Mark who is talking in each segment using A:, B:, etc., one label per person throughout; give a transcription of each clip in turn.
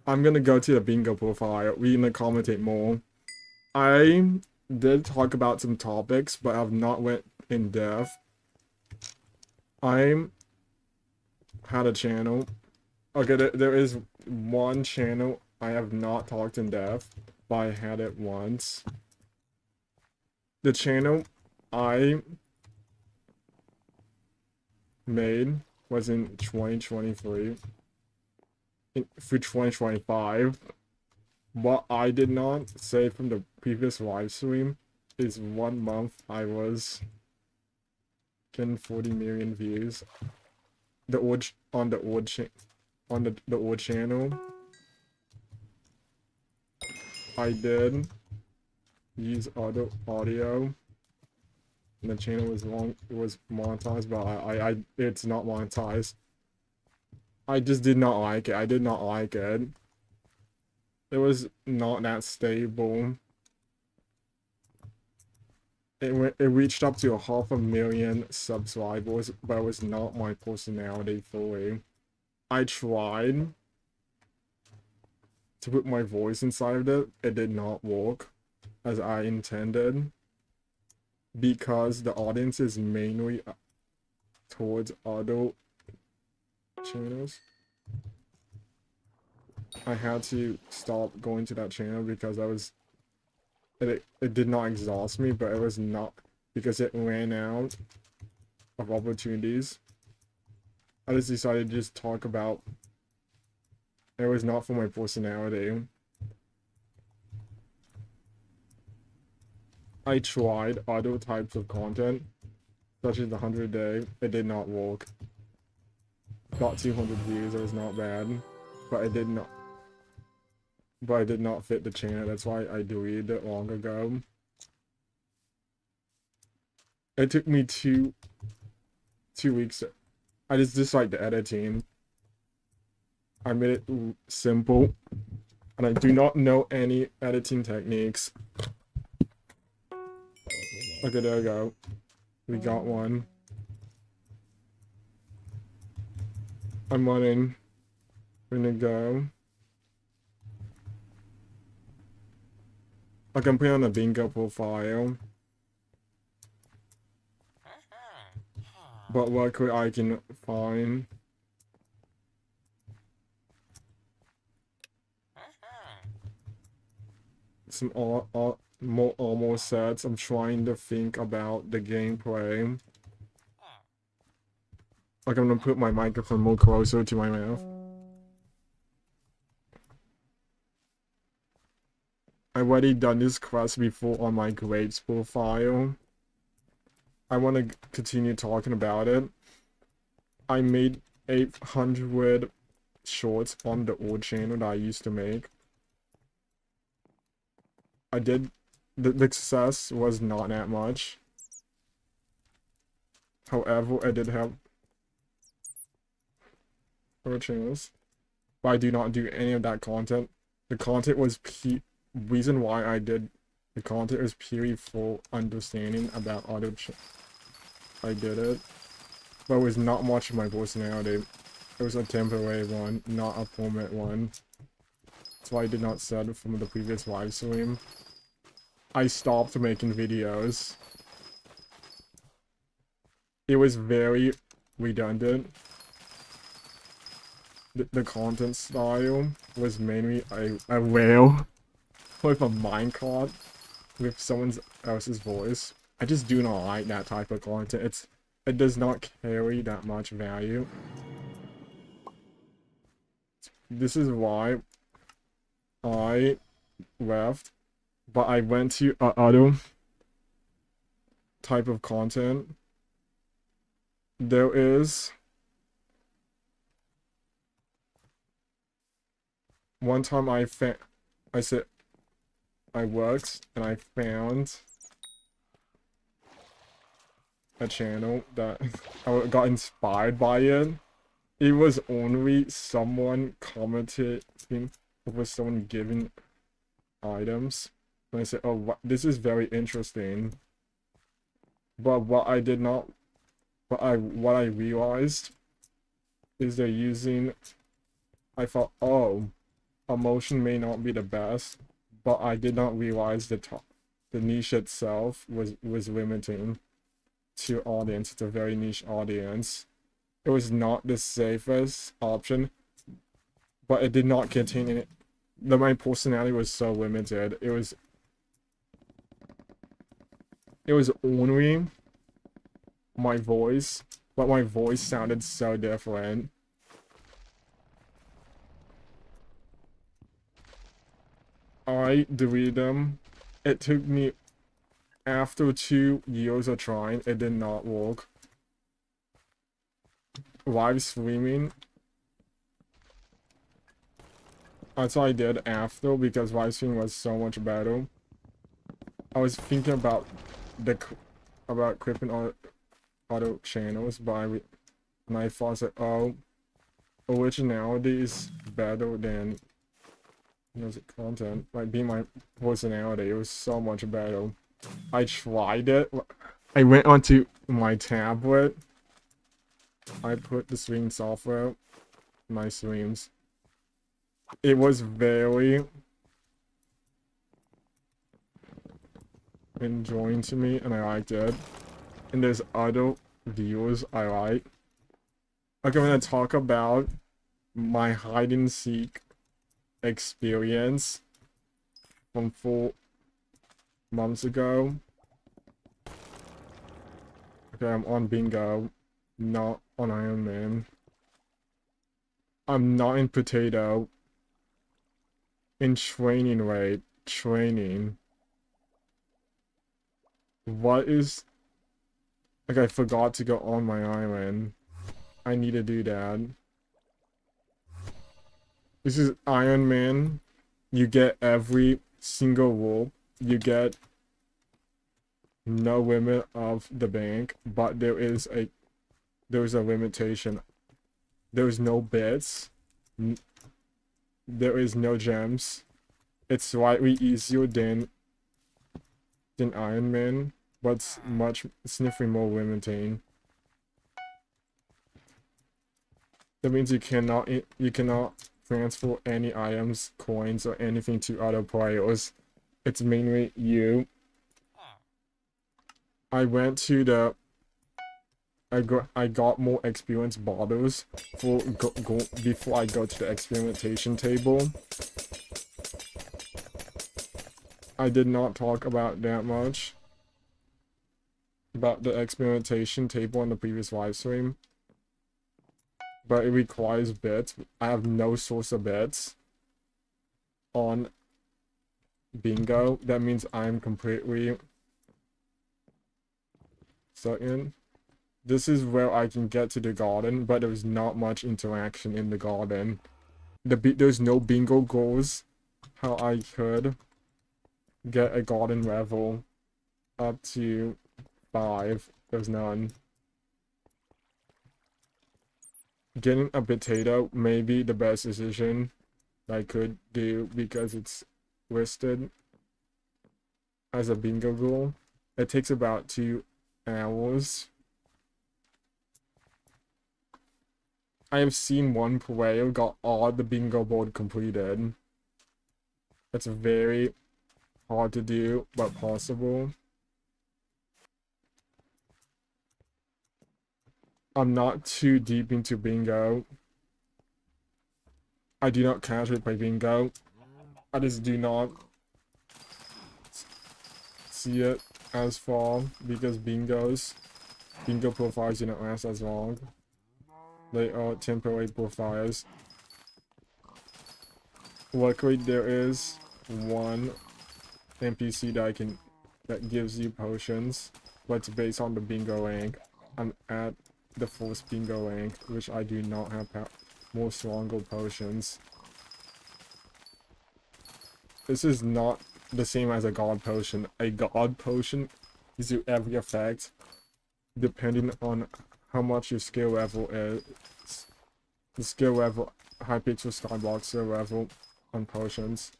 A: I'm gonna go to the bingo profile. We're gonna commentate more. I did talk about some topics, but I've not went in depth. I had a channel. Okay, there is one channel I have not talked in depth, but I had it once. The channel I made was in 2023 through 2025. What I did not say from the previous live stream is 1 month I was getting 40 million views. The old on the old the old channel, I did use audio, and the channel was long. It was monetized, but it's not monetized. I just did not like it. I did not like it. It was not that stable. It reached up to 500,000 subscribers, but it was not my personality fully. I tried to put my voice inside of it. It did not work as I intended because the audience is mainly towards adult channels. I had to stop going to that channel because it did not exhaust me, but it was not because it ran out of opportunities. I just decided to just talk about it was not for my personality. I tried other types of content, such as the 100-day. It did not work. Got 200 views. It was not bad, but it did not. But I did not fit the channel. That's why I deleted it long ago. It took me two weeks. I just dislike the editing. I made it simple, and I do not know any editing techniques. Okay, there we go. We got one. I'm running. We're gonna go. I can put on a bingo profile. But luckily I can find some more armor sets. I'm trying to think about the gameplay. Like, I'm gonna put my microphone more closer to my mouth. I've already done this quest before on my grapes profile. I want to continue talking about it. I made 800 shorts on the old channel that I used to make. I did. The success was not that much. However, I did have other channels, but I do not do any of that content. The content was reason why I did the content was purely for understanding about other. I did it, but it was not much of my personality. It was a temporary one, not a permanent one. That's why I did not set it from the previous live stream. I stopped making videos. It was very redundant. The content style was mainly a whale with a minecart with someone else's voice. I just do not like that type of content. It does not carry that much value. This is why I left, but I went to other type of content. There is one time I said I worked and I found a channel that I got inspired by it. It was only someone commenting over someone giving items. And I said, oh, this is very interesting. But what I realized is they're using, I thought, oh, emotion may not be the best, but I did not realize the niche itself was limiting to audience. It's a very niche audience. It was not the safest option, but it did not contain any. My personality was so limited. It was only my voice, but my voice sounded so different. I deleted them. It took me, after 2 years of trying, it did not work. Live streaming, that's what I did after, because live streaming was so much better. I was thinking about clipping auto channels, but and I thought that, oh, originality is better than content. Like, being my personality, it was so much better. I tried it. I went onto my tablet. I put the stream software in my streams. It was very enjoying to me, and I liked it. And there's other viewers I like. Okay, I'm gonna talk about my hide and seek experience from 4 months ago. Okay, I'm on bingo, not on Iron Man. I'm not in potato. In training rate. Training. What is... Like, I forgot to go on my island. I need to do that. This is Iron Man. You get every single rule. You get no limit of the bank, but there's a limitation. There's no bits. There is no gems. It's slightly easier than Iron Man, but it's significantly more limiting. That means you cannot transfer any items, coins, or anything to other players. It's mainly you. I went to the... I got more experience bottles before I go to the experimentation table. I did not talk about that much about the experimentation table on the previous live stream, but it requires bits. I have no source of bits on bingo. That means I'm completely stuck in. This is where I can get to the garden, but there's not much interaction in the garden. There's no bingo goals. How I could get a garden level up to 5. There's none. Getting a potato may be the best decision I could do because it's listed as a bingo goal. It takes about 2 hours. I have seen one player got all the bingo board completed. That's very hard to do, but possible. I'm not too deep into bingo. I do not casually play bingo. I just do not see it as far because bingo profiles do not last as long. They are temporary profiles. Luckily, there is one NPC that gives you potions, but it's based on the bingo rank. I'm at the first bingo rank, which I do not have more stronger potions. This is not the same as a god potion. A god potion gives you every effect depending on how much your skill level is. The skill level, Hypixel Skyblock skill level on potions.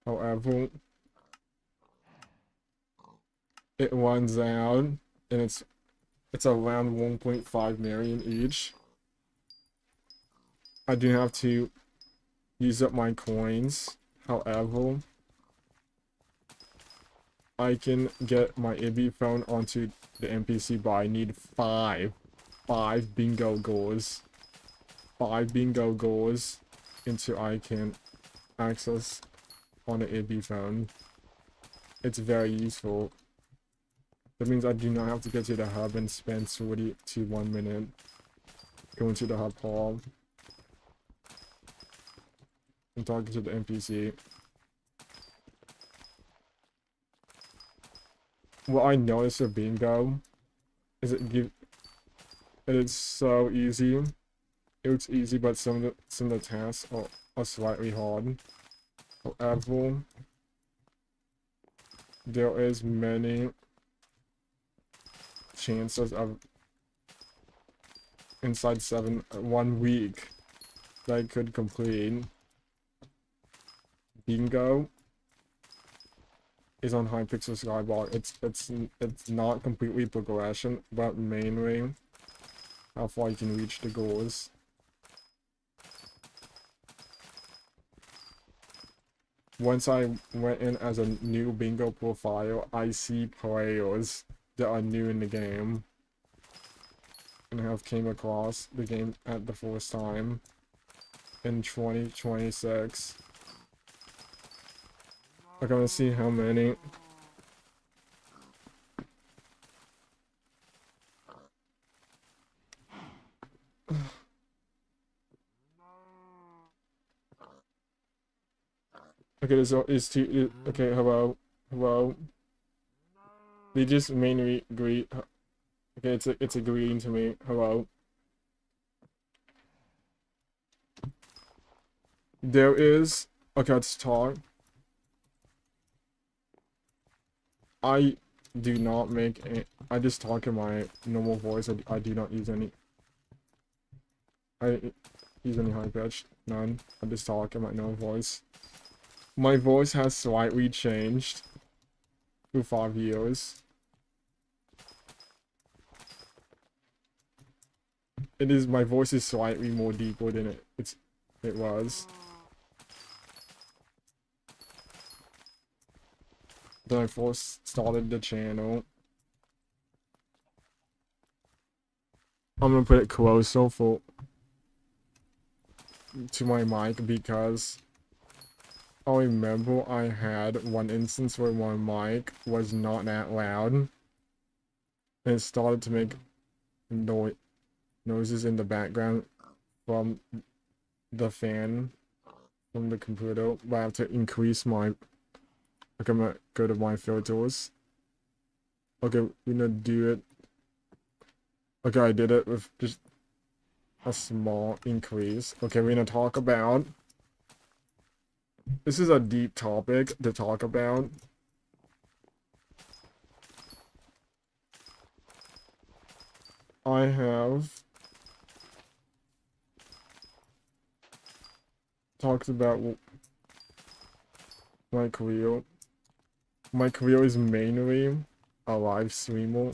A: However, it runs out, and it's around 1.5 million each. I do have to use up my coins. However, I can get my Ibby phone onto the NPC, but I need five bingo goals. 5 bingo goals until I can access on the Ibby phone. It's very useful. That means I do not have to get to the hub and spend 40 to 1 minute going to the hub hall and talking to the NPC. What I noticed with bingo is it's so easy. It's easy, but some of the tasks are slightly hard. However, there is many chances of inside 1 week that I could complete. Bingo is on Hypixel Skyblock. It's not completely progression, but mainly how far you can reach the goals. Once I went in as a new bingo profile, I see players that are new in the game and have came across the game at the first time in 2026. I'm gonna see how many. Okay, so it's two. Okay, hello. They just mainly agree. Okay, it's agreeing to me. Hello. There is. Okay, let's talk. I do not make any. I just talk in my normal voice. I do not use any. I use any high pitch. None. I just talk in my normal voice. My voice has slightly changed through 5 years. My voice is slightly more deeper than it was. Then I first started the channel. I'm gonna put it closer to my mic because I remember I had one instance where my mic was not that loud and it started to make noises in the background from the fan from the computer, but I have to increase my. Okay, I'm gonna go to my filters. Okay, we're gonna do it. Okay, I did it with just a small increase. Okay, we're gonna talk about. This is a deep topic to talk about. I have talked about my career. My career is mainly a live streamer.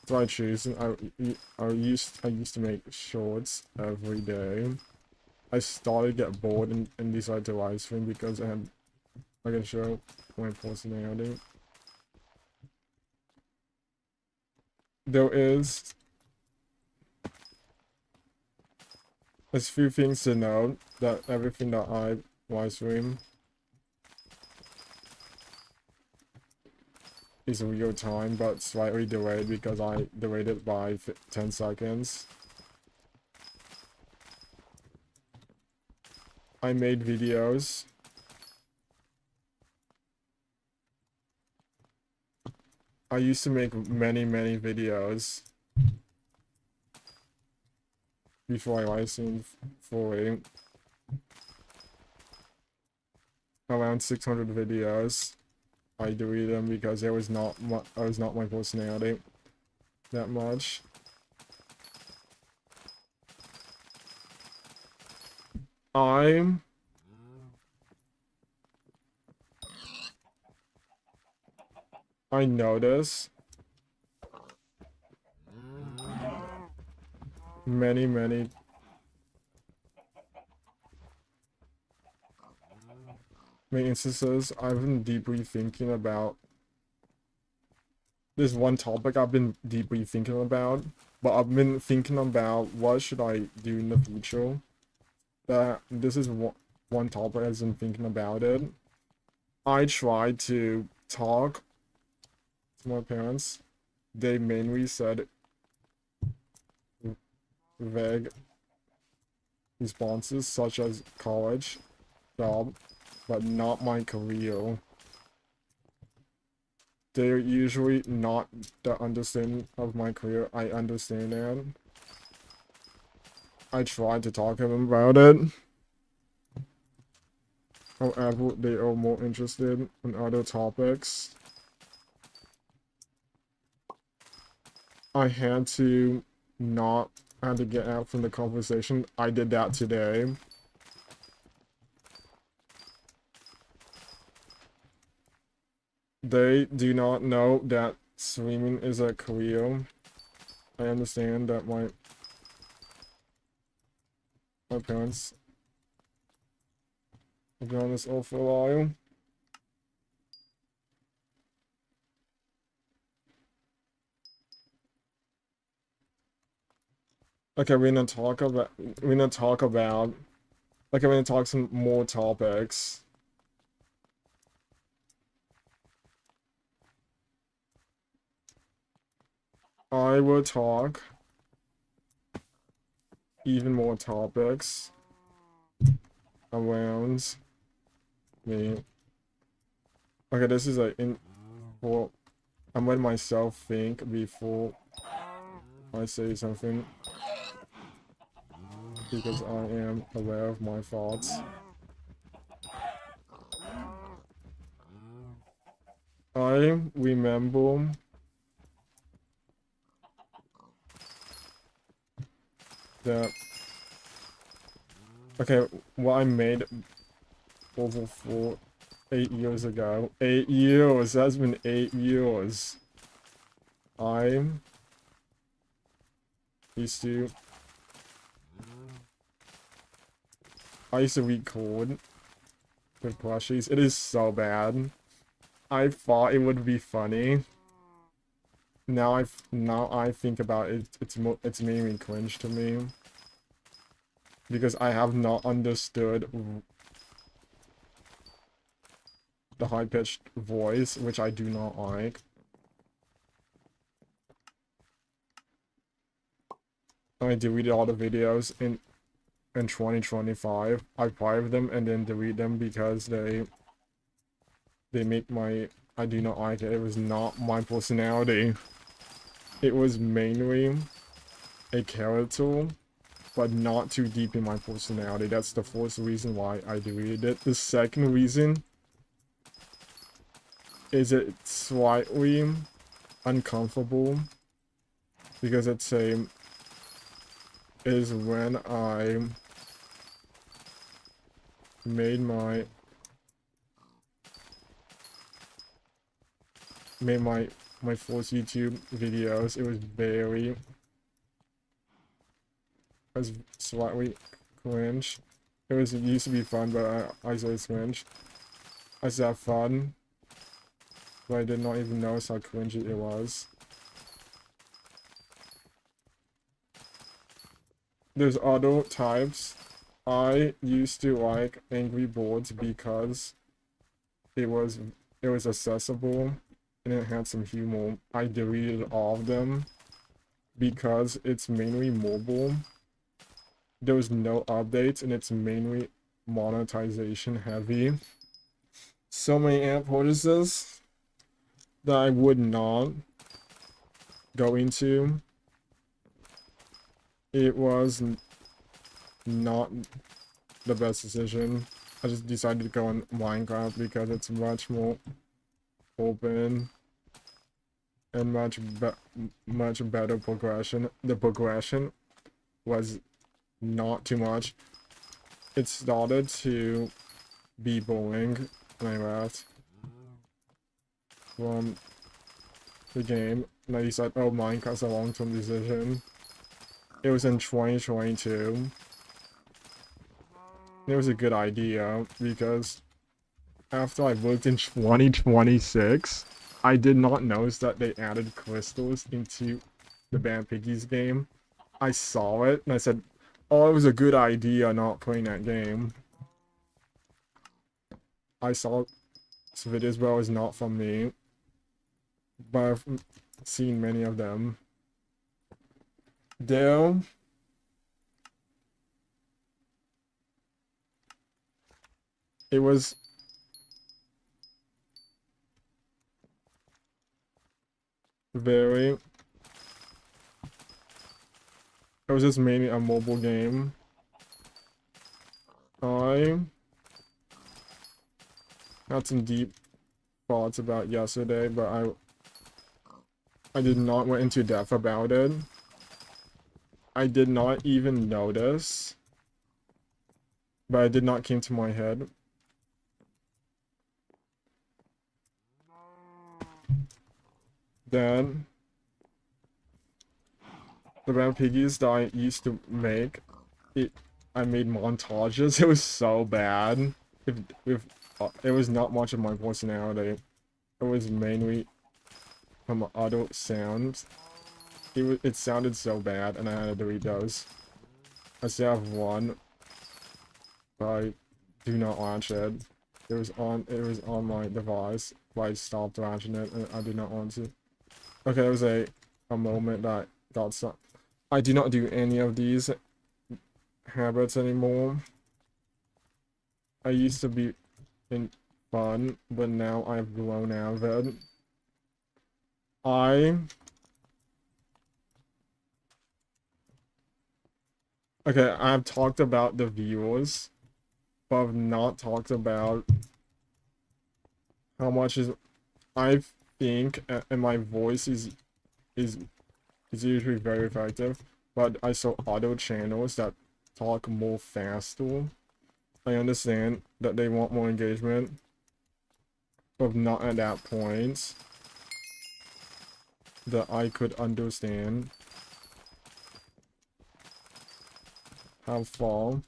A: So I choose. I used to make shorts every day. I started to get bored and decided to live stream because I can show my personality. There is a few things to know that everything that I live stream is real time, but slightly delayed because I delayed it by 10 seconds. I made videos. I used to make many videos before I live streamed fully. Around 600 videos. I deleted them because I was not my personality that much. I notice many main instances, I've been deeply thinking about this one topic I've been deeply thinking about, but I've been thinking about what should I do in the future. This is one topic I've been thinking about it. I tried to talk to my parents. They mainly said vague responses such as college, job, but not my career. They're usually not the understanding of my career. I understand that. I tried to talk to them about it. However, they are more interested in other topics. I had to get out from the conversation. I did that today. They do not know that swimming is a career. I understand that my parents have been on this all for a while. Okay, we're gonna talk about okay, we're gonna talk some more topics. I will talk even more topics around me. Okay, this is well, I'm letting myself think before I say something, because I am aware of my thoughts. I remember that, okay, what I made over 8 years ago. 8 years! That's been 8 years. I used to record with plushies. It is so bad. I thought it would be funny. Now I think about it, it's making me cringe to me. Because I have not understood the high-pitched voice, which I do not like. I deleted all the videos in 2025. I private them and then delete them because they make I do not like it. It was not my personality. It was mainly a character, but not too deep in my personality. That's the first reason why I deleted it. The second reason is it's slightly uncomfortable because is when I made my first YouTube videos. It was slightly cringe. It used to be fun, but I said it's cringe. I said fun, but I did not even notice how cringy it was. There's other types. I used to like Angry Birds because it was accessible and it had some humor. I deleted all of them because it's mainly mobile. There was no updates and it's mainly monetization heavy. So many app purchases that I would not go into. It was not the best decision. I just decided to go on Minecraft because it's much more open and much better progression. The progression was not too much. It started to be boring when I left from the game, and I decided, oh, Minecraft's a long-term decision. It was in 2022. It was a good idea because after I looked in 2026, I did not notice that they added crystals into the Bad Piggies game. I saw it and I said, oh, it was a good idea not playing that game. I saw some videos, but it was not from me. But I've seen many of them. Though, it was very... It was just mainly a mobile game. I had some deep thoughts about yesterday, but I did not went into depth about it. I did not even notice, but it did not came to my head. Then the Bad Piggies that I used to make, I made montages. It was so bad. It was not much of my personality. It was mainly from auto sounds. It sounded so bad, and I had to delete those. I still have one, but I do not watch it. It was on my device, but I stopped watching it, and I did not want to. Okay, it was a moment that got some. I do not do any of these habits anymore. I used to be in fun, but now I've grown out of it. Okay, I've talked about the viewers, but I've not talked about how much is... I think, and my voice is usually very effective, but I saw other channels that talk more faster. I understand that they want more engagement, but not at that point that I could understand how far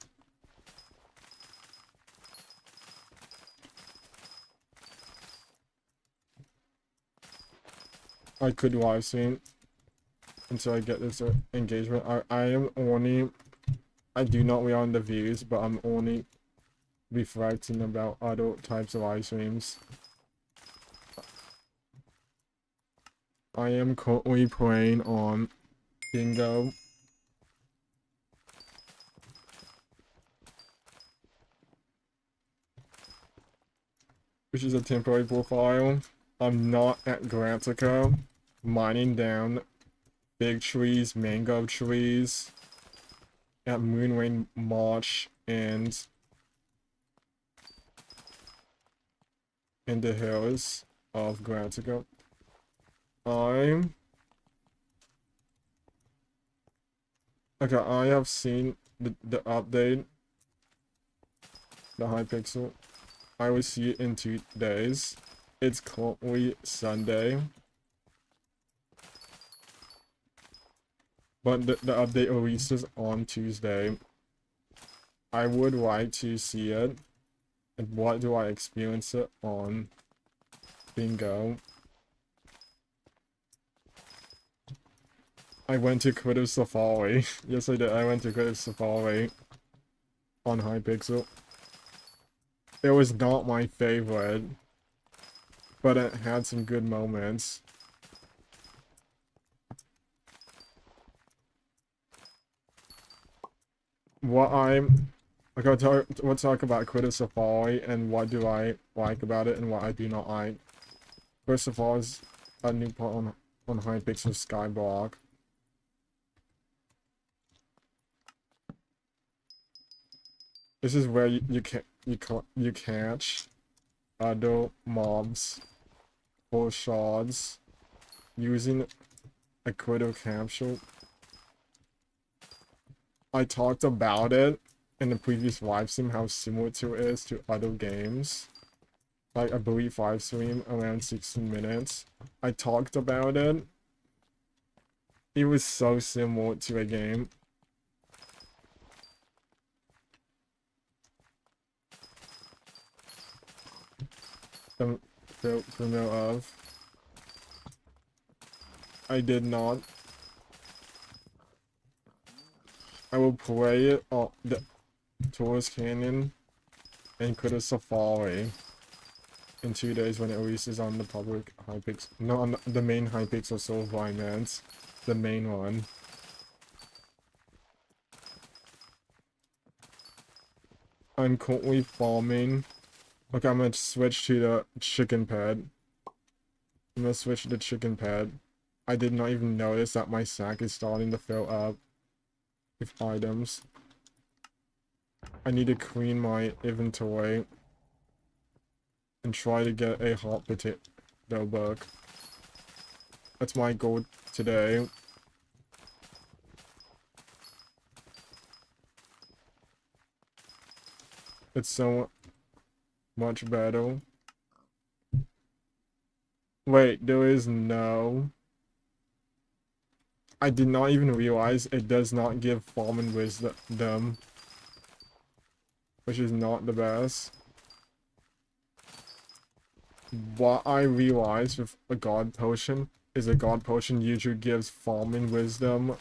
A: I could live stream until I get this engagement. I am only... I do not rely on the views, but I'm only reflecting about other types of live streams. I am currently playing on Bingo. Which is a temporary profile. I'm not at Gratica mining down big trees, mango trees at Moonrain Marsh and in the hills of Gratica. Okay, I have seen the update, the Hypixel. I will see it in 2 days. It's currently Sunday. But the update releases on Tuesday. I would like to see it. And what do I experience it on Bingo? I went to Creative Safari. Yes, I did. I went to Creative Safari on Hypixel. It was not my favorite, but it had some good moments. We'll talk about Creative Safari and what do I like about it and what I do not like. First of all, is a new part on Hypixel Skyblock. This is where you catch other mobs for shards using a creative capture. I talked about it in the previous live stream, how similar it is to other games. Like, I believe live stream around 16 minutes. I talked about it. It was so similar to a game. them familiar of. I did not. I will play it on the Taurus Canyon and Critter Safari in 2 days when it releases on the public Hypixel. No, on the main Hypixel Soul Finance. The main one. I'm currently farming. Okay, I'm gonna switch to the chicken pad. I'm gonna switch to the chicken pad. I did not even notice that my sack is starting to fill up with items. I need to clean my inventory and try to get a hot potato book. That's my goal today. It's so much better. Wait, there is no... I did not even realize it does not give farming wisdom, which is not the best. What I realized with a god potion is a god potion usually gives farming wisdom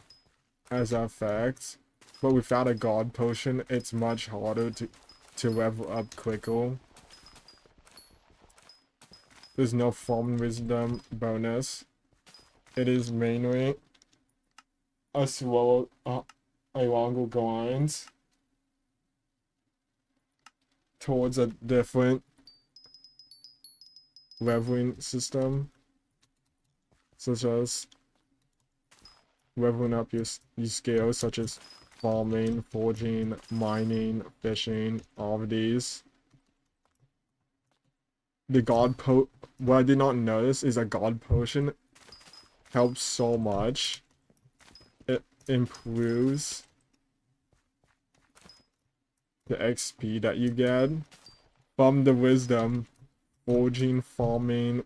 A: as an effect, but without a god potion, it's much harder to level up quicker. There's no farming wisdom bonus. It is mainly a slower, a longer grind towards a different leveling system, such as leveling up your skills, such as farming, forging, mining, fishing, all of these. The what I did not notice is a god potion helps so much. It improves the XP that you get from the wisdom. Forging, farming,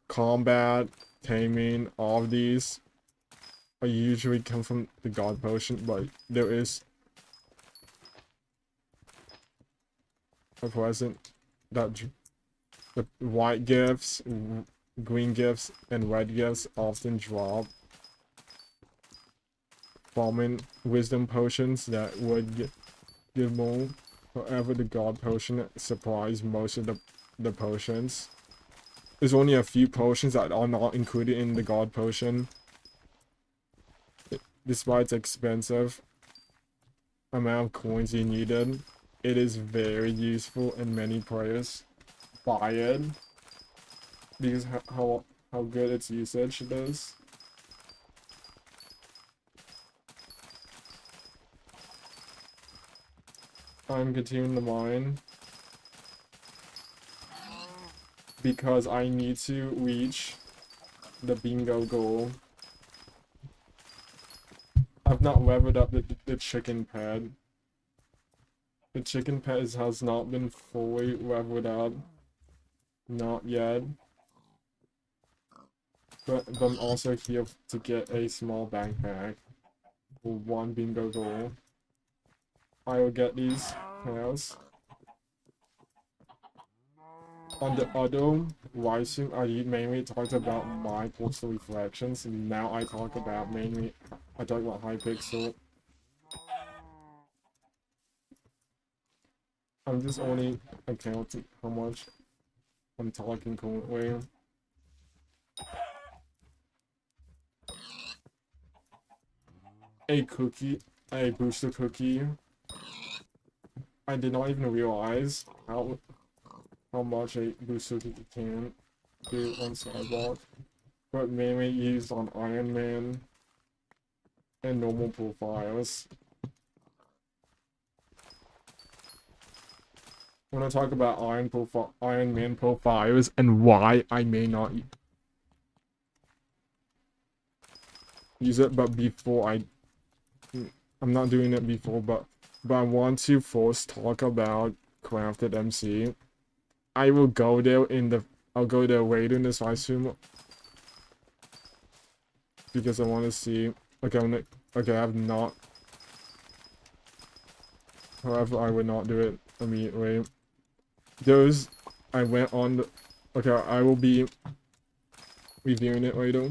A: combat, taming, all of these usually come from the god potion, but there is a present that the white gifts, green gifts, and red gifts often drop farming wisdom potions that would give more. However, the god potion supplies most of the potions. There's only a few potions that are not included in the god potion. Despite its expensive amount of coins you needed, it is very useful and many players buy it because how good its usage is. I'm continuing to mine because I need to reach the bingo goal. I've not leveled up the chicken pad. The chicken pad has not been fully leveled up. Not yet. But I'm also here to get a small backpack for one bingo goal. I will get these pairs. On the other live stream, I mainly talked about my personal reflections, and now I talk about Hypixel. I'm just only accounting how much I'm talking currently. A booster cookie. I did not even realize how much a booster cookie can do on Skyblock, but mainly used on Iron Man and normal profiles. When I talk about Iron Man profiles and why I may not use it, but I'm not doing it before, but I want to first talk about Crafted MC. I will go there I'll go there later in this live stream because I want to see. Okay, I have not. However, I would not do it immediately. I went on Okay, I will be reviewing it later.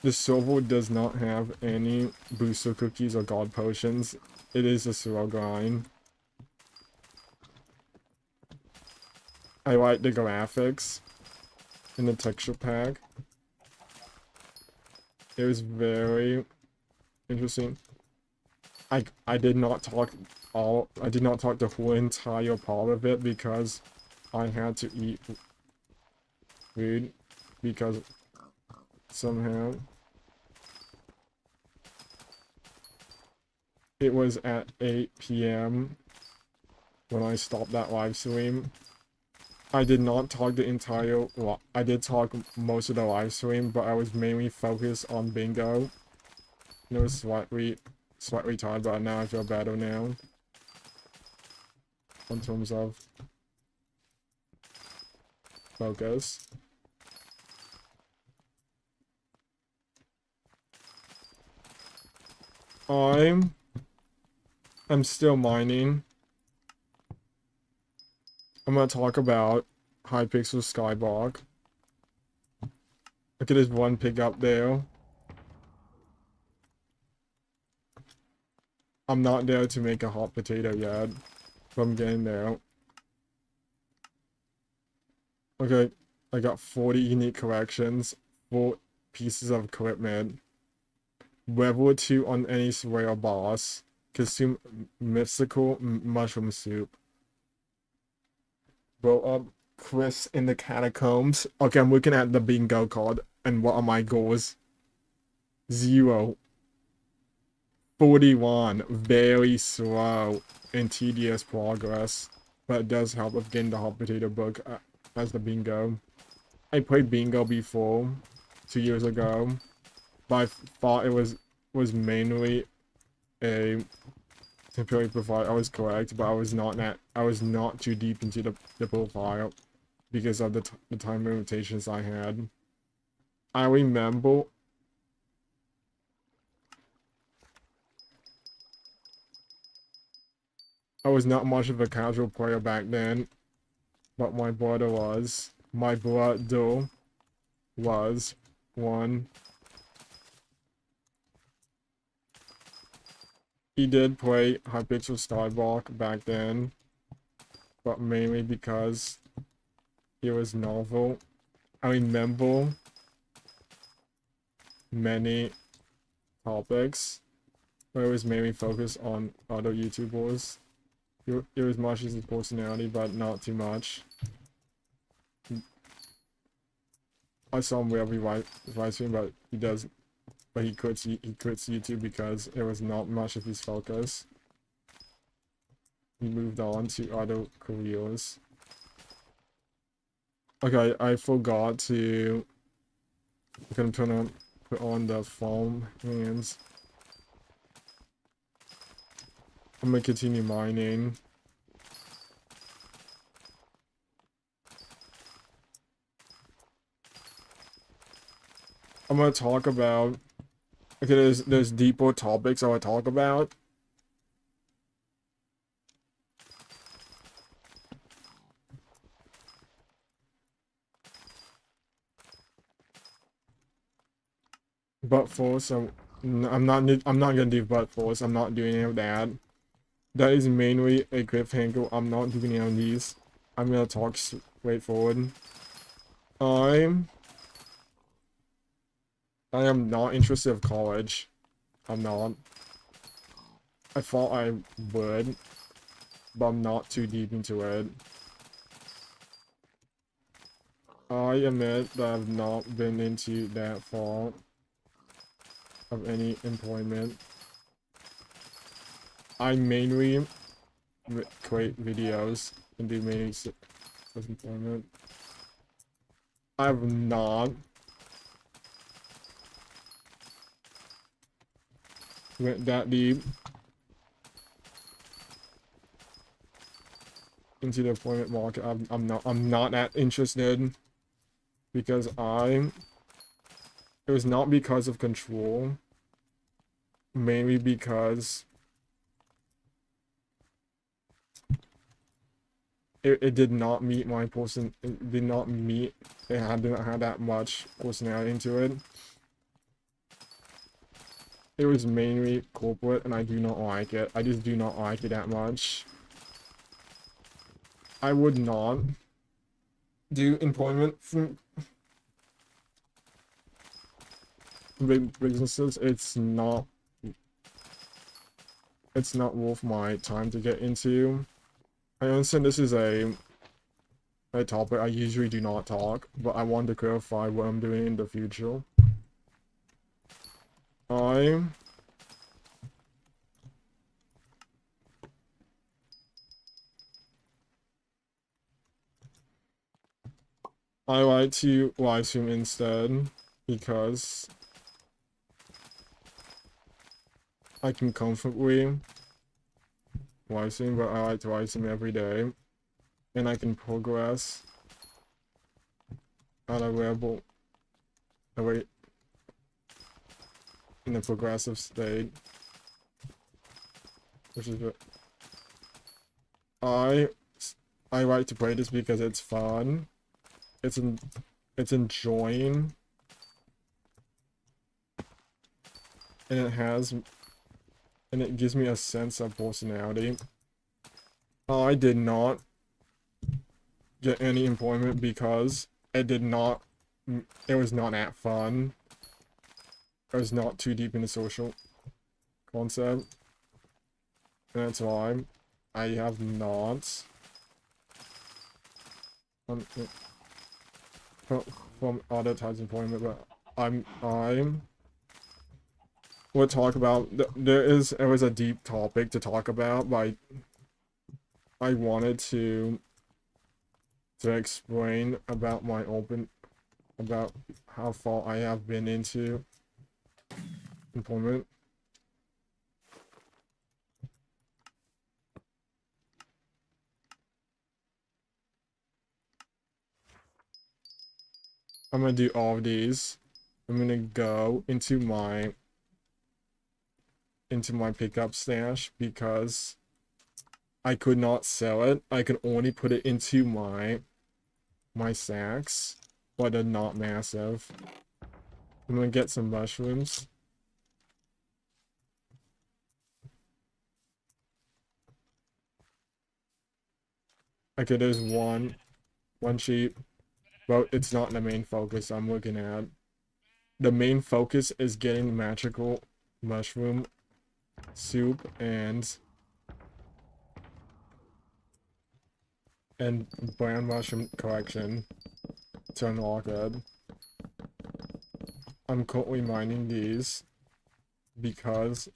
A: The server does not have any booster cookies or god potions. It is a slow grind. I like the graphics in the texture pack. It was very interesting. I did not talk the whole entire part of it because I had to eat food because somehow it was at 8 p.m. when I stopped that live stream. I did not talk the entire, I did talk most of the live stream, but I was mainly focused on bingo. And it was slightly tired, but now I feel better now. In terms of focus. I'm still mining. I'm gonna talk about Hypixel Skyblock. Look at this one pick up there. I'm not there to make a hot potato yet, but I'm getting there. Okay, I got 40 unique collections, 4 pieces of equipment. Level 2 on any Slayer boss. Consume mystical mushroom soup. Blow up Chris in the catacombs. Okay, I'm looking at the bingo card. And what are my goals? 0. 41. Very slow and tedious progress. But it does help with getting the hot potato book as the bingo. I played bingo before, 2 years ago. But I thought it was mainly a temporary profile. I was correct, but I was not too deep into the profile because of the time limitations I had. I remember I was not much of a casual player back then, but my brother was. My brother was one. He did play Hypixel Skyblock back then, but mainly because it was novel. I remember many topics, but it was mainly focused on other YouTubers. It was much as his personality, but not too much. I saw him every live stream, but he quits YouTube because it was not much of his focus. He moved on to other careers. Okay, I forgot to. I'm gonna put on the foam hands. I'm gonna continue mining. I'm gonna talk about. Okay, there's deeper topics I want to talk about. But force, I'm not gonna do butt force. I'm not doing any of that. That is mainly a cliffhanger. I'm not doing any of these. I'm gonna talk straightforward. I am not interested in college. I'm not. I thought I would, but I'm not too deep into it. I admit that I've not been into that far of any employment. I mainly create videos and do mainly self-employment. I've not went that deep into the employment market. I'm not that interested because it was not because of control, mainly because it did not meet my person. It did not meet. It didn't have that much personality into it. It was mainly corporate, and I do not like it. I just do not like it that much. I would not do employment from big businesses. It's not worth my time to get into. I understand this is a topic I usually do not talk, but I want to clarify what I'm doing in the future. I like to live stream instead because I can comfortably live stream, but I like to live stream every day, and I can progress at a level in a progressive state, which is what I like to play this because it's fun. It's enjoying, and it gives me a sense of personality. I did not get any employment because it was not that fun. I was not too deep in the social concept, and that's why I have not from other types of employment, but we'll talk about there was a deep topic to talk about, but I wanted to explain about about how far I have been into employment. I'm gonna do all of these. I'm gonna go into my pickup stash because I could not sell it. I could only put it into my sacks, but they're not massive. I'm gonna get some mushrooms. Okay, there's one sheep, but it's not the main focus I'm looking at. The main focus is getting magical mushroom soup and brown mushroom collection to unlock it. I'm currently mining these because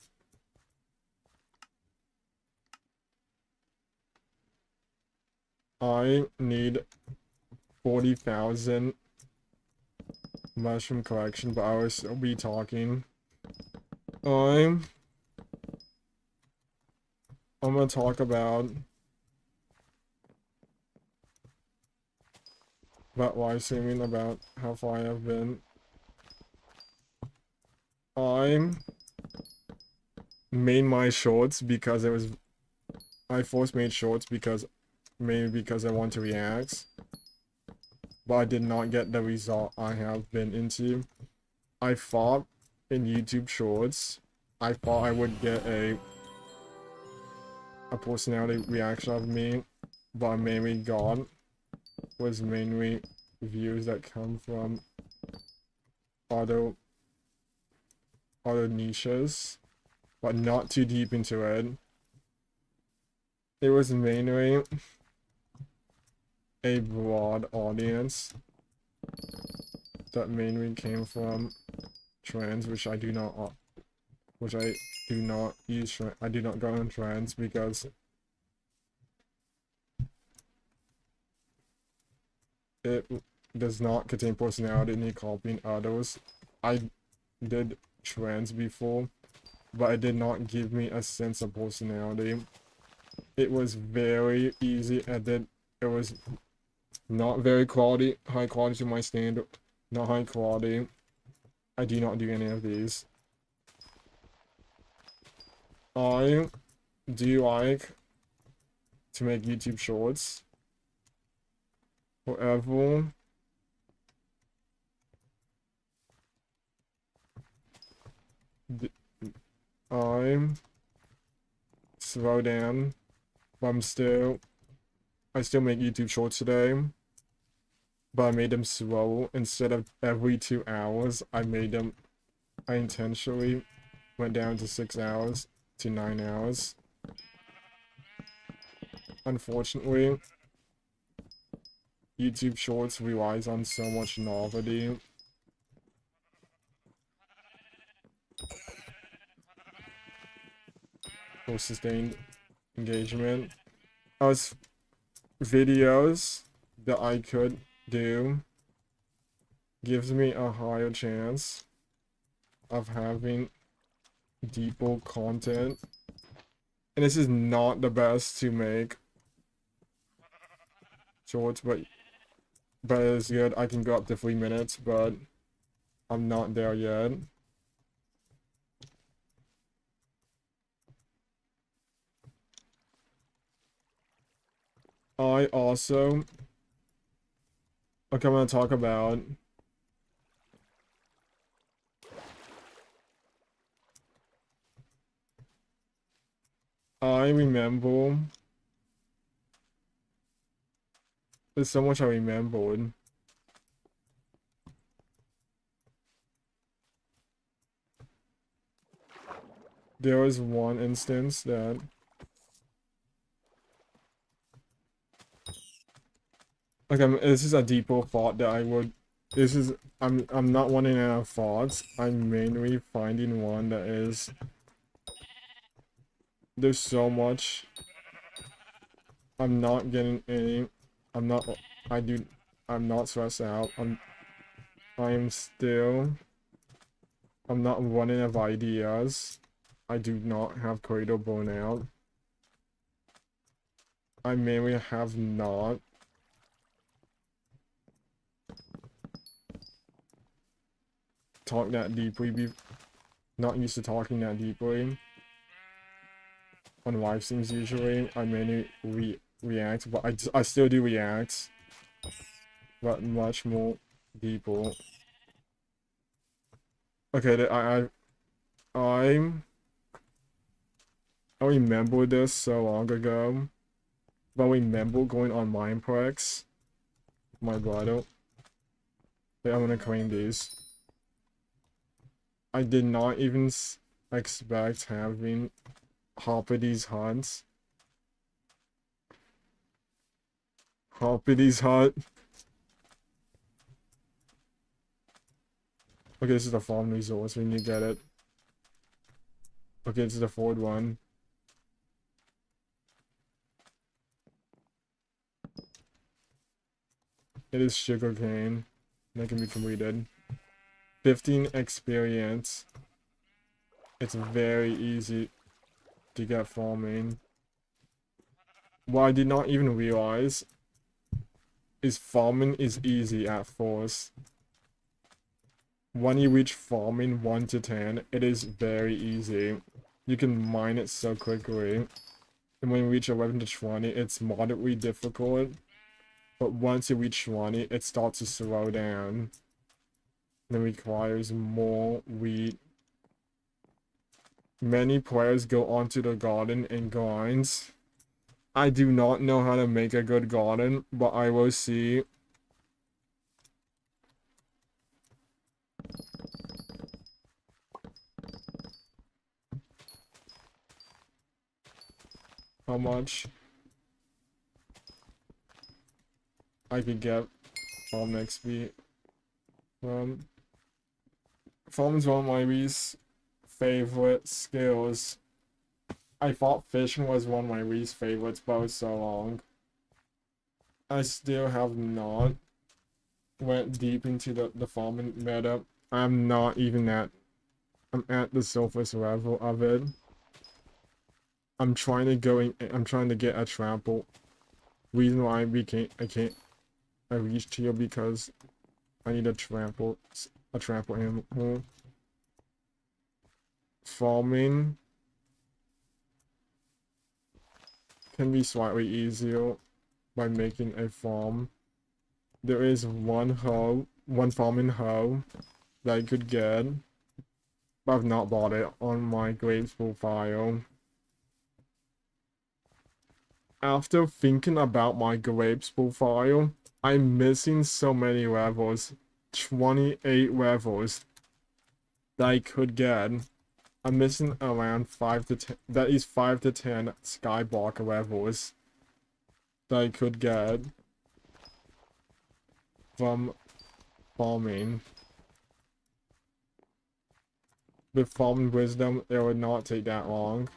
A: I need 40,000 mushroom collection, but I will still be talking. I'm gonna talk about live streaming, about how far I have been. I made my shorts because I first made shorts mainly because I want to react, but I did not get the result I have been into. I thought in YouTube shorts, I thought I would get a personality reaction of me, but I mainly got was mainly views that come from other niches, but not too deep into it. It was mainly a broad audience that mainly came from trends, which I do not use. I do not go on trends because it does not contain personality in copying others. I did trends before, but it did not give me a sense of personality. It was very easy. It was not very high quality to my standard. Not high quality. I do not do any of these. I do like to make YouTube shorts, Forever. I'm slow down, but I still make YouTube shorts today, but I made them slow. Instead of every 2 hours, I intentionally went down to 6 hours to 9 hours. Unfortunately, YouTube shorts relies on so much novelty. For sustained engagement. As videos that I could do gives me a higher chance of having deeper content. And this is not the best to make shorts, but it's good. I can go up to 3 minutes, but I'm not there yet. I also, okay, I'm gonna talk about I remember there's so much I remembered. There was one instance that this is a deeper thought that I would. I'm not wanting out of thoughts. I'm mainly finding one that is. There's so much. I'm not getting any. I'm not. I'm not stressed out. I'm not running out of ideas. I do not have creative burnout. I mainly have not. Talk that deeply. Not used to talking that deeply. On live streams usually, I mainly react, but I still do react. But much more deeper. Okay, I remember this so long ago. But I remember going on Mineplex. My brother. Wait, I'm gonna claim these. I did not even expect having Hoppity's hunts. Hoppity's hut. Okay, this is the farm resource. We need to get it. Okay, this is the forward one. It is sugarcane. That can be completed. 15 experience. It's very easy to get farming. What I did not even realize is farming is easy at first. When you reach farming 1 to 10, it is very easy. You can mine it so quickly. And when you reach 11 to 20, it's moderately difficult. But once you reach 20, it starts to slow down. And it requires more wheat. Many players go onto the garden and grinds. I do not know how to make a good garden, but I will see. How much I could get farm XP from. Farm is one of my least favorite skills. I thought fishing was one of my least favorites, but it was so long. I still have not went deep into the farming meta. I'm not even at. I'm at the surface level of it. I'm trying to get a trample. Reason why I reached here because I need a trample animal. Farming can be slightly easier by making a farm. There is one farming hoe that I could get, but I've not bought it on my grapes profile. After thinking about my grapes profile, I'm missing so many levels. 28 levels that I could get. I'm missing around 5 to 10, that is 5 to 10 Skyblock levels that I could get from farming. With farming wisdom, it would not take that long.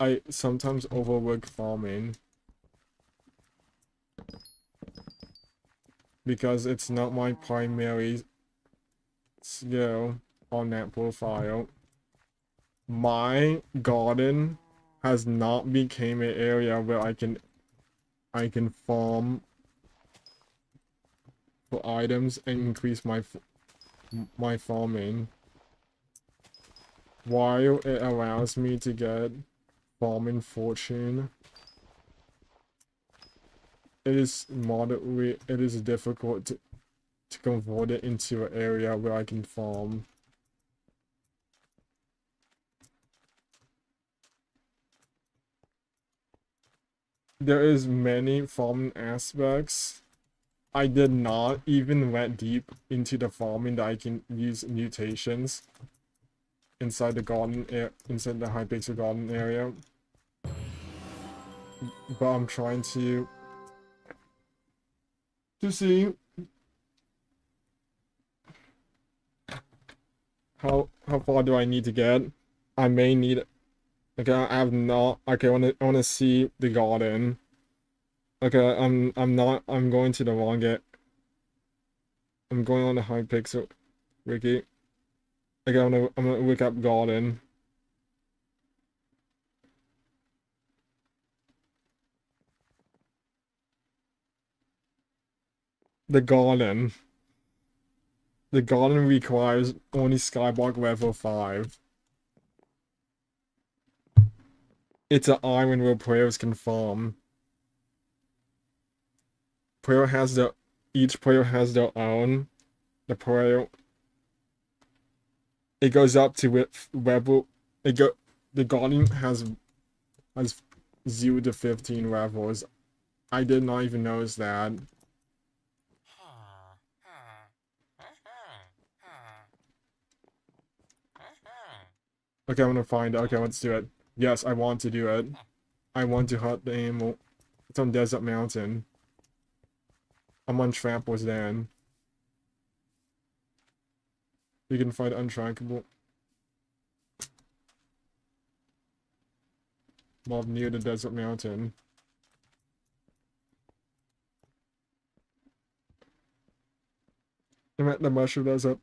A: I sometimes overlook farming because it's not my primary skill on that profile. My garden has not become an area where I can farm for items and increase my farming, while it allows me to get farming fortune. It is difficult to convert it into an area where I can farm. There is many farming aspects. I did not even went deep into the farming that I can use mutations inside the garden inside the Hypixel garden area. But I'm trying to see how far do I need to get. I may need, okay, I have not, okay, I wanna see the garden. Okay, I'm going to the wrong I'm going on the Hypixel wiki. Okay, I'm gonna look up garden. The garden requires only Skyblock level 5. It's an island where players can farm. Each player has their own. It goes up to level. The garden has 0 to 15 levels. I did not even notice that. Okay, I'm gonna find it. Okay, let's do it. Yes, I want to do it. I want to hunt the animal. It's on Desert Mountain. I'm on Tramples then. You can find untrackable mob near the Desert Mountain. I'm at the Mushroom Desert.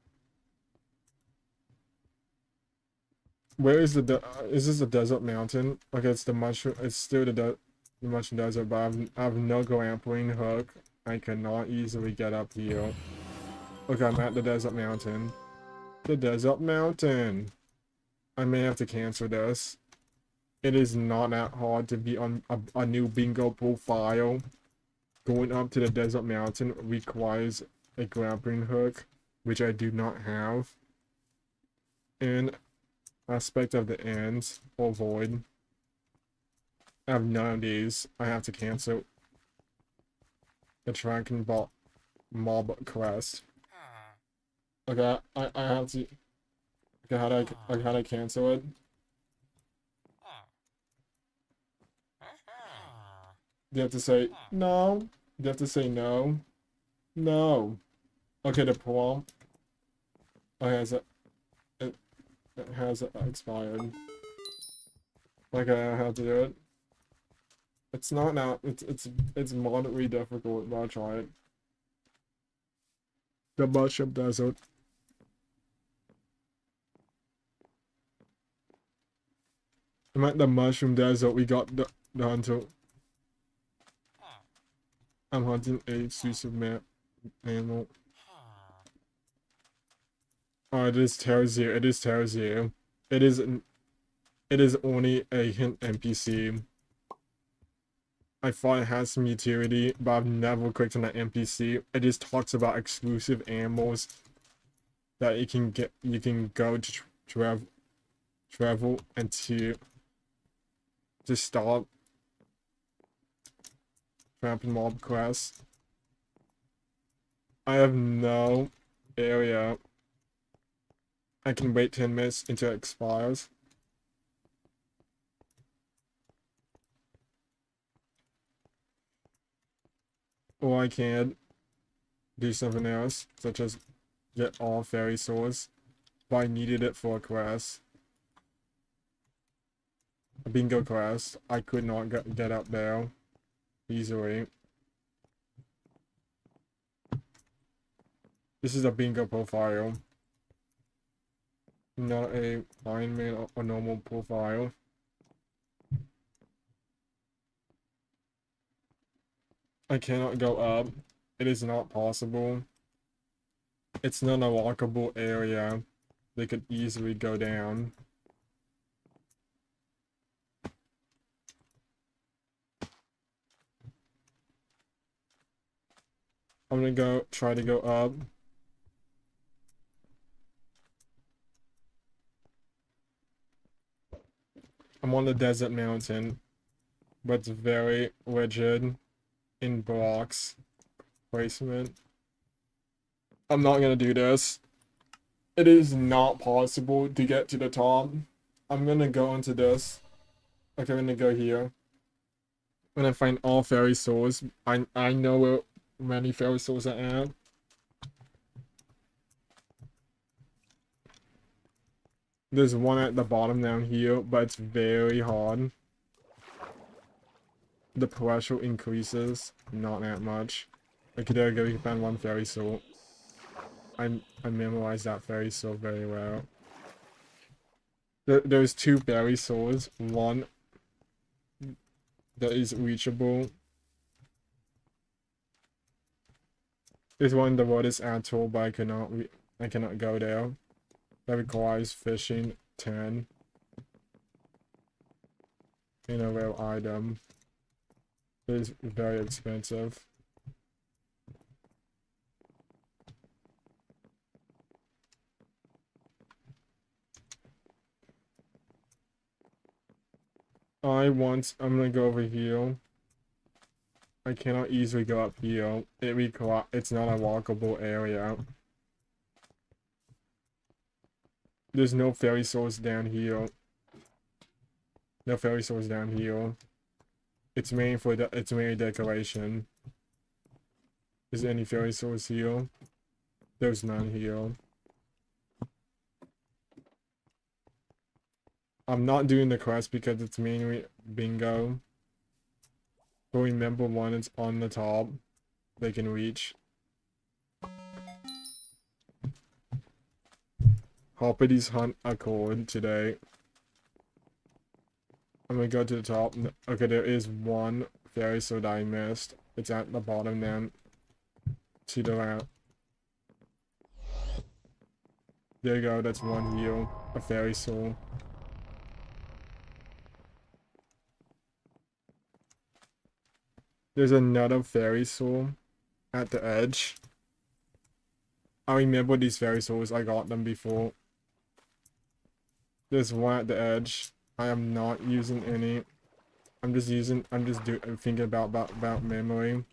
A: Where is is this the Desert Mountain? Okay, it's the Mushroom. It's still the Mushroom Desert, but I have no grappling hook. I cannot easily get up here. Okay, I'm at the Desert Mountain. The Desert Mountain. I may have to cancel this. It is not that hard to be on a new bingo profile. Going up to the Desert Mountain requires a grappling hook, which I do not have. And aspect of the ends or void. I have none of these. I have to cancel the tracking mob quest. Okay, I have to. Okay, how do I cancel it? You have to say no. You have to say no. No. Okay, the prompt. Okay, it has expired. Okay, I have to do it. It's not now. It's moderately difficult, but I'll try it. The Mushroom Desert. I'm at the Mushroom Desert. We got the hunter. I'm hunting a exclusive animal. Oh, it is tells you. It is tells you. It is only a hint NPC. I thought it has some utility, but I've never clicked on that NPC. It just talks about exclusive animals that you can get. You can go to travel and to stop trapping mob quests. I have no area. I can wait 10 minutes until it expires. Or I can do something else, such as get all fairy swords, but I needed it for a quest. A bingo quest. I could not get up there easily. This is a bingo profile. Not a Iron Man or normal profile. I cannot go up. It is not possible. It's not a walkable area. They could easily go down. I'm gonna go try to go up. I'm on the desert mountain, but it's very rigid in blocks placement. I'm not gonna do this. It is not possible to get to the top. I'm gonna go into this. Okay, I'm gonna go here. When I find all fairy souls, I know where many fairy souls are at. There's one at the bottom down here, but it's very hard. The pressure increases, not that much. Okay, there we go, we found one fairy soul. I memorized that fairy soul very well. There's two fairy souls, one that is reachable. There's one in the Lotus Atoll, but I cannot go there. That requires fishing 10 in a rare item. It is very expensive. I'm gonna go over here. I cannot easily go up here. It's not a walkable area. There's no fairy souls down here. No fairy souls down here. It's mainly decoration. Is there any fairy souls here? There's none here. I'm not doing the quest because it's mainly bingo. But remember, one is on the top. They can reach. Hoppity's Hunt Accord today. I'm gonna go to the top. Okay, there is one fairy soul that I missed. It's at the bottom then. To the left. There you go, that's one here. A fairy soul. There's another fairy soul at the edge. I remember these fairy souls, I got them before. There's one at the edge. I am not using any. I'm just thinking about memory.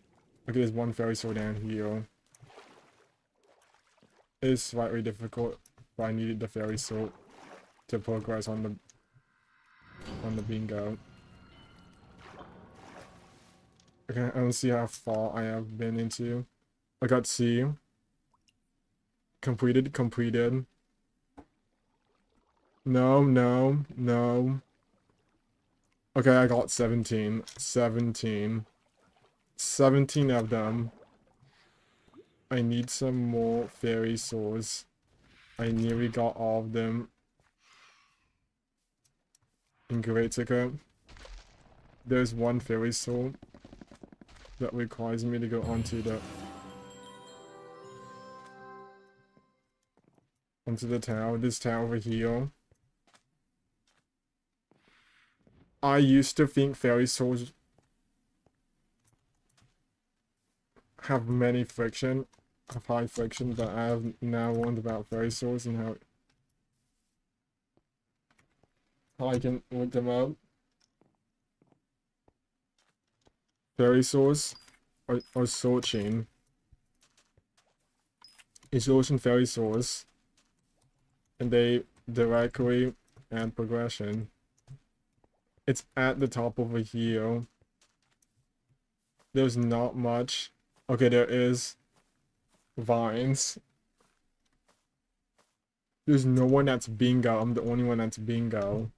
A: Okay, there's one fairy soul down here. It is slightly difficult, but I needed the fairy soul to progress on the bingo. Okay, I don't see how far I have been into. I got C. Completed. No. Okay, I got 17. 17 of them. I need some more fairy souls. I nearly got all of them. In Great Ticket. There's one fairy soul that requires me to go onto the tower. This tower over here. I used to think fairy souls have many friction, have high friction, but I have now learned about fairy souls and how I can work them out. Fairy souls or soul chain. It's ocean fairy souls, and they directly add progression. It's at the top over here. There's not much. Okay, there is vines. There's no one that's bingo. I'm the only one that's bingo.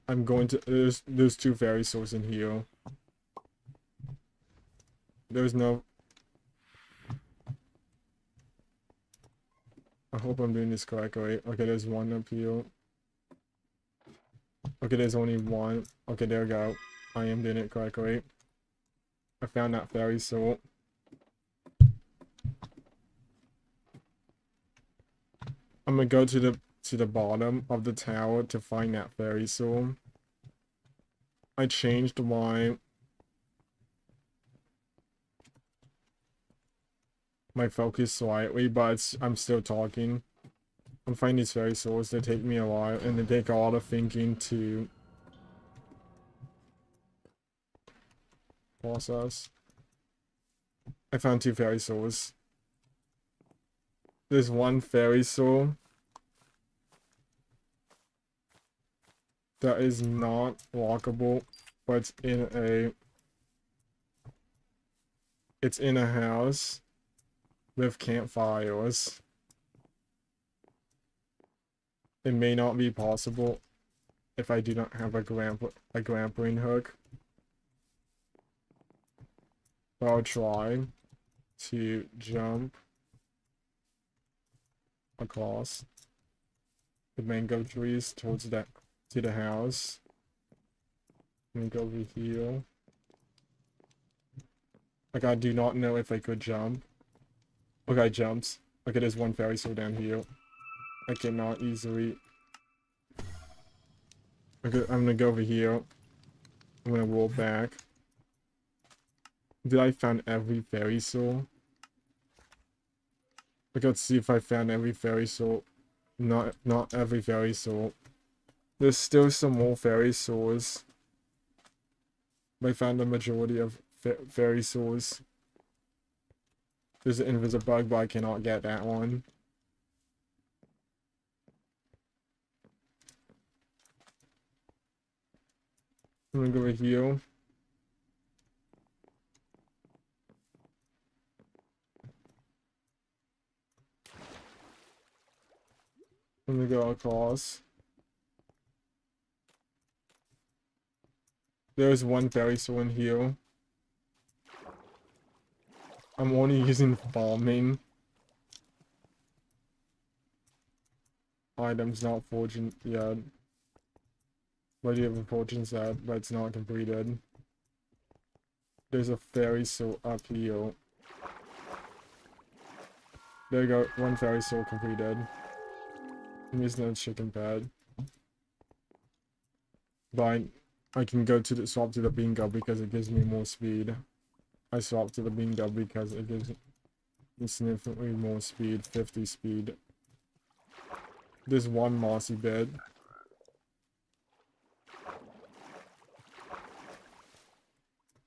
A: I'm going to there's 2 fairy souls in here. There's no, I hope I'm doing this correctly. Okay, there's 1 up here. Okay, there's only 1. Okay, there we go. I am doing it correctly. I found that fairy soul. I'm gonna go to the bottom of the tower to find that fairy soul. I changed my focus slightly, but I'm still talking. I'm finding these fairy souls. They take me a while, and they take a lot of thinking to process. I found 2 fairy souls. There's 1 fairy soul that is not walkable, but it's in a house with campfires. It may not be possible if I do not have a grappling hook. But I'll try to jump across the mango trees towards to the house. Let me go over here. Like, I do not know if I could jump. Okay, I jumped. Okay, there's 1 fairy soul down here. I cannot easily. Okay, I'm gonna go over here. I'm gonna roll back. Did I find every fairy soul? Okay, let's see if I found every fairy soul. Not every fairy soul. There's still some more fairy souls. But I found the majority of fairy souls. There's an invisible bug, but I cannot get that one. I'm gonna go over here. I'm gonna go across. There's 1 fairy soul in here. I'm only using farming items, not fortune yet. But you have a fortune set, but it's not completed. There's a fairy soul up here. There you go, 1 fairy soul completed. I'm using a chicken pad. But I can go to swap to the bingo because it gives me more speed. I swap to the bingo because it gives me significantly more speed, 50 speed. There's 1 mossy bed.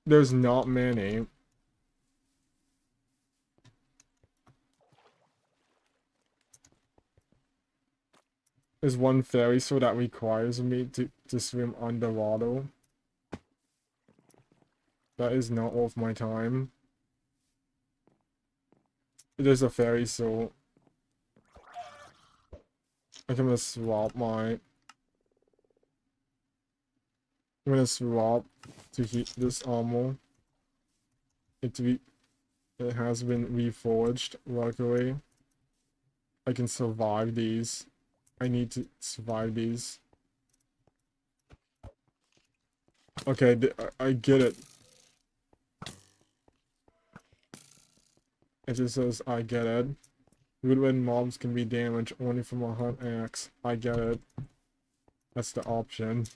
A: There's not many. There's 1 fairy soul that requires me to swim underwater. That is not worth my time. There's a fairy soul. I'm gonna swap my... I'm gonna swap to heat this armor. It has been reforged, luckily. I can survive these. I need to survive these. Okay, I get it. It just says, I get it. Woodwind mobs can be damaged only from a hunt axe. I get it. That's the option.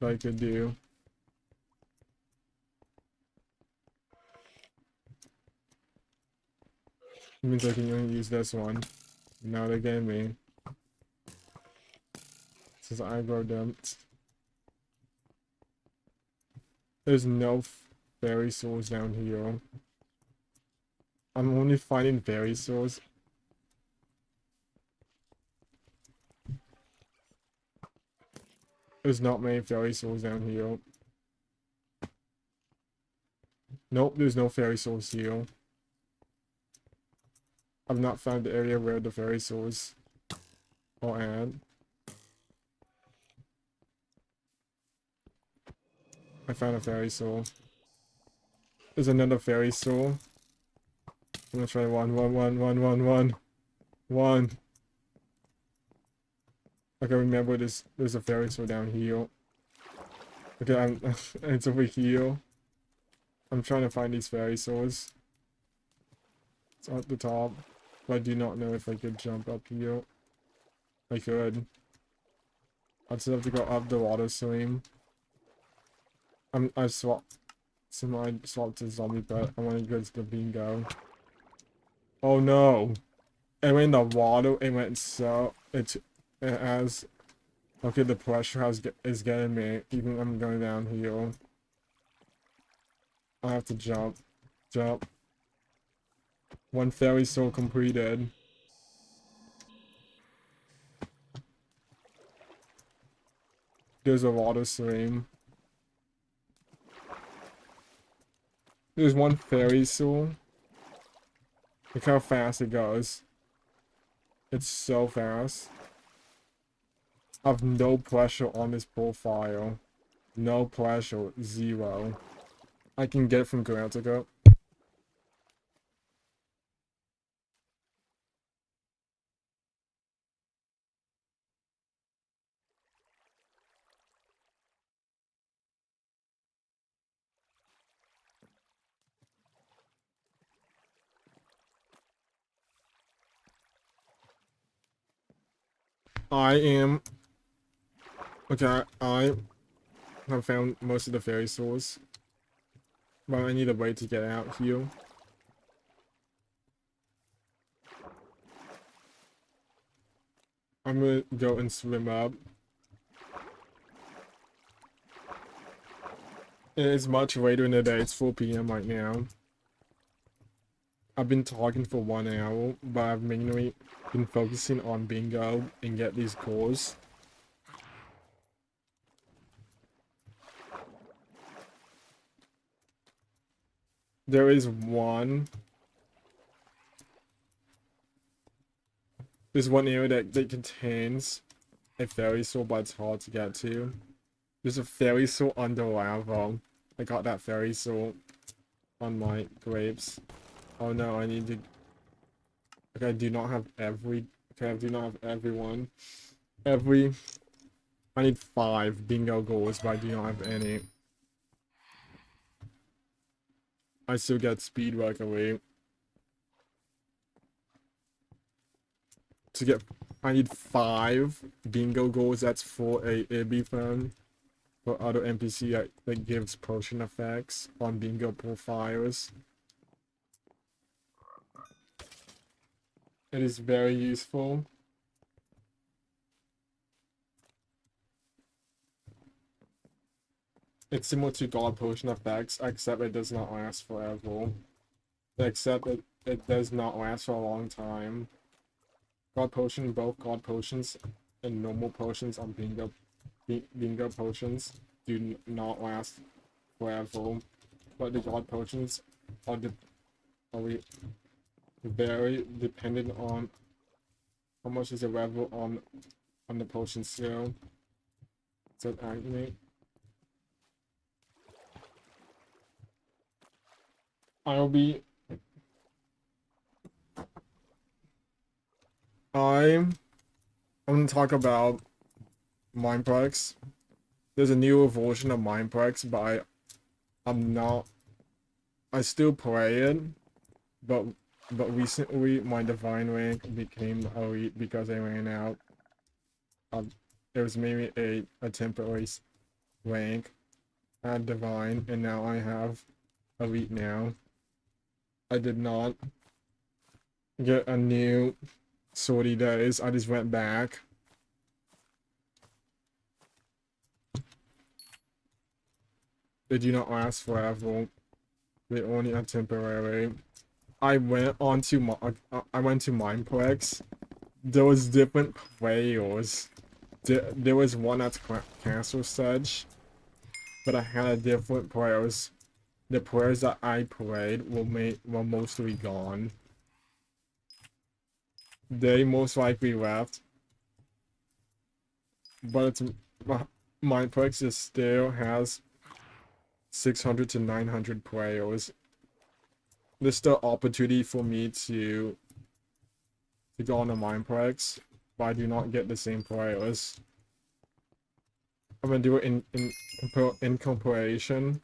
A: that I could do. It means I can only use this one. Now they gave me. Since I aggro them. There's no fairy souls down here. I'm only finding fairy souls. There's not many fairy souls down here. Nope, there's no fairy souls here. I've not found the area where the fairy souls are at. I found a fairy soul. There's another fairy soul. I'm gonna try one. Okay, remember there's a fairy soul down here. Okay, it's over here. I'm trying to find these fairy souls. It's at the top. But I do not know if I could jump up here. I could. I'd still have to go up the water stream. I swapped to zombie pet. I want to go to the bingo. Oh no! It went in the water. It went so it has. Okay, the pressure is getting me. Even I'm going down here. I have to jump. One fairy soul completed. There's a water stream. There's one fairy soul. Look how fast it goes. It's so fast. I have no pressure on this profile. No pressure. Zero. I can get it from Galactica. Okay, I have found most of the fairy souls. But I need a way to get out here. I'm gonna go and swim up. It's much later in the day, it's 4 PM right now. I've been talking for 1 hour, but I've mainly been focusing on bingo and get these cores. There is one. There's one area that contains a fairy soul, but it's hard to get to. There's a fairy soul under lava. I got that fairy soul on my grapes. Oh no, I need to... Okay, I do not have every... Okay, I do not have everyone. I need 5 bingo goals, but I do not have any. I still get speed work away. To get... I need 5 bingo goals. That's for a Ibby phone. For other NPC that gives potion effects on bingo profiles. It is very useful. It's similar to God Potion effects, except it does not last forever. Except it does not last for a long time. God Potion, both God Potions and normal potions on bingo potions do not last forever. But the God Potions are very dependent on how much is the level on the potion skill. So activate. I'm gonna talk about Mineplex. There's a newer version of Mineplex, but I still play it, but recently my divine rank became elite because I ran out. It was maybe a temporary rank at divine, and now I have elite now. I did not get a new sortie days. I just went back. They do not last forever. They only are temporary. I went to Mineplex. There was different players. There was one at Castle Sedge, but I had different players. The players that I played were mostly gone. They most likely left, but Mineplex still has 600 to 900 players. There's still opportunity for me to go on the Mineplex, but I do not get the same players. I'm gonna do it in comparison.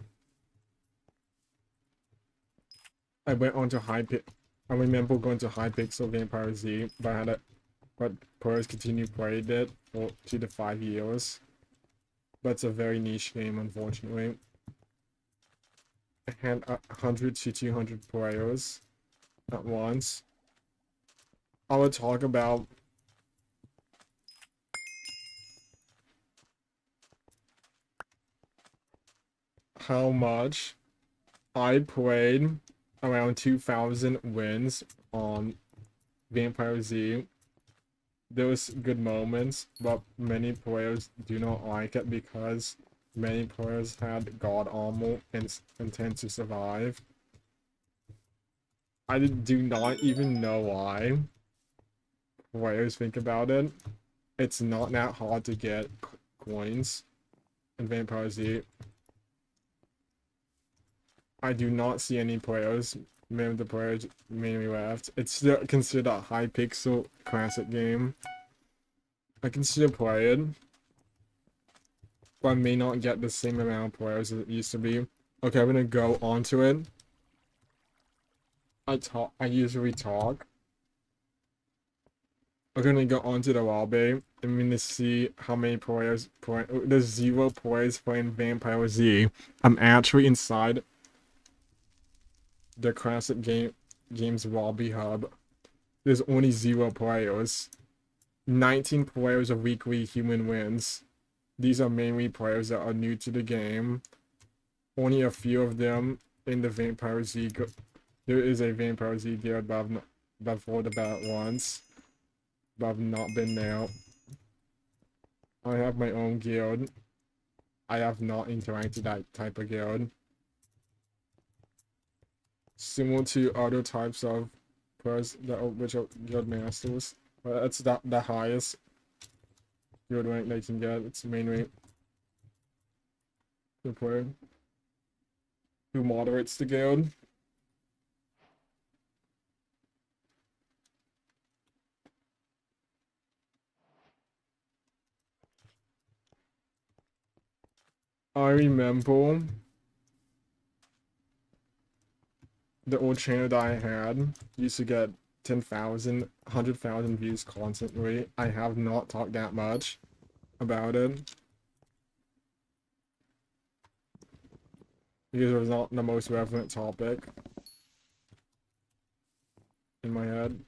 A: I went on to I remember going to Hypixel Vampire Z, but players continue playing it for 2 to 5 years. But it's a very niche game, unfortunately. I had 100 to 200 players at once. I will talk about how much I played around 2,000 wins on Vampire Z. There was good moments, but many players do not like it because many players had god armor and tend to survive. I do not even know why players think about it. It's not that hard to get coins in Vampire Z. I do not see any players. Many of the players mainly left. It's still considered a Hypixel classic game. I can still play it, but I may not get the same amount of players as it used to be. Okay, I'm gonna go onto it. I usually talk. I'm gonna go onto the lobby. I'm gonna see how many players play. There's 0 players playing Vampire Z. I'm actually inside the classic games lobby hub. There's only 0 players. 19 players of weekly human wins. These are mainly players that are new to the game. Only a few of them in the Vampire Z. There is a Vampire Z guild, but I've heard about it once, but I've not been there. I have my own guild. I have not interacted that type of guild. Similar to other types of players which are guild masters, but that's the highest guild rank they can get. It's mainly the player who moderates the guild. I remember the old channel that I had used to get 10,000, 100,000 views constantly. I have not talked that much about it because it was not the most relevant topic in my head.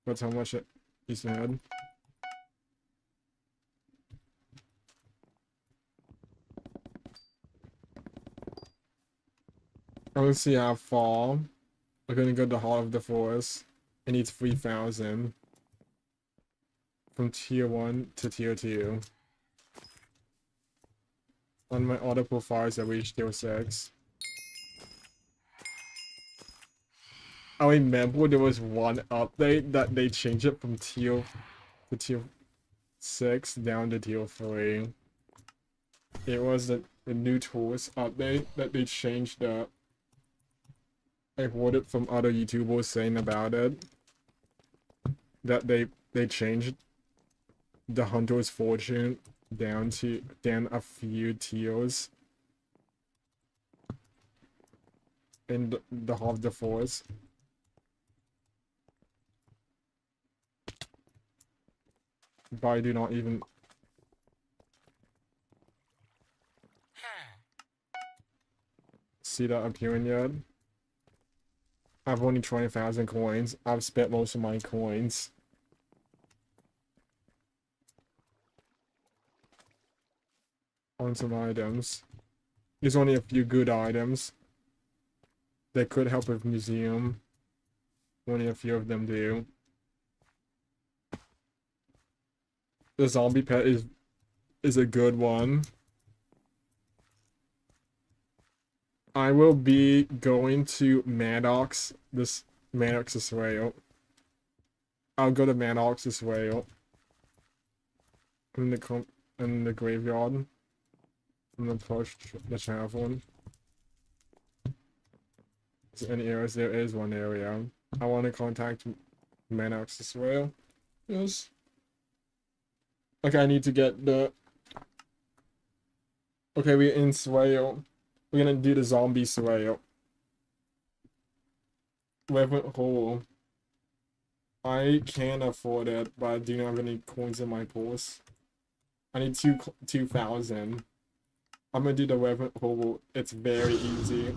A: That's how much it used to have. I want to see how far. We're gonna go to Heart of the Forest. It needs 3,000 from tier 1 to tier 2. On my auto profiles, I reached tier 6. I remember there was one update that they changed it from tier 6 down to tier 3. It was the new tools update that they changed the. I heard it from other YouTubers saying about it. That they changed the Hunter's Fortune down a few tiers in the Heart of the Forest. But I do not even. see that appearing yet. I've only 20,000 coins. I've spent most of my coins. On some items. There's only a few good items that could help with museum. Only a few of them do. The zombie pet is a good one. I will be going to Maddox this way. I'll go to Maddox this way. In the graveyard. I'm gonna push the traveling. Is there any areas? There is one area. I want to contact Maddox this way. Yes. Okay, I need to get the... Okay, we're in Swale. We're gonna do the zombie Swale. Revenant Hole. I can afford it, but I do not have any coins in my purse. I need 2,000. I'm gonna do the Revenant Hole. It's very easy.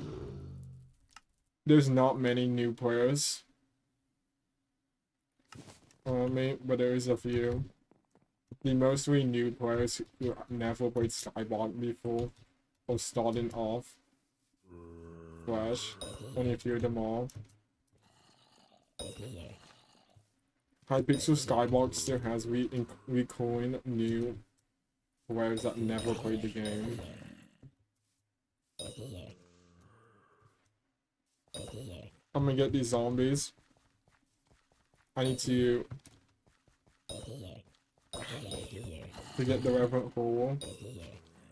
A: There's not many new players. But there is a few. The mostly new players who never played Skyblock before or starting off fresh. Only a few of them all. Hypixel Skyblock still has recurring new players that never played the game. I'm gonna get these zombies. I need to get the Revenant Hole.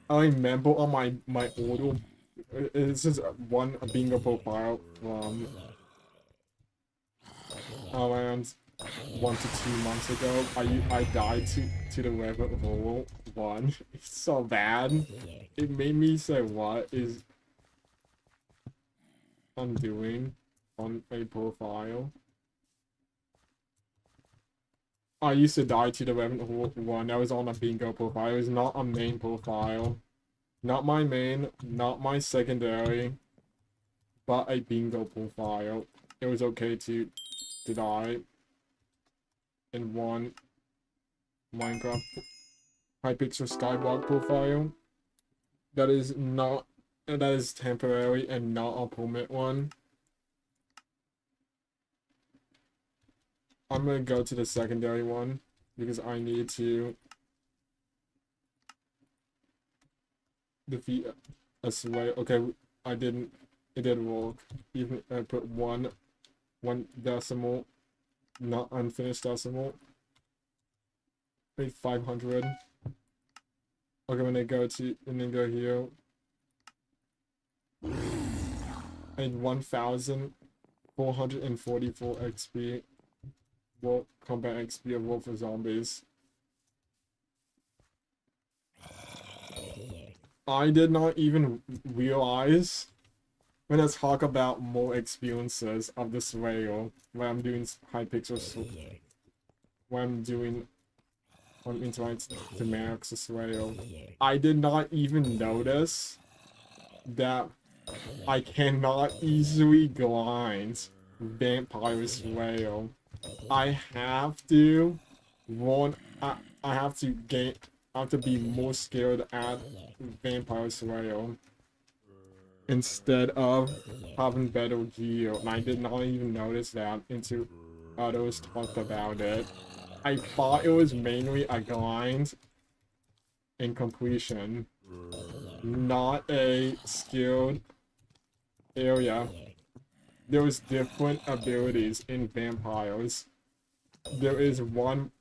A: I remember on my order, it's just one bingo profile from around 1 to 2 months ago. I died to the Revenant Hole one. It's so bad. It made me say, what is I'm doing on a profile? I used to die to the Revenant Hole one. That was on a bingo profile. It was not a main profile. Not my main, not my secondary, but a bingo profile. It was okay to die in one Minecraft Hypixel Skyblock profile. That is temporary and not a permanent one. I'm gonna go to the secondary one because I need to defeat a sway. Okay, it did work. Even I put one decimal, not unfinished decimal. Wait, 500. Okay, when I go here. I need 1,444 XP. World combat XP of War for Zombies. I did not even realize when I talk about more experiences of this rail when I'm doing Hypixel, when I'm interacting to Max rail. I did not even notice that I cannot easily grind Vampire's rail. I have to be more skilled at Vampire's rail instead of having better gear, and I did not even notice that until others talked about it. I thought it was mainly a grind and completion, not a skilled area. There was different abilities in vampires. There is one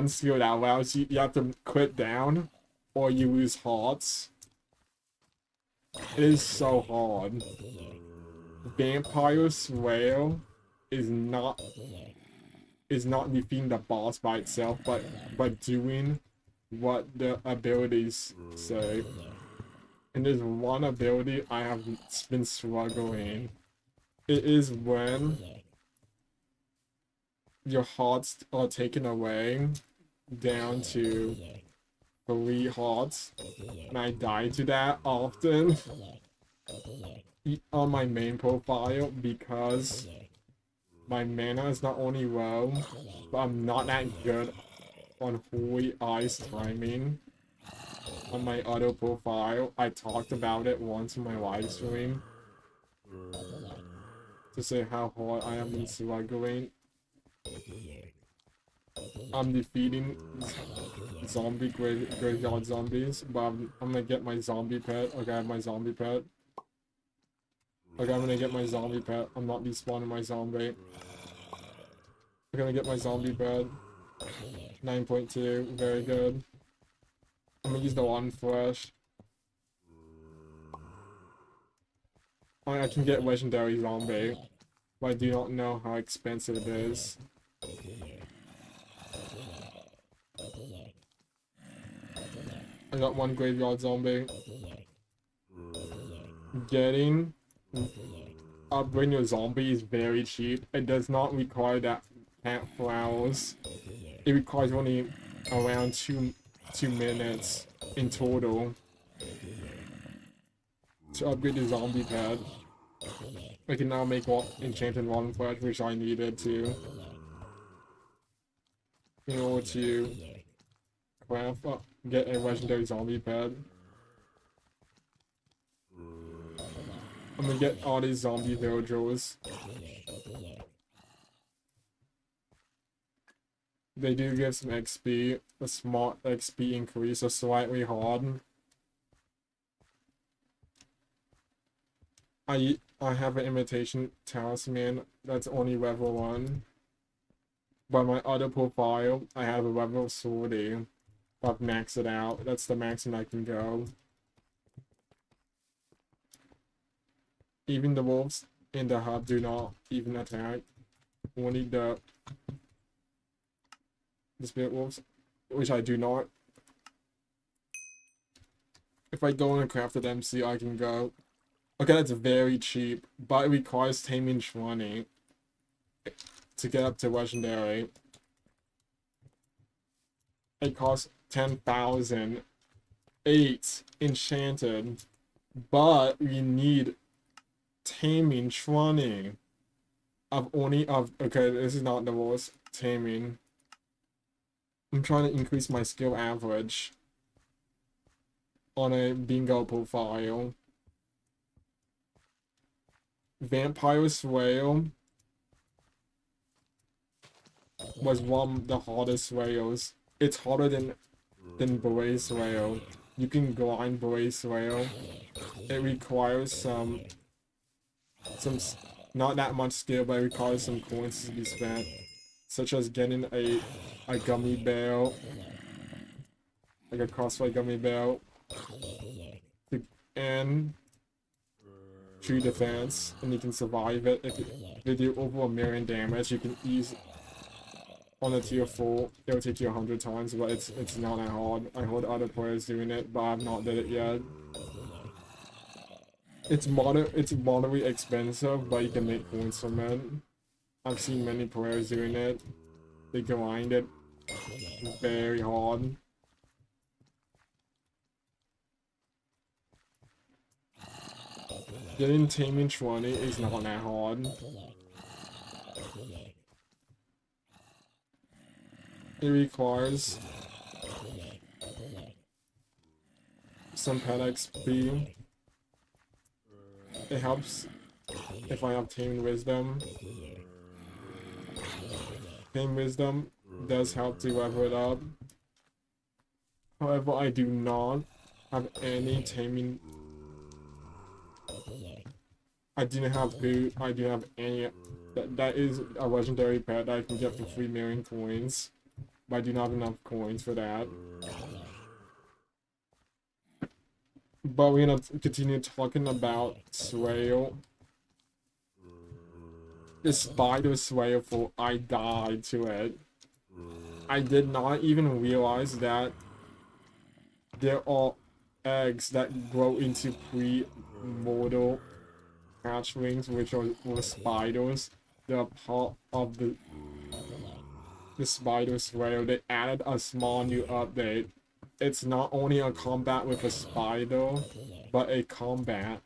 A: skill that allows you have to quit down or you lose hearts. It is so hard. Vampire's rail is not defeating the boss by itself, but doing what the abilities say. And there's one ability I have been struggling. It is when your hearts are taken away down to 3 hearts, and I die to that often. on my main profile because my mana is not only low, but I'm not that good on Holy Eyes timing. On my other profile, I talked about it once in my live stream to say how hard I am in slugging. I'm defeating zombie graveyard zombies, but I'm gonna get my zombie pet. Okay, I have my zombie pet. Okay, I'm gonna get my zombie pet. I'm not despawning my zombie. I'm gonna get my zombie pet. 9.2, very good. I'm gonna use the one flesh. I can get legendary zombie, but I do not know how expensive it is. I got one graveyard zombie. Getting upgrading your zombie is very cheap. It does not require that plant flowers. It requires only around two minutes in total to upgrade the zombie pad. I can now make enchanted rotten flesh, which I needed to in order to craft get a legendary zombie pad. I'm gonna get all these zombie villagers. They do give some XP, a smart XP increase, so slightly hard. I have an imitation talisman that's only level 1. But my other profile, I have a level 40. I've maxed it out. That's the maximum I can go. Even the wolves in the hub do not even attack. Only the spirit wolves, which I do not. If I go in a crafted MC, I can go. Okay, that's very cheap, but it requires taming 20 to get up to legendary. It costs 10,000. 8 enchanted, but we need taming 20 okay, this is not the worst taming. I'm trying to increase my skill average on a bingo profile. Vampire Swale was one of the hardest swales. It's harder than Blaze Swale. You can grind Blaze Swale. It requires some not that much skill, but it requires some coins to be spent, such as getting a gummy bell, like a crossfire gummy bell, and tree defense, and you can survive it. If they do over 1,000,000 damage, you can ease on a tier 4. It'll take you 100 times, but it's not that hard. I heard other players doing it, but I've not did it yet. It's moderately expensive, but you can make coins from it. I've seen many players doing it. They grind it very hard. Getting taming 20 is not that hard. It requires some pet XP. It helps if I have Tamed Wisdom. Tamed Wisdom does help to level it up. However, I do not have any taming. I didn't have food. I didn't have any. That is a legendary pet that I can get for 3,000,000 coins. But I do not have enough coins for that. But we're gonna continue talking about Swale. The spider Swale, I died to it. I did not even realize that there are eggs that grow into pre-mortal hatchlings, which were spiders. They're part of the spider Swale. They added a small new update. It's not only a combat with a spider, but a combat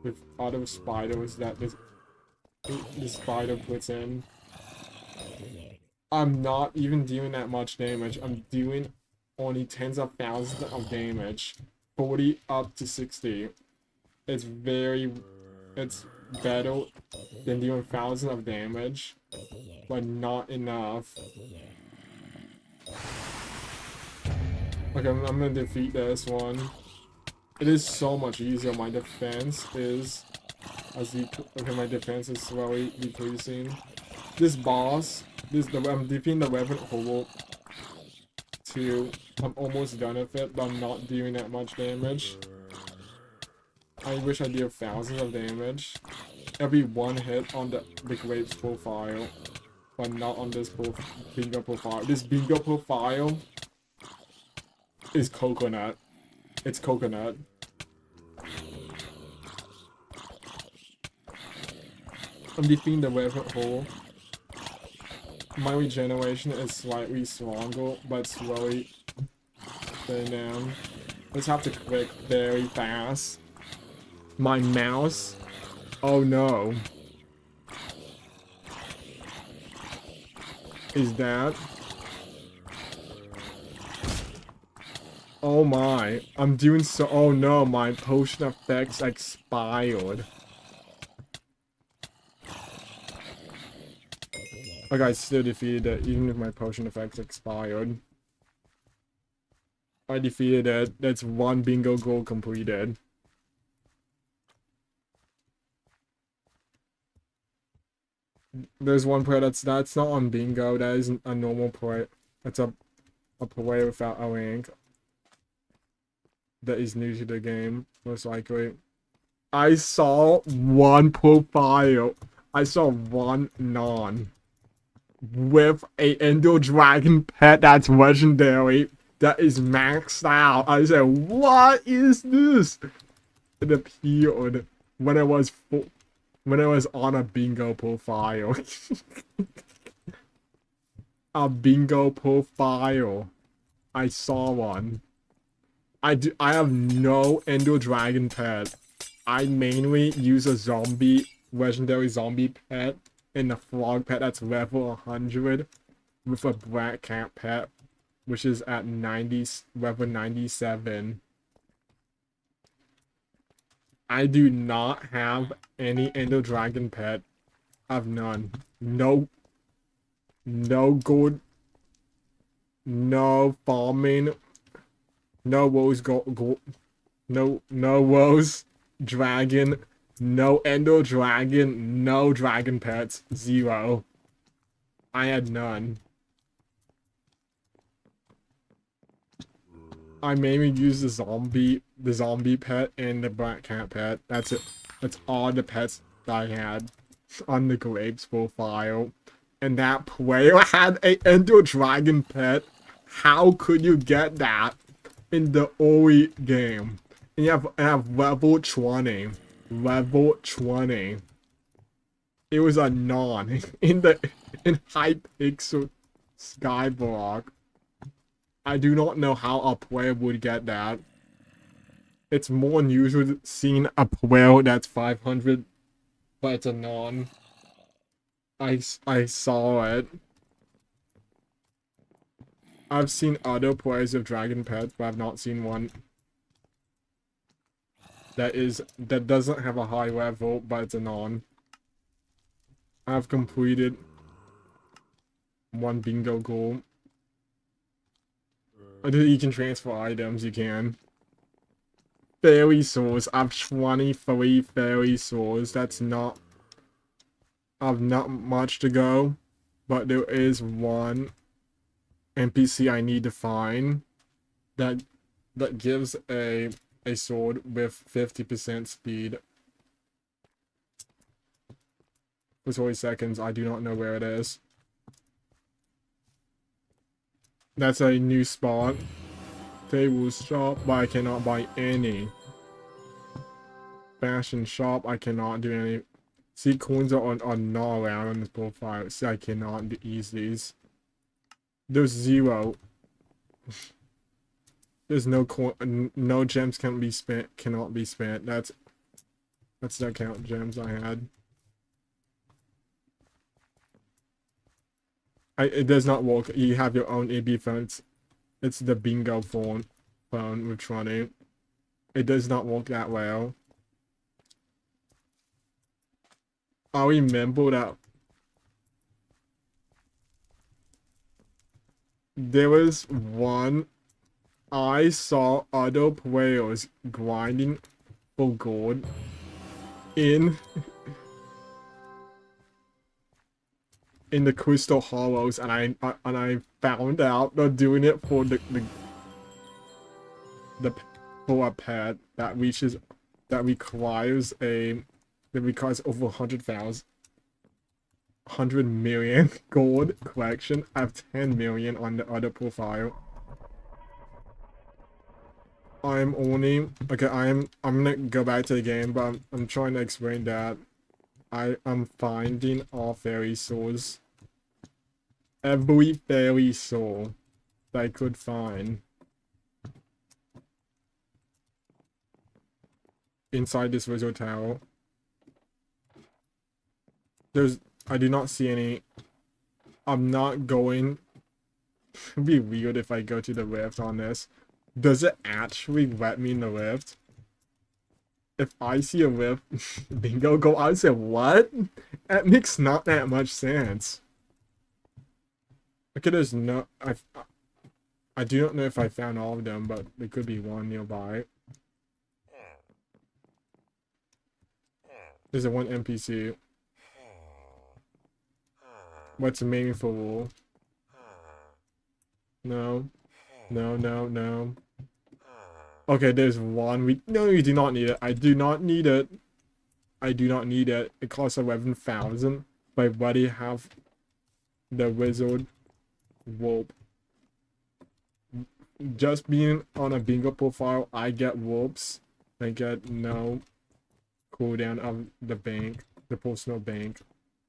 A: with other spiders that this spider puts in. I'm not even doing that much damage. I'm doing only tens of thousands of damage. 40 up to 60. It's better than doing thousands of damage, but not enough. Okay, I'm gonna defeat this one. It is so much easier. My defense is okay, my defense is slowly decreasing. This boss, I'm defeating the weapon hole too. I'm almost done with it, but I'm not doing that much damage. I wish I did thousands of damage. Every one hit on the Grape's profile, but not on this bingo profile. This bingo profile is coconut. It's coconut. I'm defeating the weapon hole. My regeneration is slightly stronger, but slowly going down. Let's have to click very fast. My mouse. Oh no. Is that? Oh my. I'm doing so. Oh no, my potion effects expired. Okay, I still defeated it, even if my potion effects expired. I defeated it. That's one bingo goal completed. There's one player that's not on bingo. That isn't a normal play. That's a player without a rank. That is new to the game, most likely. I saw one profile. I saw one non. With a Ender Dragon pet that's legendary, that is maxed out. I said, what is this? It appeared when I was on a bingo profile. A bingo profile. I saw one. I have no Ender Dragon pet. I mainly use a legendary zombie pet. And a frog pet that's level 100 with a black cat pet, which is at level 97. I do not have any Ender Dragon pet. I have none. No gold. No farming. No woes gold. No woes dragon. No Ender Dragon, no dragon pets, 0. I had none. I mainly use the zombie pet and the black cat pet. That's it. That's all the pets that I had on the Grape's profile. And that player had a Ender Dragon pet. How could you get that in the early game? And you have level 20. Level 20. It was a non in Hypixel Skyblock. I do not know how a player would get that. It's more unusual seeing a player that's 500, but it's a non. I saw it. I've seen other players of dragon pets, but I've not seen one that doesn't have a high level, but it's a non. I've completed one bingo goal. You can transfer items, you can. Fairy souls. I've 23 fairy souls. That's not. I've not much to go, but there is one NPC I need to find that gives a sword with 50% speed. For 20 seconds, I do not know where it is. That's a new spot. Table shop, but I cannot buy any. Fashion shop, I cannot do any. See, coins are not around on this profile. See, I cannot use these. There's 0. There's no gems cannot be spent. That's That's the account gems I had. It does not work. You have your own AB phone. It's the bingo phone we're trying. It does not work that well. I remember that there was one I saw other players grinding for gold in the crystal hollows, and I found out they're doing it for the for a pet that requires over 100 million gold collection. I have 10 million on the other profile. I'm gonna go back to the game, but I'm trying to explain that I'm finding all fairy souls. Every fairy soul that I could find inside this wizard tower. I do not see any. I'm not going. It'd be weird if I go to the rift on this. Does it actually let me in the rift? If I see a rift, bingo, go out and say, what? That makes not that much sense. Okay, there's no... I do not know if I found all of them, but there could be one nearby. There's a one NPC. What's the meaningful rule? No. No, no, no. Okay, there's one. No, you do not need it. I do not need it. I do not need it. It costs 11,000. But I already have the wizard warp. Just being on a bingo profile, I get warps. I get no cooldown of the bank, the personal bank.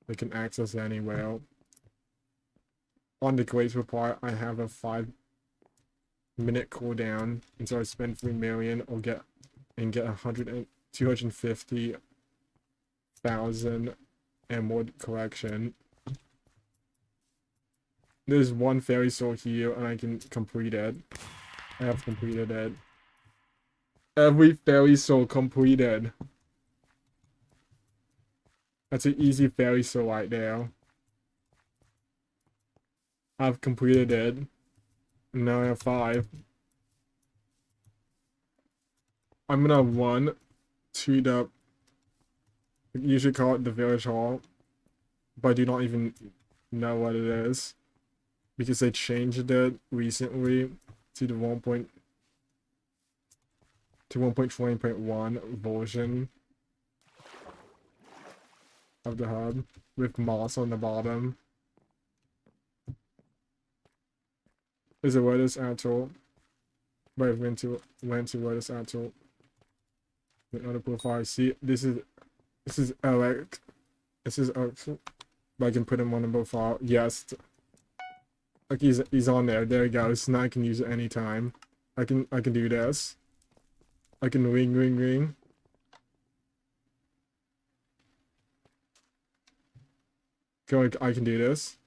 A: I can access anywhere. On the Grace Report, I have a 5-minute cooldown, and so I spend 3 million or get 250,000 emerald collection. There's one fairy soul here, and I can complete it. I have completed it. Every fairy soul completed. That's an easy fairy soul right there. I've completed it. Now I have 5. I'm gonna run to the... You usually call it the village hall. But I do not even know what it is. Because they changed it recently to the 1.20.1 version of the hub with moss on the bottom. There's a Lotus Atoll, but I went to Lotus Atoll. The other profile. See, this is Alex. This is Alex. But I can put him on the profile. Yes. Like he's on there. There he goes. Now I can use it anytime. I can do this. I can ring. Go. I can do this.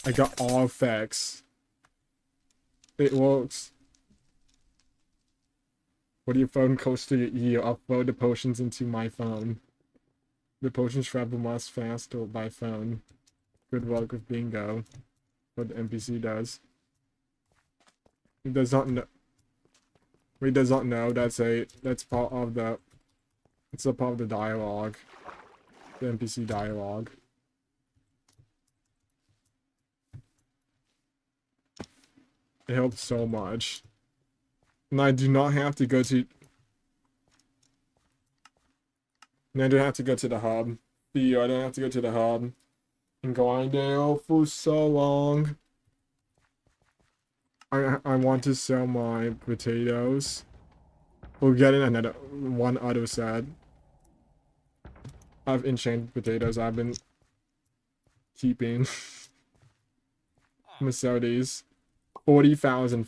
A: I got all effects. It works. When your phone close to your ear, upload the potions into my phone. The potions travel much faster by phone. Good luck with bingo. What the NPC does. He does not know. He does not know that's part of the. It's a part of the dialogue. The NPC dialogue. It helps so much. And I do not have to go to... And I don't have to go to the hub. I don't have to go to the hub. And going there for so long. I want to sell my potatoes. We're getting one other set. I've enchanted potatoes I've been keeping. I'm gonna sell these. 40,000.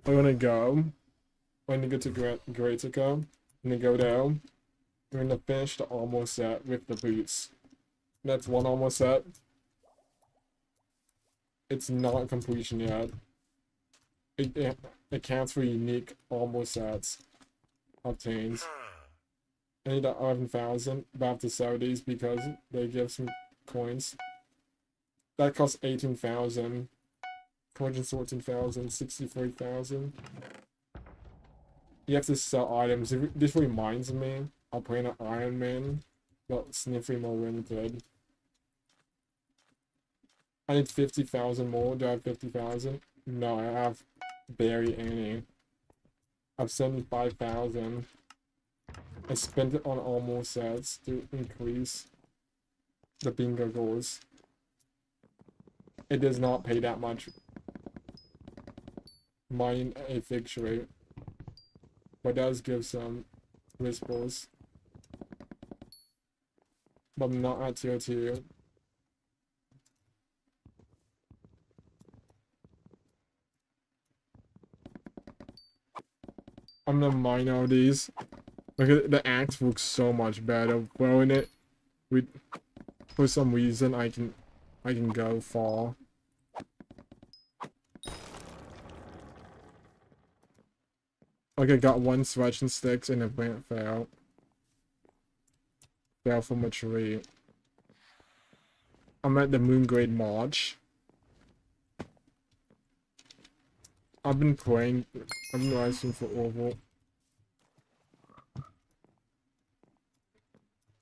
A: I'm gonna go to Greatica, I'm gonna go down, I'm gonna finish the armor set with the boots. That's one armor set. It's not completion yet. It counts for unique armor sets obtained. I need 11,000, but I have to sell these because they give some coins. That costs 18,000. 214,000, 63,000. You have to sell items. This reminds me, I'll play an Iron Man, but Sniffy more limited. I need 50,000 more. Do I have 50,000? No, I have barely any. I have 75,000. I spent it on armor sets to increase the bingo goals. It does not pay that much. Mine a fixed rate, but does give some whispers. But I'm not at tier 2. I'm gonna mine all these. Look at the axe looks so much better. Throwing it with, for some reason I can go far. Like I got one stretching sticks and a plant fell. Fell from a tree. I'm at the Moongrade March. I've been rising for over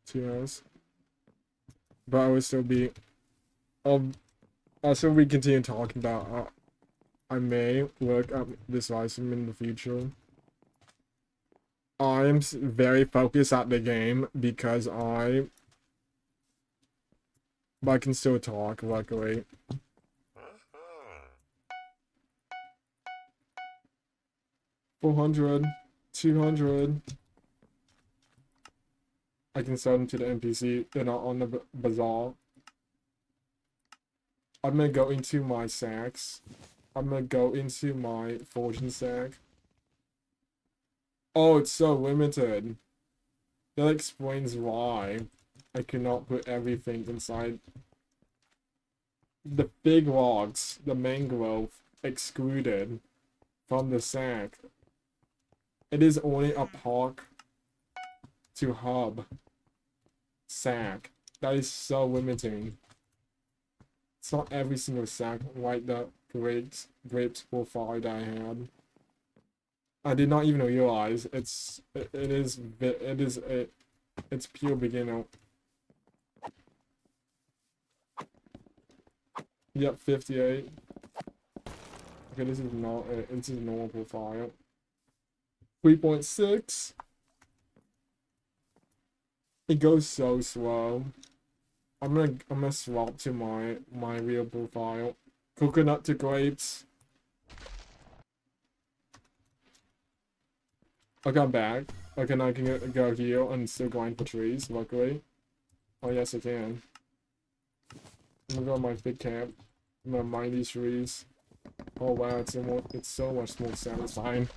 A: 2 hours. But I will still be I'll still be continue talking about I may work up this item in the future. I'm very focused at the game because but I can still talk, luckily. $400, $200. I can sell them to the NPC. They're not on the bazaar. I'm gonna go into my sacks. I'm gonna go into my fortune sack. Oh, it's so limited. That explains why I cannot put everything inside. The big logs, the mangrove, excluded from the sack. It is only a park to hub sack. That is so limiting. It's not every single sack like the grapes profile that I had. I did not even realize it's pure beginner. Yep, 58. Okay, this is not this is normal profile. 3.6. It goes so slow. I'm gonna swap to my real profile. Coconut to grapes. Okay, I'm back. Okay, now I can go here and still grind for trees, luckily. Oh yes, I can. I'm gonna go to my big camp. I'm gonna mine these trees. Oh wow, it's so much more satisfying.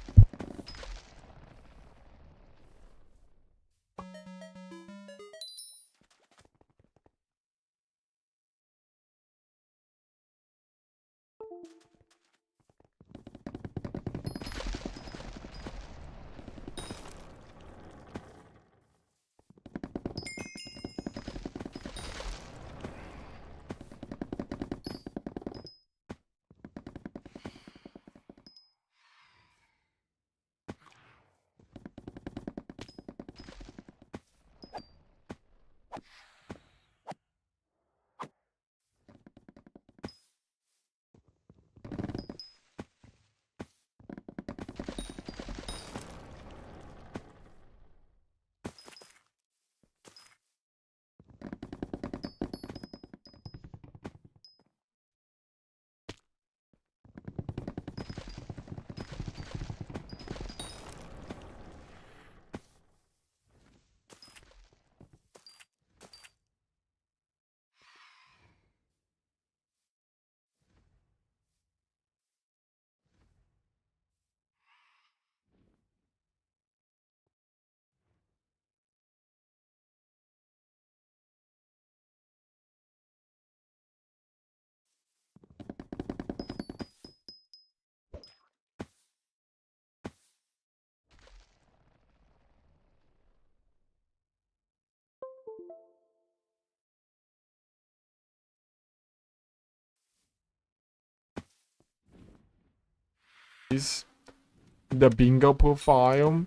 A: The bingo profile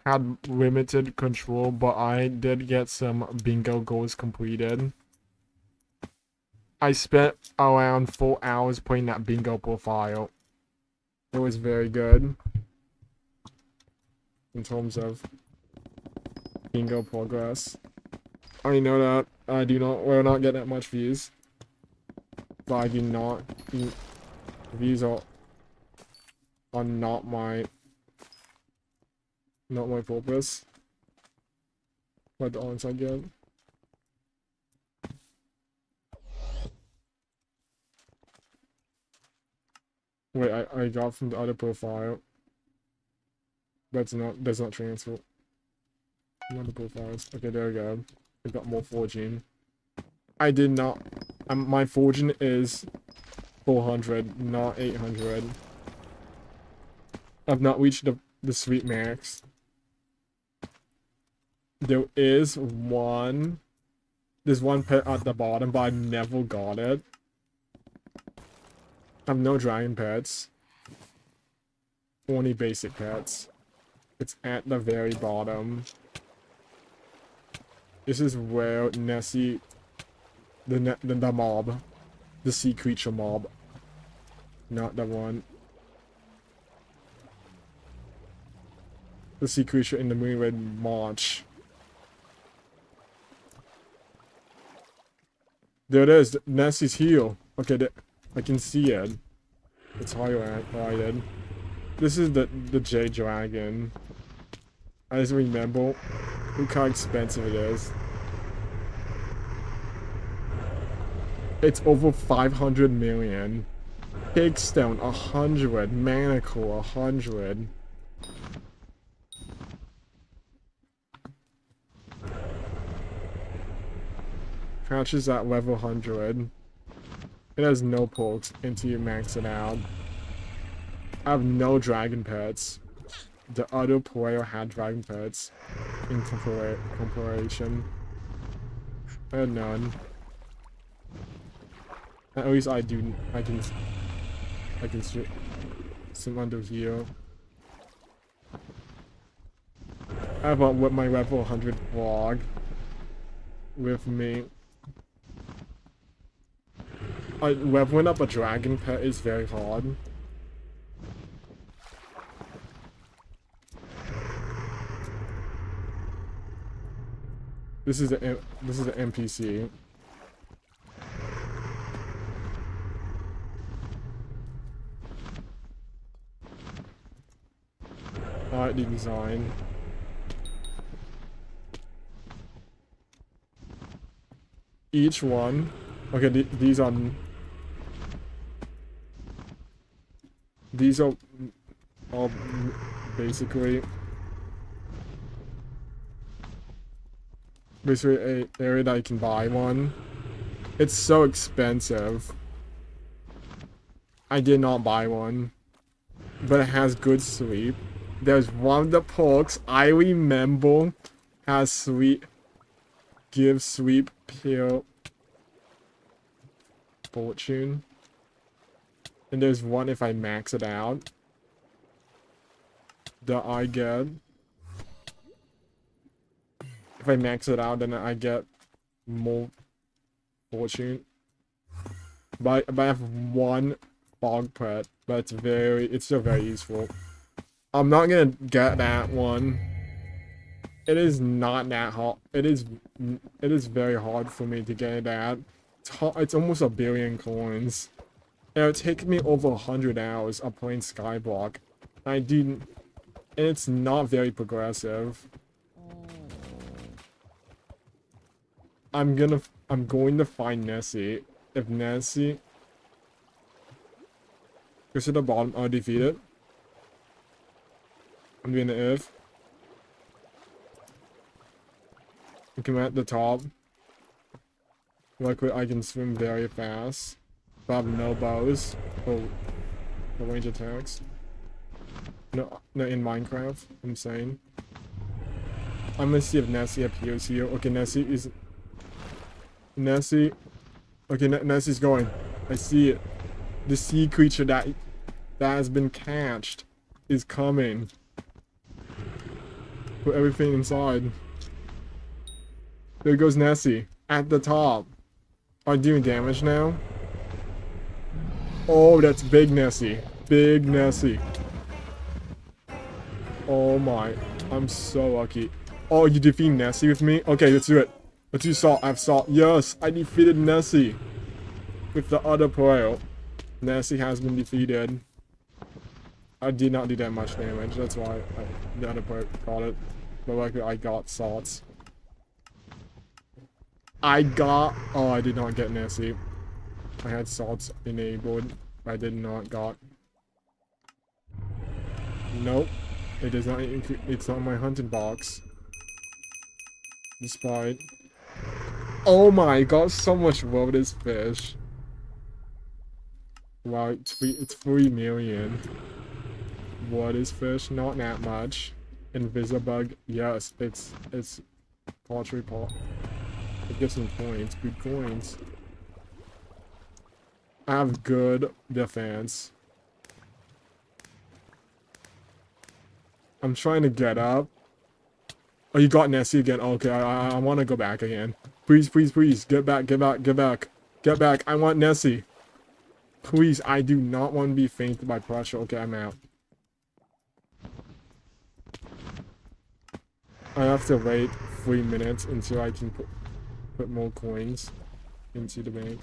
A: had limited control, but I did get some bingo goals completed. I spent around 4 hours playing that bingo profile. It was very good in terms of bingo progress. I know that we're not getting that much views, but I do not. Views are not my purpose. But the odds I get. Wait, I got from the other profile. That's not transfer. Other profiles. Okay, there we go. I got more fortune. I did not. My fortune is 400, not 800. I've not reached the sweet max. There is one. There's one pet at the bottom, but I never got it. I have no dragon pets. Only basic pets. It's at the very bottom. This is where Nessie, the mob, the sea creature mob, not the one. The sea creature in the Moonred March. There it is, Nessie's heel. Okay, I can see it. It's highlighted. This is the Jade Dragon. I just remember. Look how expensive it is. It's over 500 million. Pigstone 100. Manacle 100. Crouches at level 100. It has no perks until you max it out. I have no dragon pets. The other player had dragon pets in comparison. I had none. At least I can swim under here. I have my level 100 vlog with me. Leveling up a dragon pet is very hard. This is an NPC. Art design. Each one. Okay, these are all basically an area that I can buy one. It's so expensive. I did not buy one, but it has good sleep. There's one of the perks I remember has gives sleep pure fortune. And there's one if I max it out that I get. If I max it out, then I get more fortune. But I have one fog pet, but it's still very useful. I'm not gonna get that one. It is not that hard. It is very hard for me to get that. It's almost 1 billion coins. It would take me over 100 hours of playing Skyblock. And it's not very progressive. I'm going to find Nessie. If Nessie goes to the bottom, I'll defeat it. I'm doing the if. I'm at the top. Luckily, I can swim very fast. But I have no bows. Oh, the range attacks. No, in Minecraft. I'm saying. I'm gonna see if Nessie appears here. Okay, Nessie. Okay, Nessie's going. I see it. The sea creature that that has been catched is coming. Put everything inside. There goes Nessie at the top. Are you doing damage now? Oh, that's big Nessie. Big Nessie. Oh my. I'm so lucky. Oh, you defeat Nessie with me? Okay, let's do it. Let's do salt. I have salt. Yes, I defeated Nessie. With the other player. Nessie has been defeated. I did not do that much damage. That's why the other player got it. But luckily I got salts. Oh, I did not get Nessie. I had salts enabled. I did not got. Nope. It is not. It's not my hunting box. Despite. Oh my god! So much love this fish. Wow, it's 3 million. What is fish? Not that much. Invisibug. Yes, it's poultry pot. It gives some coins. Good coins. I have good defense. I'm trying to get up. Oh, you got Nessie again. Okay, I want to go back again. Please, please, please. Get back, get back, get back. Get back. I want Nessie. Please, I do not want to be fainted by pressure. Okay, I'm out. I have to wait 3 minutes until I can put more coins into the bank.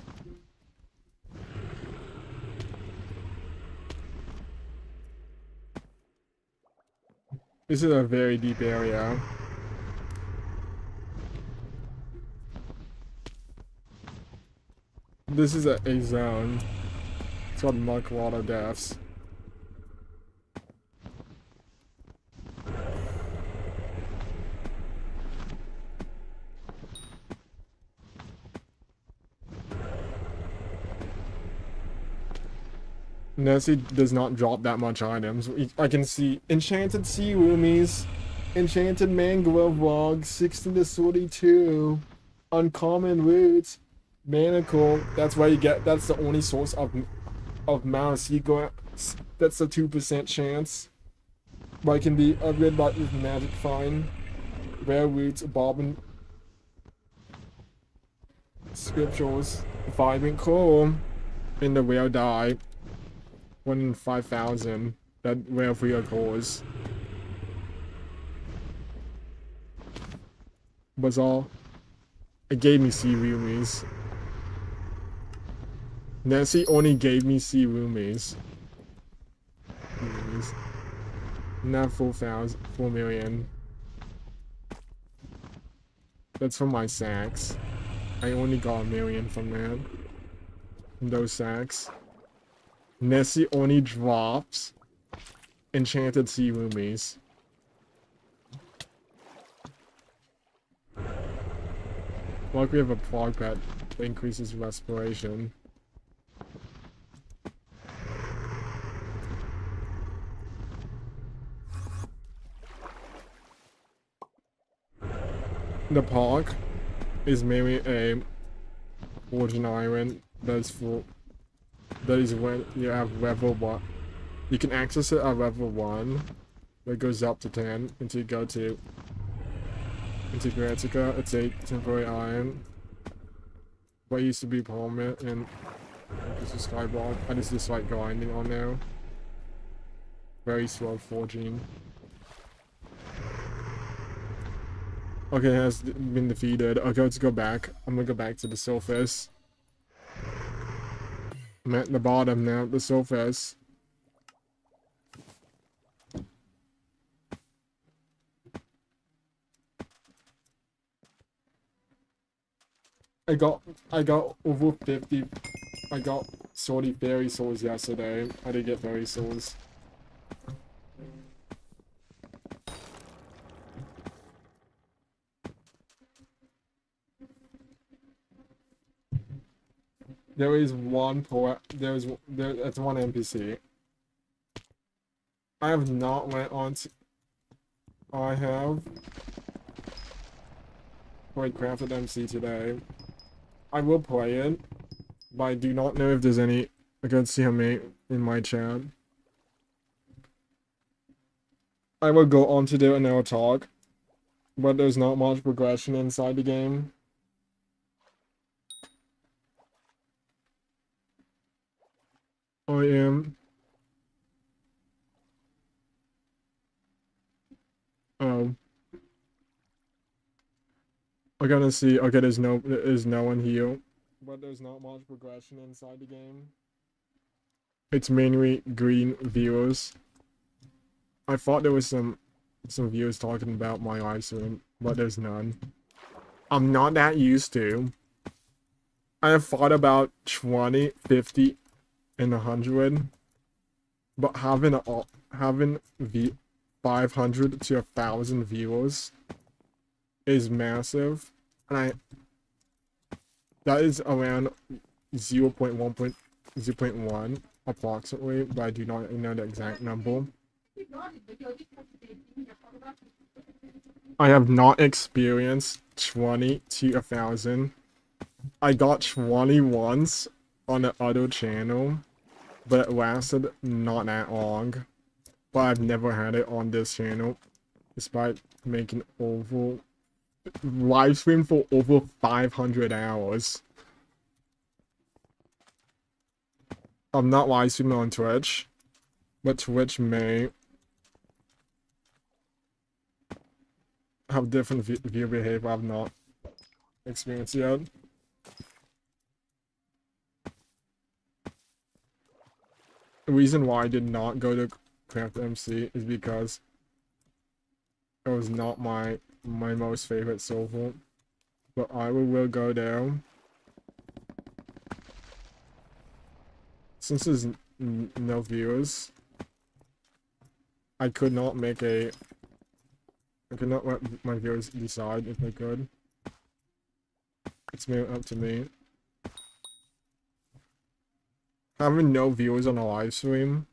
A: This is a very deep area. This is a zone. It's got muck water deaths. Nessie does not drop that much items. I can see enchanted sea roomies, enchanted mangrove log, 16 to 42, uncommon roots, manacle. That's where you get. That's the only source of mouse. You go. That's a 2% chance. But it can be upgraded by with magic find, rare roots, bobbin, scriptures, vibrant coral, and the rare die. 1 in 5,000. That rare for your cause. Bazaar. It gave me sea roomies. Nessie only gave me sea roomies. Not 4 million. That's from my sacks. I only got 1 million from that. From those sacks. Nessie only drops enchanted sea roomies. Like we have a frog pet that increases respiration. The park is mainly a forging iron that's full. That is when you have level 1. You can access it at level 1. That goes up to 10 until you go to Gratica. It's a temporary iron. What used to be permanent, and this is Skyblock. I just dislike grinding on now. Very slow forging. Okay, it has been defeated. Okay, let's go back. I'm gonna go back to the surface. I'm at the bottom now, the surface. I got over 50. I got 40 fairy souls yesterday. I did get fairy souls. There is one poet. That's one NPC. I have not went on to. I have played Crafted MC today. I will play it, but I do not know if there's any. I can't see how many in my chat. I will go on to do another talk, but there's not much progression inside the game. I am I gotta see. Okay, there is no one here, but there's not much progression inside the game. It's mainly green viewers. I thought there was some viewers talking about my live stream, but there's none. I'm not that used to. I have thought about 20, 50, and 100, but having 500 to 1,000 viewers is massive, and that is around 0.1 approximately, but I do not know the exact number. I have not experienced 20 to 1,000. I got 20 once on the other channel, but it lasted not that long. But I've never had it on this channel, despite making live stream for over 500 hours. I'm not live streaming on Twitch, but Twitch may have different viewer behavior I've not experienced yet. The reason why I did not go to Craft MC is because it was not my most favorite server, but I will go there. Since there's no viewers, I could not let my viewers decide if they could. It's mainly up to me. Having no viewers on a live stream.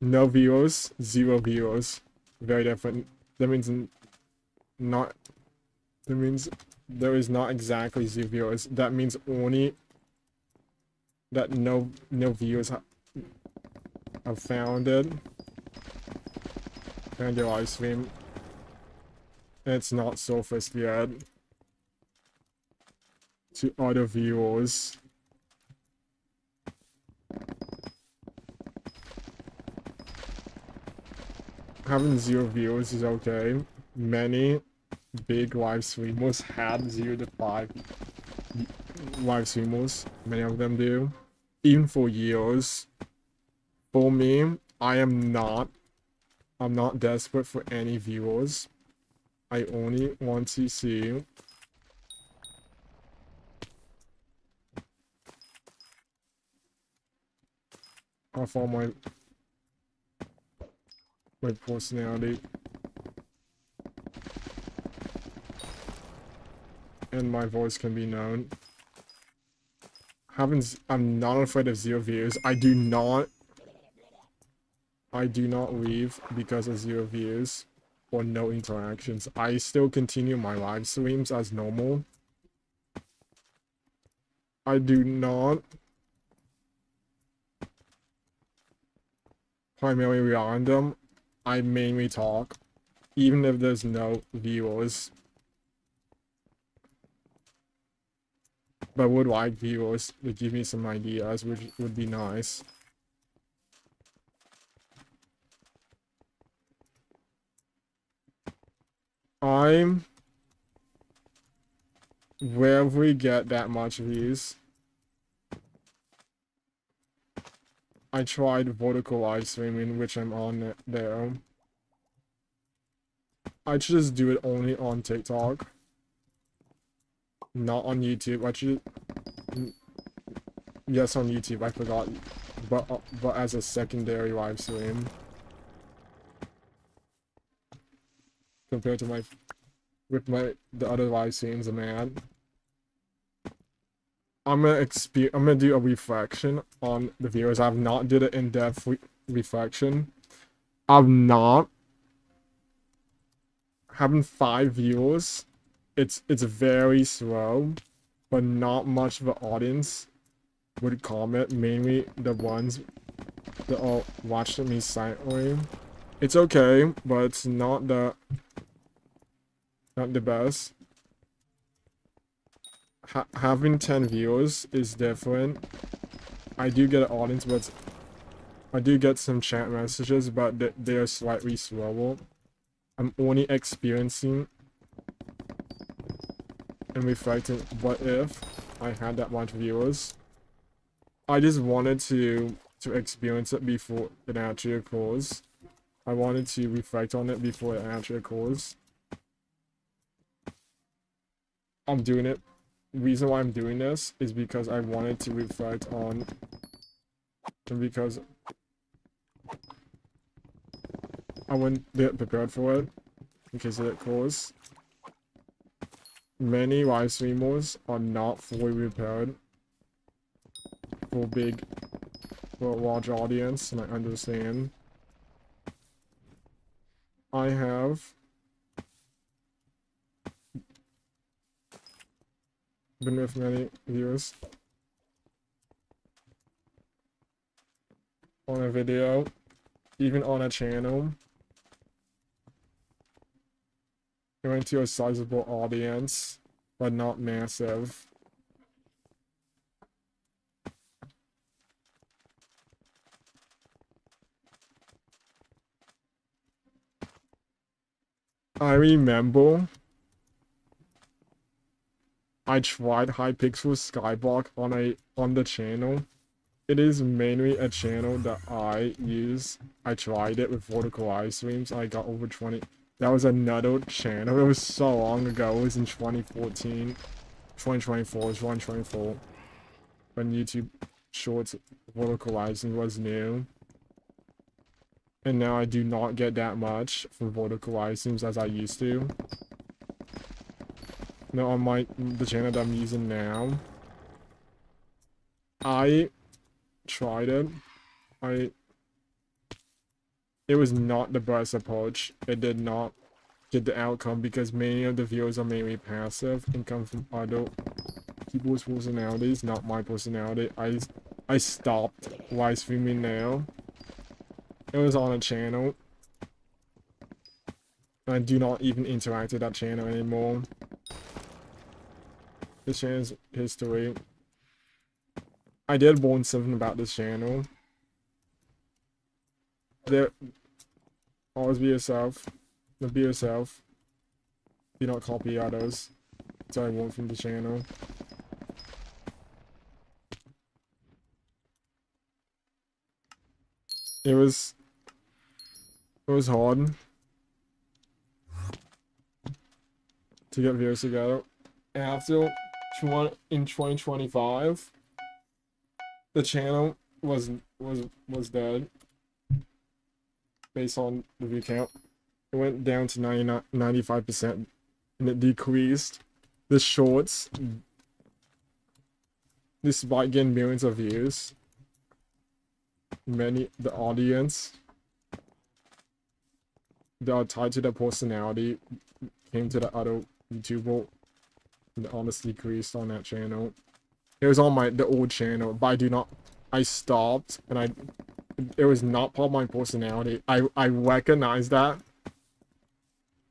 A: No viewers, 0 viewers. Very different. That means there is not exactly 0 viewers. That means only that no viewers have found your live stream. And it's not surfaced yet to other viewers. Having 0 viewers is okay. Many big live streamers had 0 to 5 live streamers. Many of them do. Even for years. For me, I'm not desperate for any viewers. I only want to see how far my personality and my voice can be known. I'm not afraid of 0 views. I do not leave because of 0 views or no interactions. I still continue my live streams as normal. I do not primarily rely on them. I mainly talk, even if there's no viewers. But I would like viewers to give me some ideas, which would be nice. I'm rarely get that much views. I tried vertical live streaming, which I'm on there. I should just do it only on TikTok, not on YouTube. Yes, on YouTube. I forgot, but as a secondary live stream compared to the other live streams I'm at. I'm gonna do a reflection on the viewers. I've not did an in-depth reflection. Having 5 viewers. It's very slow, but not much of an audience would comment. Mainly the ones They all watched me silently. It's okay, but it's not the best. Having 10 viewers is different. I do get an audience, but I do get some chat messages, but they are slightly slower. I'm only experiencing and reflecting what if I had that much viewers. I just wanted to experience it before it actually occurs. I wanted to reflect on it before it actually occurs. I'm doing it. The reason why I'm doing this is because I wanted to reflect on, and because I wouldn't get prepared for it in case it occurs. Many live streamers are not fully prepared for a large audience, and I understand. I have been with many viewers on a video, even on a channel. It went to a sizable audience, but not massive. I remember I tried Hypixel Skyblock on the channel. It is mainly a channel that I use. I tried it with vertical live streams. I got over 20. That was another channel. It was so long ago. It was in 2014, 2024, 2024. When YouTube Shorts vertical live stream was new. And now I do not get that much for vertical live streams as I used to. No, on the channel that I'm using now, I tried it. It was not the best approach. It did not get the outcome because many of the viewers are mainly passive and come from other people's personalities, not my personality. I stopped live streaming now. It was on a channel. I do not even interact with that channel anymore. This channel's history. I did warn something about this channel. Always be yourself. Be yourself. Do not copy others. So I warned from the channel. It was hard to get viewers together. After in 2025, the channel was dead based on the view count. It went down to 95%, and it decreased. The shorts, despite getting millions of views, the audience that are tied to their personality came to the other YouTuber, and the audience decreased on that channel. It was on the old channel, but I stopped, and it was not part of my personality. I recognized that,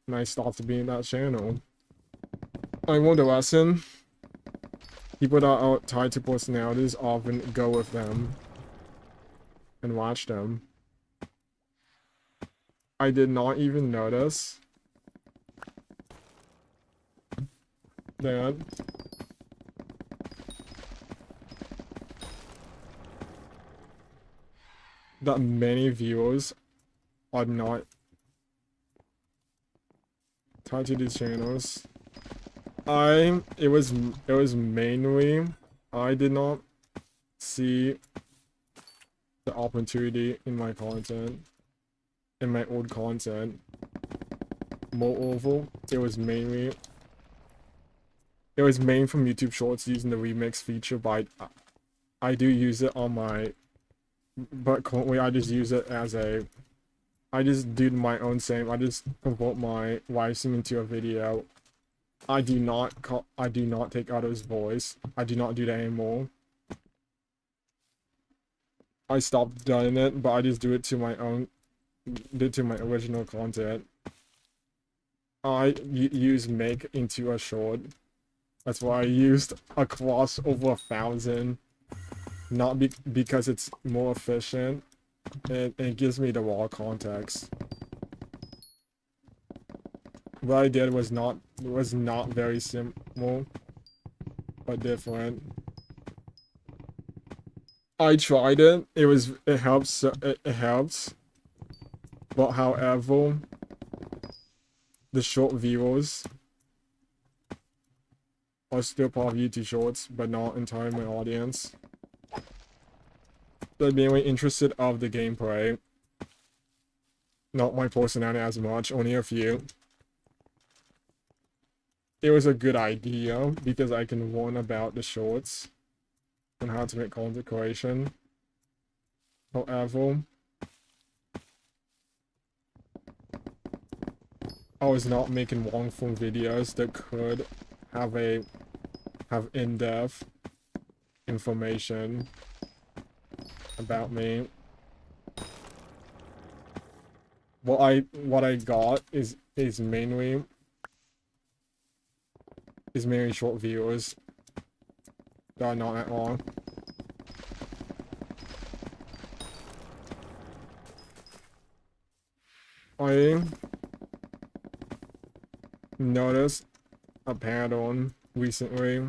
A: and I stopped being that channel. I learned a lesson. People that are tied to personalities often go with them and watch them. I did not even notice that many viewers are not tied to these channels. It was mainly I did not see the opportunity in my content, in my old content. Moreover, it was mainly from YouTube Shorts using the remix feature, but I do use it on my, but currently I just use it as I just do my own same. I just convert my live stream into a video. I do not take others' voice. I do not do that anymore. I stopped doing it, but I just do it to my own, did to my original content. I use make into a short. That's why I used across over 1,000. Not because it's more efficient. It gives me the raw context. What I did was not very simple, but different. I tried it. It helps. It helps. But however, the short videos are still part of YouTube Shorts, but not entirely my audience. They're mainly interested of the gameplay. Not my personality as much, only a few. It was a good idea because I can learn about the shorts and how to make content creation. However, I was not making long form videos that could have in-depth information about me. What I got is mainly short videos that are not that long. I noticed a pattern recently.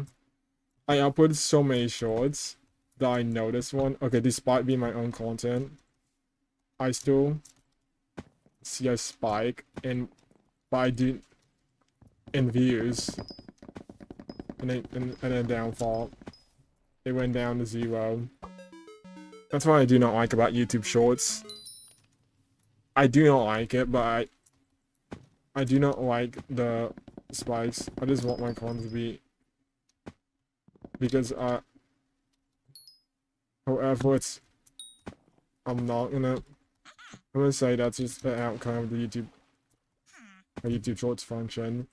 A: I uploaded so many shorts that I noticed one. Okay, despite being my own content, I still see a spike in views and a downfall. It went down to 0. That's what I do not like about YouTube Shorts. I do not like it, but I do not like the spikes. I just want my content to be, because however I'm gonna say that's just the outcome of the YouTube Shorts function.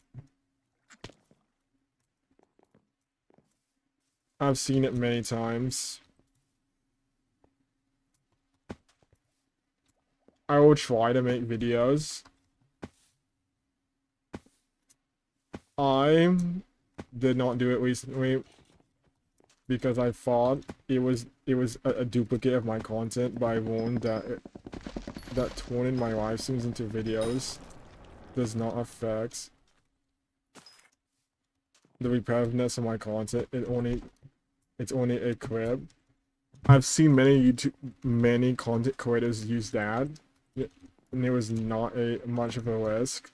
A: I've seen it many times. I will try to make videos. I did not do it recently because I thought it was a duplicate of my content, but I learned that turning my live streams into videos does not affect the repetitiveness of my content. It's only a clip. I've seen many content creators use that, and it was not much of a risk.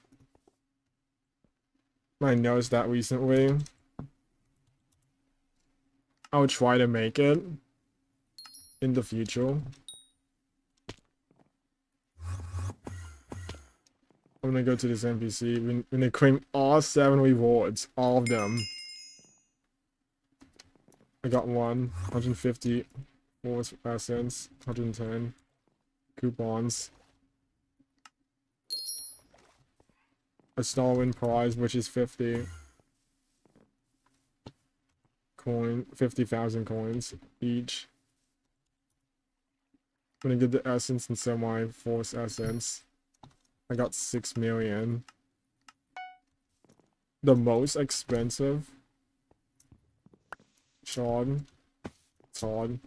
A: I noticed that recently. I'll try to make it in the future. I'm gonna go to this NPC. When they claim all 7 rewards, all of them. I got 150 force essence, 110 coupons. A Starwin prize, which is 50 50,000 coins each. I'm gonna get the essence and semi force essence. I got 6 million. The most expensive shard. Todd.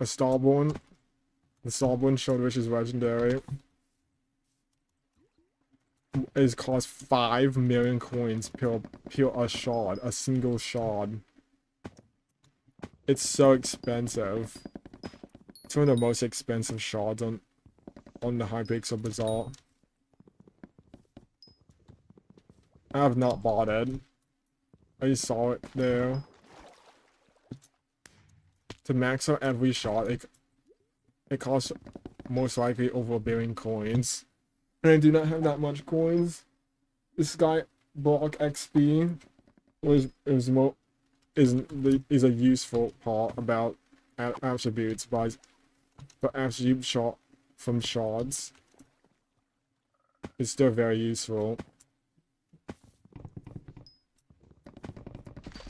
A: A Starborn. The Starborn shard, which is legendary, is cost 5 million coins per a shard, a single shard. It's so expensive. It's one of the most expensive shards on the Hypixel Bazaar. I have not bought it. I just saw it there. To max out every shard, it costs most likely over 1 billion coins. And I do not have that much coins. This Skyblock XP is a useful part about attributes, but attribute shot from shards is still very useful.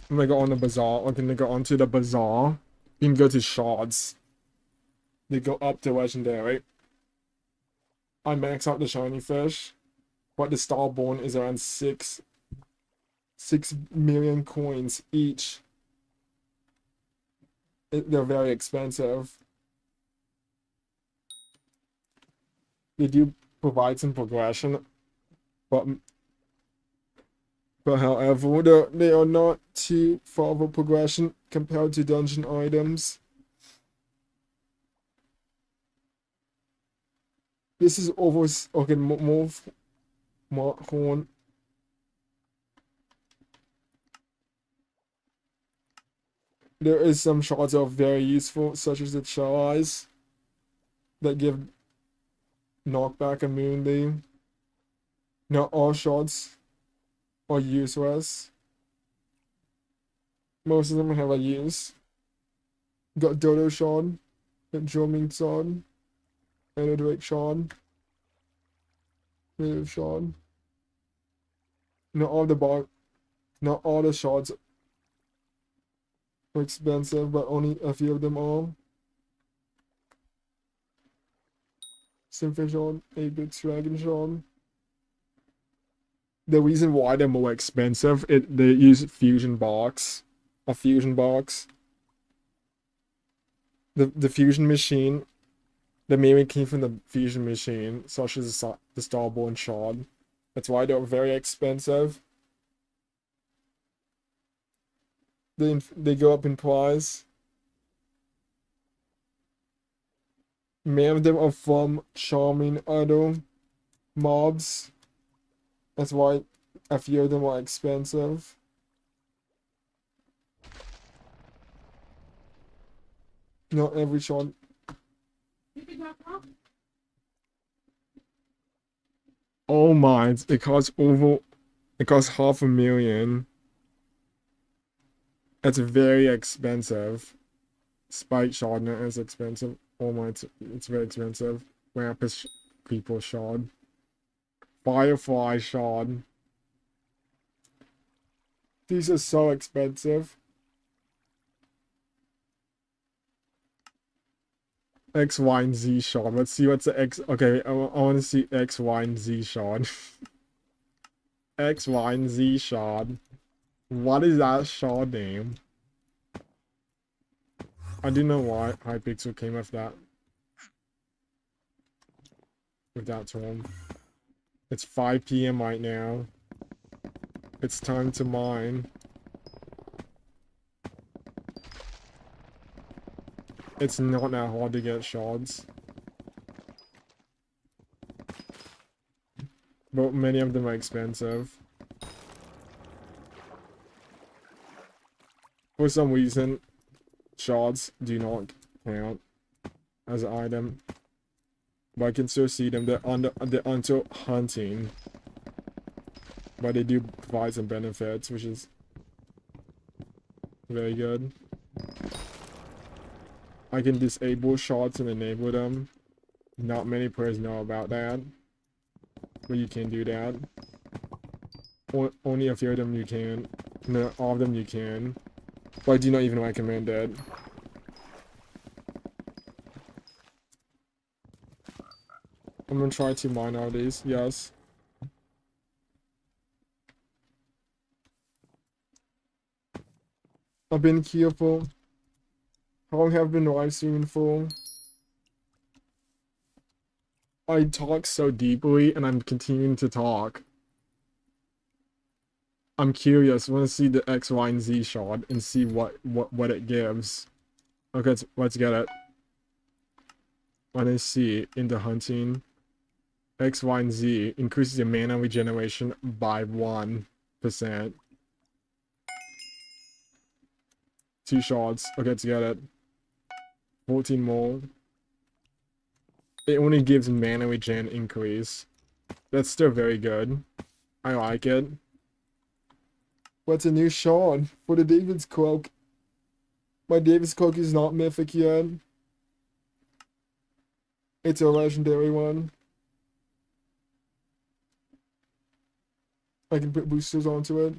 A: I'm gonna go on the bazaar. I'm gonna go onto the bazaar You can go to shards. They go up to legendary. I max out the shiny fish, but the starborn is around 6 million coins each. They're very expensive. They do provide some progression, but however, they are not too far of a progression compared to dungeon items. This is over. Okay, move. More horn. There is some shards that are very useful, such as the shell eyes that give knockback immunity. Not all shards are useless. Most of them have a use. Got Dodo shard, a drumming shard, and a Drake shard. Native shard. Not all the shards are expensive, but only a few of them are. Simfish shard, Apex Dragon shard. The reason why they're more expensive, they use fusion box. A fusion box. The fusion machine, the memory came from the fusion machine, such as the starborn shard. That's why they're very expensive. They go up in price. Many of them are from charming other mobs. That's why a few of them are expensive. Not every shard. Oh my, it costs half a million. It's very expensive. Spike shard is expensive. Oh my, it's very expensive. Rampus people shard. Firefly shard. These are so expensive. X, Y, and Z shard. Let's see what's the X. Okay, I want to see X, Y, and Z shard. X, Y, and Z shard. What is that shard name? I do know why Hypixel came with that. With that term. It's 5 PM right now. It's time to mine. It's not that hard to get shards. But many of them are expensive. For some reason, shards do not count as an item. But I can still see them. They're until hunting. But they do provide some benefits, which is very good. I can disable shards and enable them. Not many players know about that. But you can do that. Only a few of them you can. No, all of them you can. But I do not even recommend it. I'm gonna try to mine all these, yes. I've been careful. How long have I been live streaming for? I talk so deeply and I'm continuing to talk. I'm curious. I want to see the X, Y, and Z shard and see what it gives. Okay, let's get it. When I see in the hunting, X, Y, and Z increases your mana regeneration by 1%. 2 shards. Okay, let's get it. 14 more. It only gives mana regen increase. That's still very good. I like it. What's a new shard for the David's Cloak? My David's Cloak is not mythic yet. It's a legendary one. I can put boosters onto it.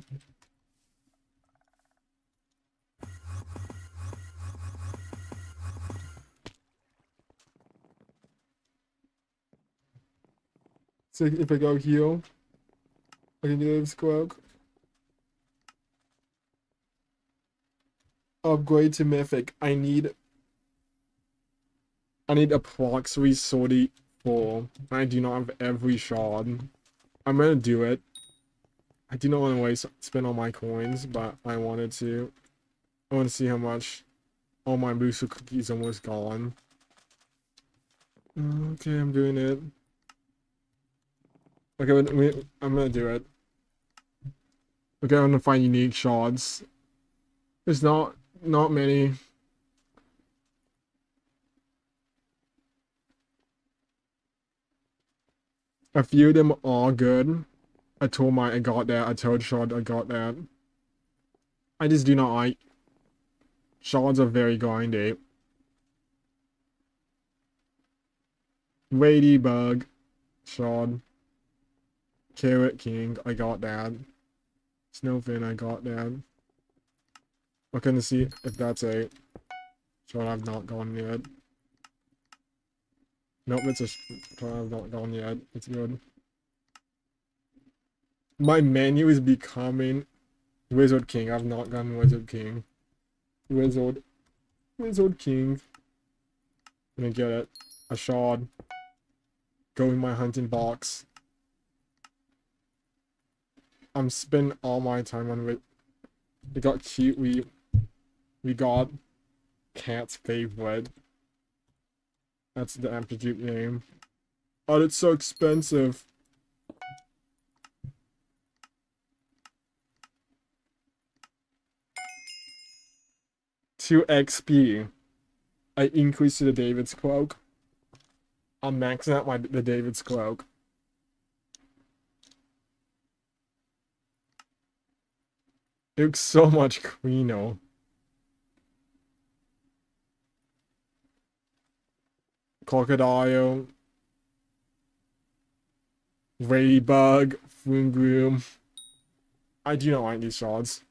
A: So if I go heal, I can do this cloak. Upgrade to mythic. I need approximately 34. I do not have every shard. I'm gonna do it. I do not want to spend all my coins, but I wanted to. I want to see how much. All my booster cookies almost gone. Okay, I'm doing it. Okay, I'm gonna do it. Okay, I'm gonna find unique shards. There's not many. A few of them are good. I got that. I told shard I got that. I just do not like. Shards are very grindy. Ladybug. Shard. Carrot King. I got that. Snowfin. I got that. I'm gonna see if that's a shard I've not gone yet. Nope, it's a shard I've not gone yet. It's good. My menu is becoming Wizard King. I've not gotten Wizard King. Wizard King. I'm gonna get it. A shard. Go in my hunting box. I'm spending all my time on it. We got cute. We got Cat's favorite. That's the amplitude name. Oh, it's so expensive. $2 XP. I increased the David's cloak. I'm maxing out the David's cloak. It looks so much cleaner. Crocodile. Ladybug. Groom. I do not like these shards.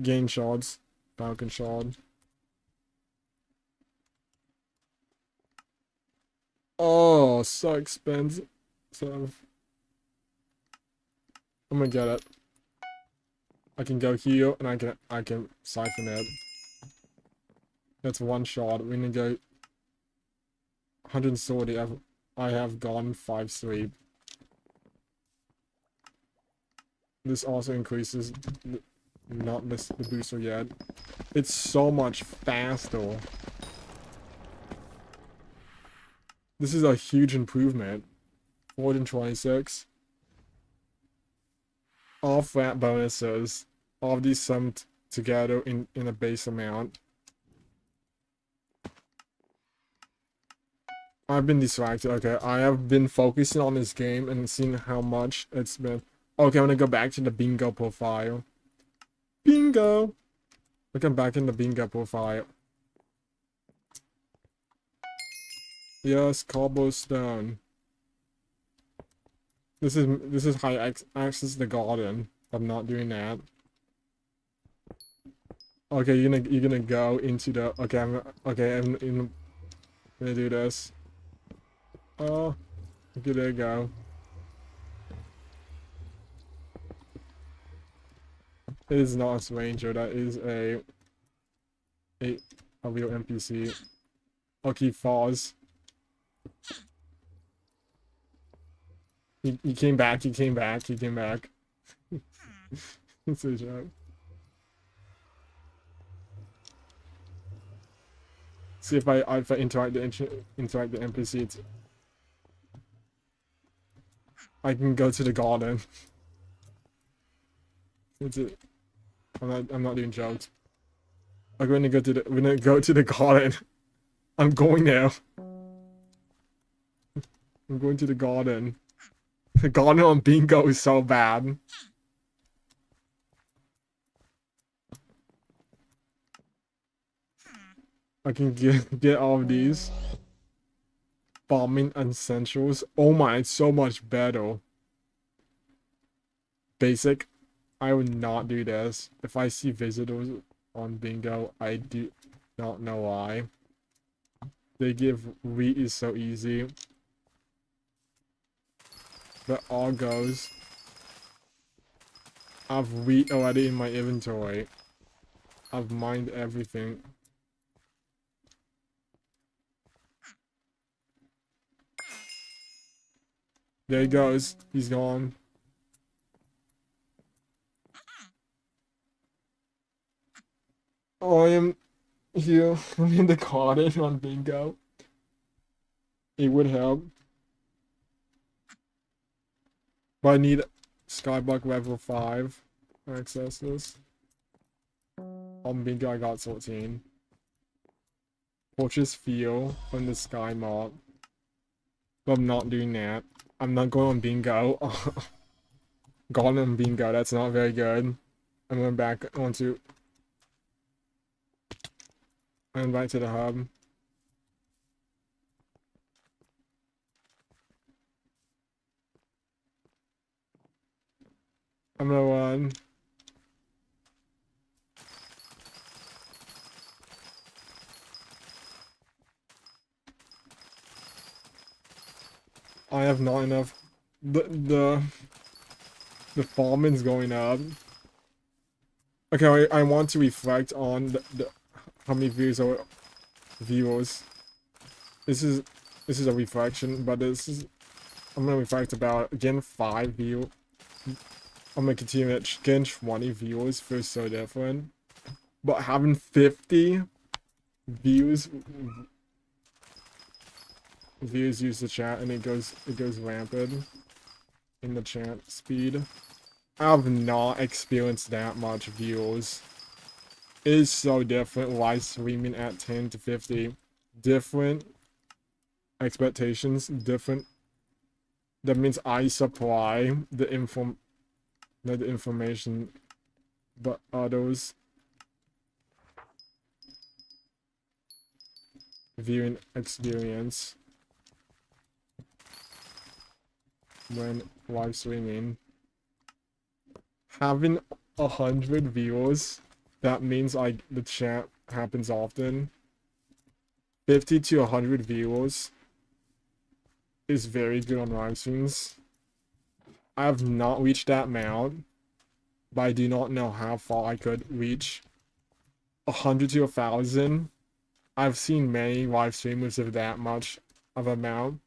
A: Game shards. Falcon shard. Oh, so expensive. So I'm gonna get it. I can go here and I can siphon it. That's one shot. We're gonna go 140. I have gone 5 sleep. This also increases not miss the booster yet. It's so much faster. This is a huge improvement. 426. All flat bonuses. All of these summed together in a base amount. I've been distracted. Okay, I have been focusing on this game and seeing how much it's been. Okay, I'm gonna go back to the bingo profile. Bingo! Look, I'm back in the bingo profile. Yes, cobblestone. This is high access the garden. I'm not doing that. Okay, you're gonna go into the I'm gonna do this. Oh, okay, there you go. It is not a stranger. That is a real NPC. Okay, falls. He came back. He came back. He came back. It's a joke. See if I interact the NPC. I can go to the garden. It's it. I'm not doing jokes. We're gonna go to the garden. I'm going now. I'm going to the garden. The garden on bingo is so bad. I can get all of these. Bombing essentials. Oh my, it's so much better. Basic. I would not do this. If I see visitors on bingo, I do not know why. They give wheat is so easy. But all goes. I've wheat already in my inventory. I've mined everything. There he goes. He's gone. Oh, I am here. I'm in the cottage on bingo. It would help. But I need Skyblock level 5 to access this. On bingo, I got 14. Purchase fuel from the sky mob. But I'm not doing that. I'm not going on bingo. Gone on bingo, that's not very good. I'm going back onto... I'm back to the hub. I'm gonna run. I have not enough. The farming's going up. Okay, I want to reflect on the how many views or viewers. This is a reflection, but I'm gonna reflect about again 5 view. I'm gonna continue it. Getting 20 viewers feels so different, but having 50 views use the chat and it goes rampant in the chat speed. I've not experienced that much views. It is so different live streaming at 10 to 50. Different expectations, different. That means I supply the information, but others viewing experience when live streaming. Having 100 viewers, that means like the chat happens often. 50 to 100 viewers is very good on live streams. I have not reached that amount, but I do not know how far I could reach. 100 to 1,000. I've seen many live streamers of that much of amount.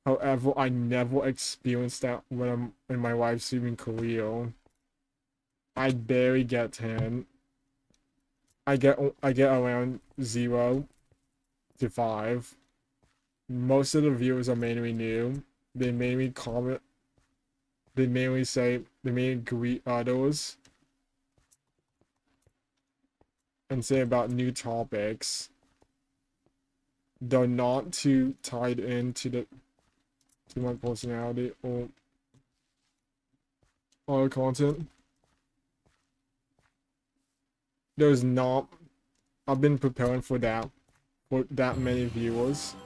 A: However, I never experienced that when I'm in my live streaming career. I barely get 10. I get around 0 to 5. Most of the viewers are mainly new. They mainly comment. They mainly greet others and say about new topics. They're not too tied into my personality or other content. There's not. I've been preparing for that many viewers.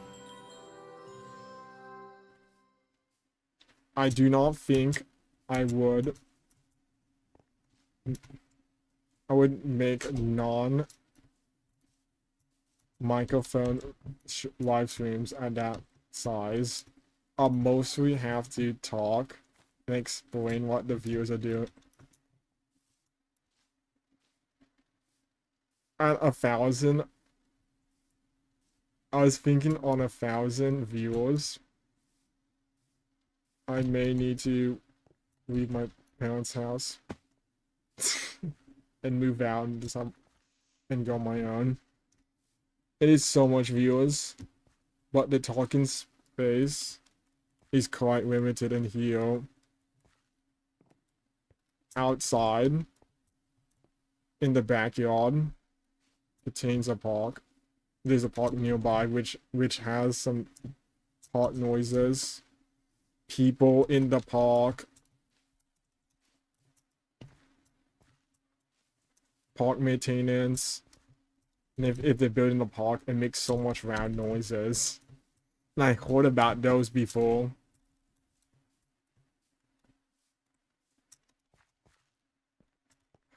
A: I do not think I would make non-microphone live streams at that size. I'll mostly have to talk and explain what the viewers are doing. At 1,000, I was thinking on 1,000 viewers, I may need to leave my parents' house and move out and go on my own. It is so much viewers, but the talking space is quite limited in here. Outside, in the backyard, contains a park. There's a park nearby which has some park noises. People in the park. Park maintenance. And if they're building the park, it makes so much loud noises. And I heard about those before.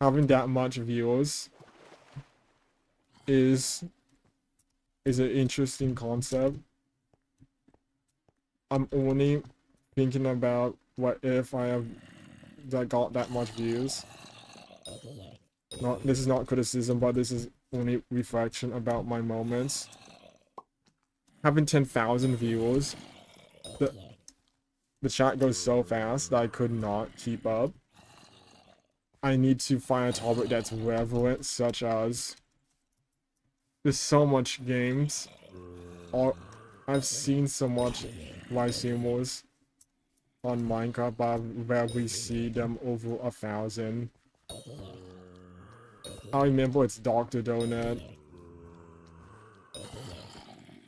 A: Having that much viewers is an interesting concept. I'm only thinking about what if I have that got that much views. This is not criticism, but this is only reflection about my moments. Having 10,000 viewers, the chat goes so fast that I could not keep up. I need to find a topic that's relevant, such as there's so much games. I've seen so much live streamers on Minecraft, but I've rarely see them over 1,000. I remember it's Dr. Donut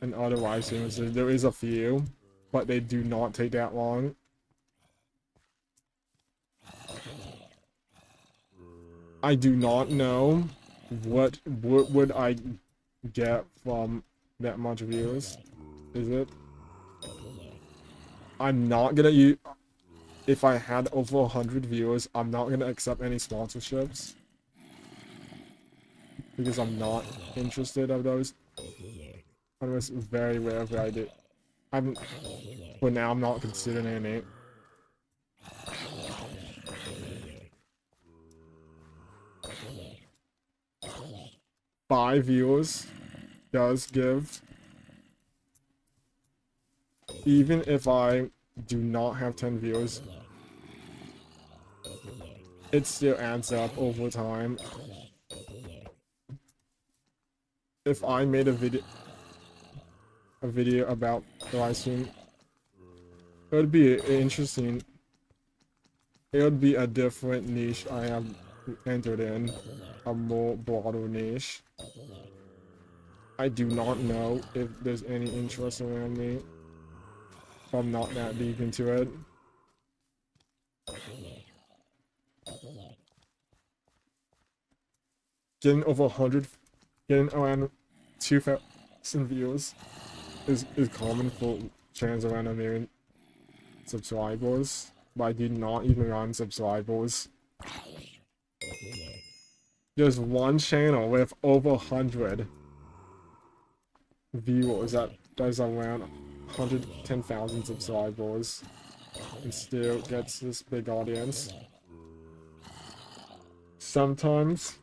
A: and other live streamers. There is a few, but they do not take that long. I do not know what would I get from that much views. Is it? I'm not gonna use. If I had over 100 viewers, I'm not gonna accept any sponsorships because I'm not interested of those. Unless very rare if I did. For now, I'm not considering any. Five viewers does give. Even if I do not have 10 views, it still adds up over time. If I made a video about the live stream, it would be interesting. It would be a different niche I have entered in, a more broader niche. I do not know if there's any interest around me. I'm not that deep into it. Getting over 100, getting around 2,000 views is common for channels around 1 million subscribers, but I did not even run subscribers. There's one channel with over 100 viewers that does around 110,000 subscribers and still gets this big audience. Sometimes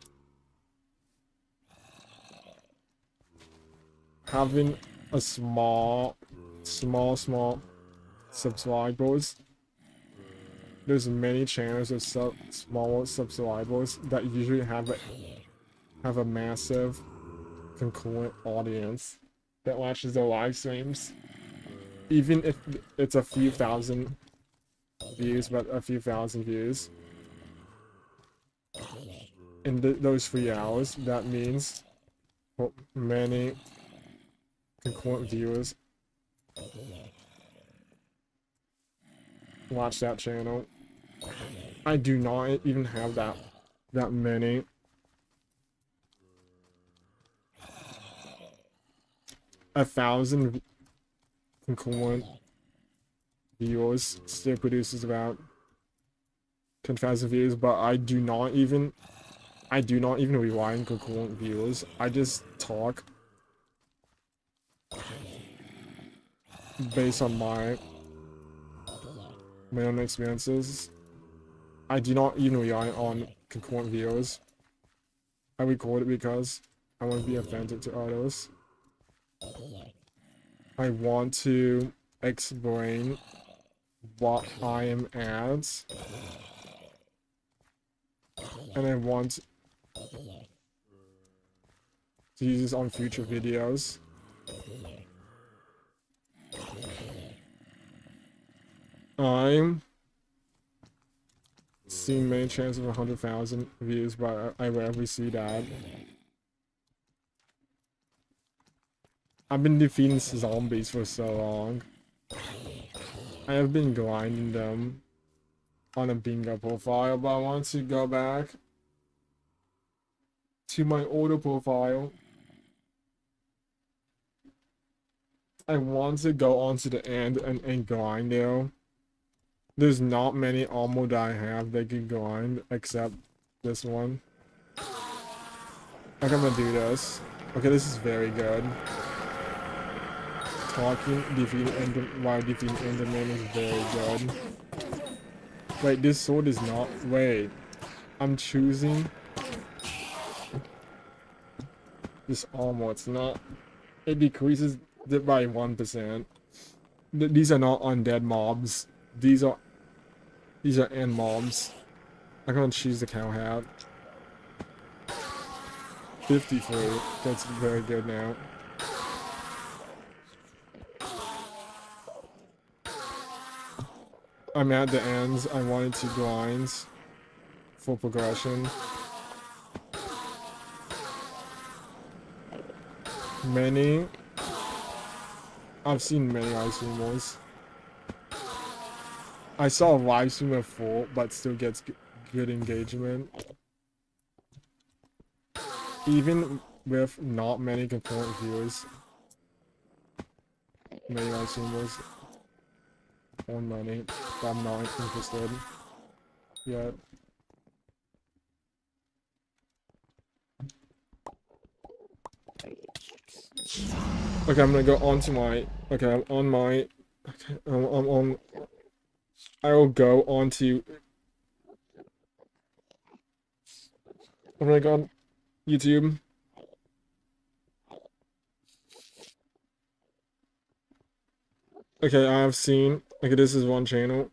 A: having a small subscribers, there's many channels with small subscribers that usually have a massive concurrent audience that watches their live streams. Even if it's a few thousand views, but a few thousand views in those 3 hours, that means many concurrent viewers watch that channel. I do not even have that many. A 1,000 concurrent viewers still produces about 10,000 views, but I do not even rely on concurrent viewers. I just talk based on my own experiences. I do not even rely on concurrent viewers. I record it because I want to be authentic to others. I want to explain what I am at, and I want to use this on future videos. I'm seeing many chances of 100,000 views, but I rarely see that. I've been defeating zombies for so long. I have been grinding them on a bingo profile, but I want to go back to my older profile. I want to go on to the end and grind there. There's not many armor that I have that can grind except this one. I'm gonna do this. Okay, this is very good. talking while defeating Enderman is very good. Wait, this sword is not. Wait, I'm choosing this armor. It's not. It decreases it by 1%. These are not undead mobs. These are end mobs. I'm gonna choose the cow hat. 53. That's very good now. I'm at the ends. I wanted to grind for progression. I've seen many live streamers. I saw a live streamer full, but still gets good engagement. Even with not many concurrent viewers. Many live streamers on money, but I'm not interested yet. Okay, I'm gonna go on to my. Okay, I'm on my. Okay, I'm on. I will go on to. I'm gonna go on YouTube. Okay, I have seen. Okay, this is one channel.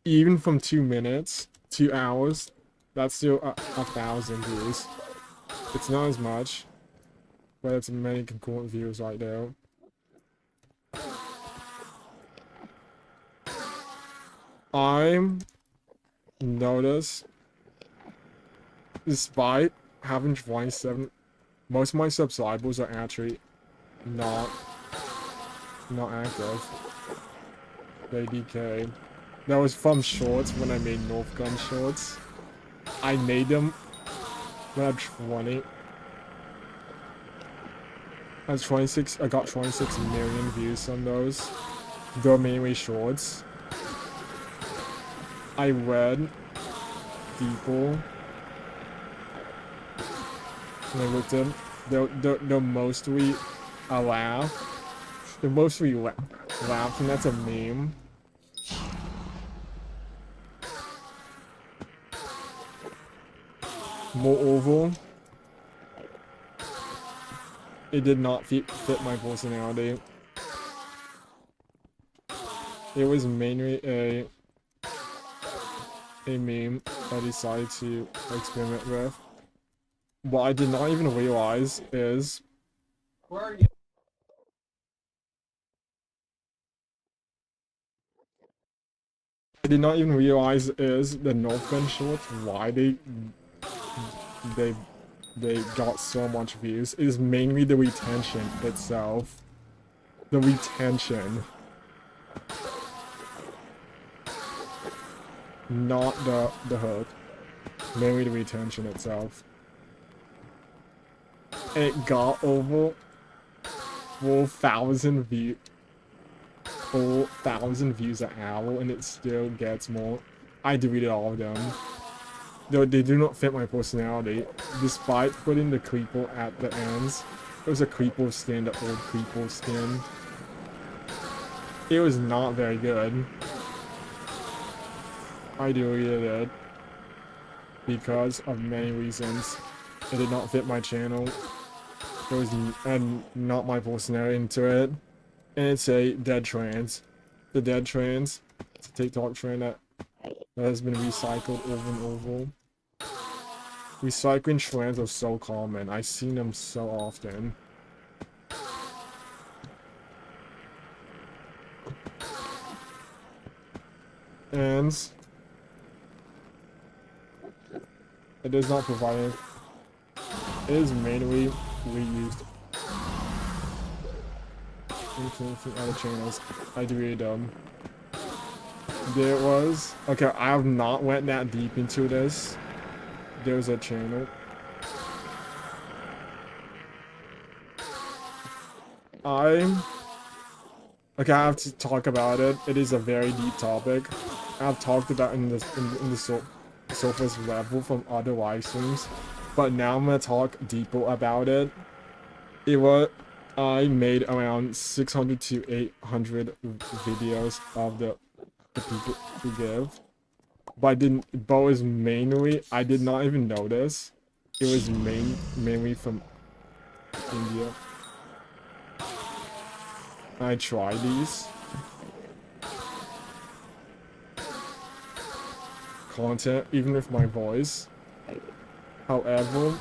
A: Even from 2 minutes, 2 hours, that's still 1,000 views. It's not as much, but it's many concurrent views right now. I notice, despite having 27, most of my subscribers are actually not active. They DK. That was from shorts when I made North Gun shorts. I made them when I was 20. I was 26. I got 26 million views on those. They're mainly shorts. I read people. And I looked at them. They're mostly a laugh. They're mostly laughing. That's a meme. Moreover, it did not fit my personality. It was mainly a meme I decided to experiment with. What I did not even realize is... Where are you? I did not even realize is the North Gun shorts, why they got so much views. It is mainly the retention itself. The retention. Not the hook. Mainly the retention itself. It got over 4,000 views. 4,000 views an hour, and it still gets more. I deleted all of them. They do not fit my personality. Despite putting the creeper at the ends, it was a creeper skin, the old creeper skin. It was not very good. I deleted it because of many reasons. It did not fit my channel. It was not my personality into it. And it's a dead trans. The dead trans. It's a TikTok trend that has been recycled over and over. Recycling trends are so common. I've seen them so often. And it does not provide it. It is mainly reused from other channels. I deleted them. There was... Okay, I have not went that deep into this. There's a channel. Okay, I have to talk about it. It is a very deep topic. I've talked about in the surface level from other live streams, but now I'm gonna talk deeper about it. I made around 600 to 800 videos of the people who give. But it was mainly, I did not even notice. It was mainly from India. I tried these content, even with my voice. However,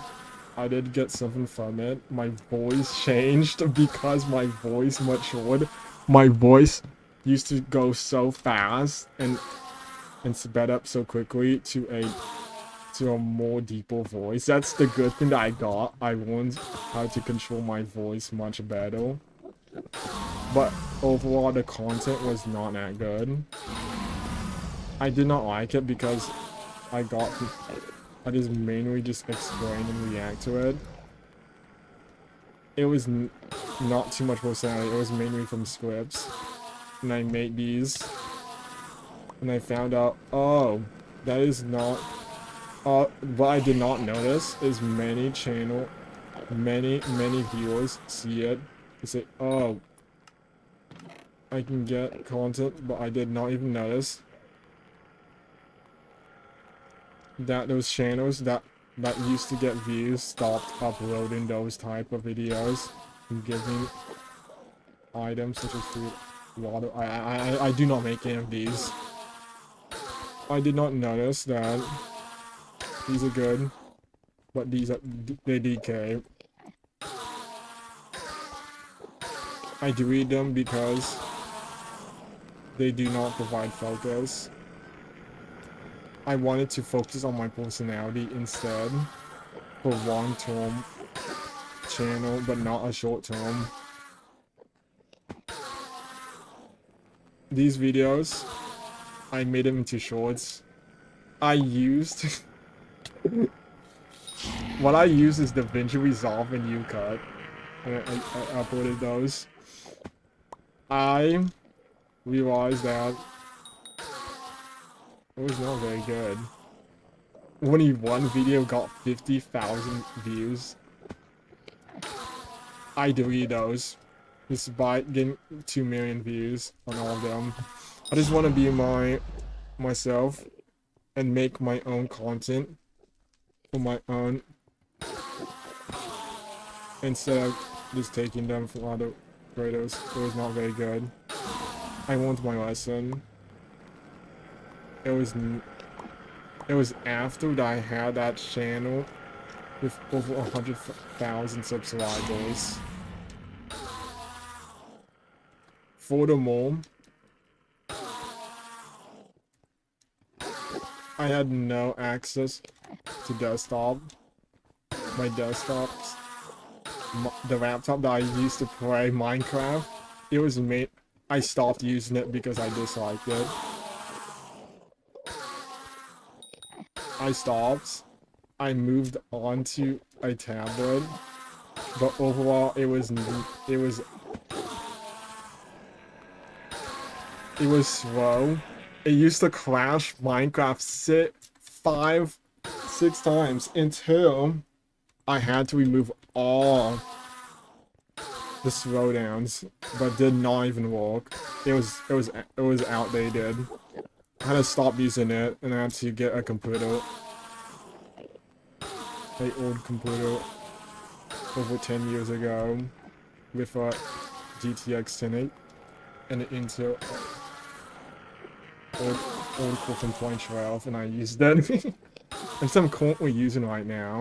A: I did get something from it. My voice changed because my voice matured. My voice used to go so fast and sped up so quickly to a more deeper voice. That's the good thing that I got. I learned how to control my voice much better. But overall, the content was not that good. I did not like it because I just mainly just explain and react to it. It was not too much personality. It was mainly from scripts. And I made these. And I found out, oh, that is not... what I did not notice is many viewers see it and say, oh, I can get content, but I did not even notice that those channels that used to get views stopped uploading those type of videos and giving items such as food, water. I do not make any of these. I did not notice that these are good, but they DK. I delete them because they do not provide focus. I wanted to focus on my personality instead for long-term channel, but not a short-term. These videos, I made them into shorts. I used... what I use is DaVinci Resolve and UCut. And I uploaded those. I realized that it was not very good. Only one video got 50,000 views. I deleted those, despite getting 2 million views on all of them. I just want to be myself and make my own content for my own, instead of just taking them from other creators. It was not very good. I learned my lesson. It was after that I had that channel with over 100,000 subscribers. Furthermore, I had no access to desktop. My desktops, the laptop that I used to play Minecraft, it was made. I stopped using it because I disliked it. I stopped. I moved on to a tablet, but overall it was slow. It used to crash Minecraft 6 times until I had to remove all the slowdowns, but did not even work. It was outdated. I had to stop using it, and I had to get a computer, an old computer, over 10 years ago, with a GTX 1080 and an Intel old core from 2012, and I used that. And some currently using right now.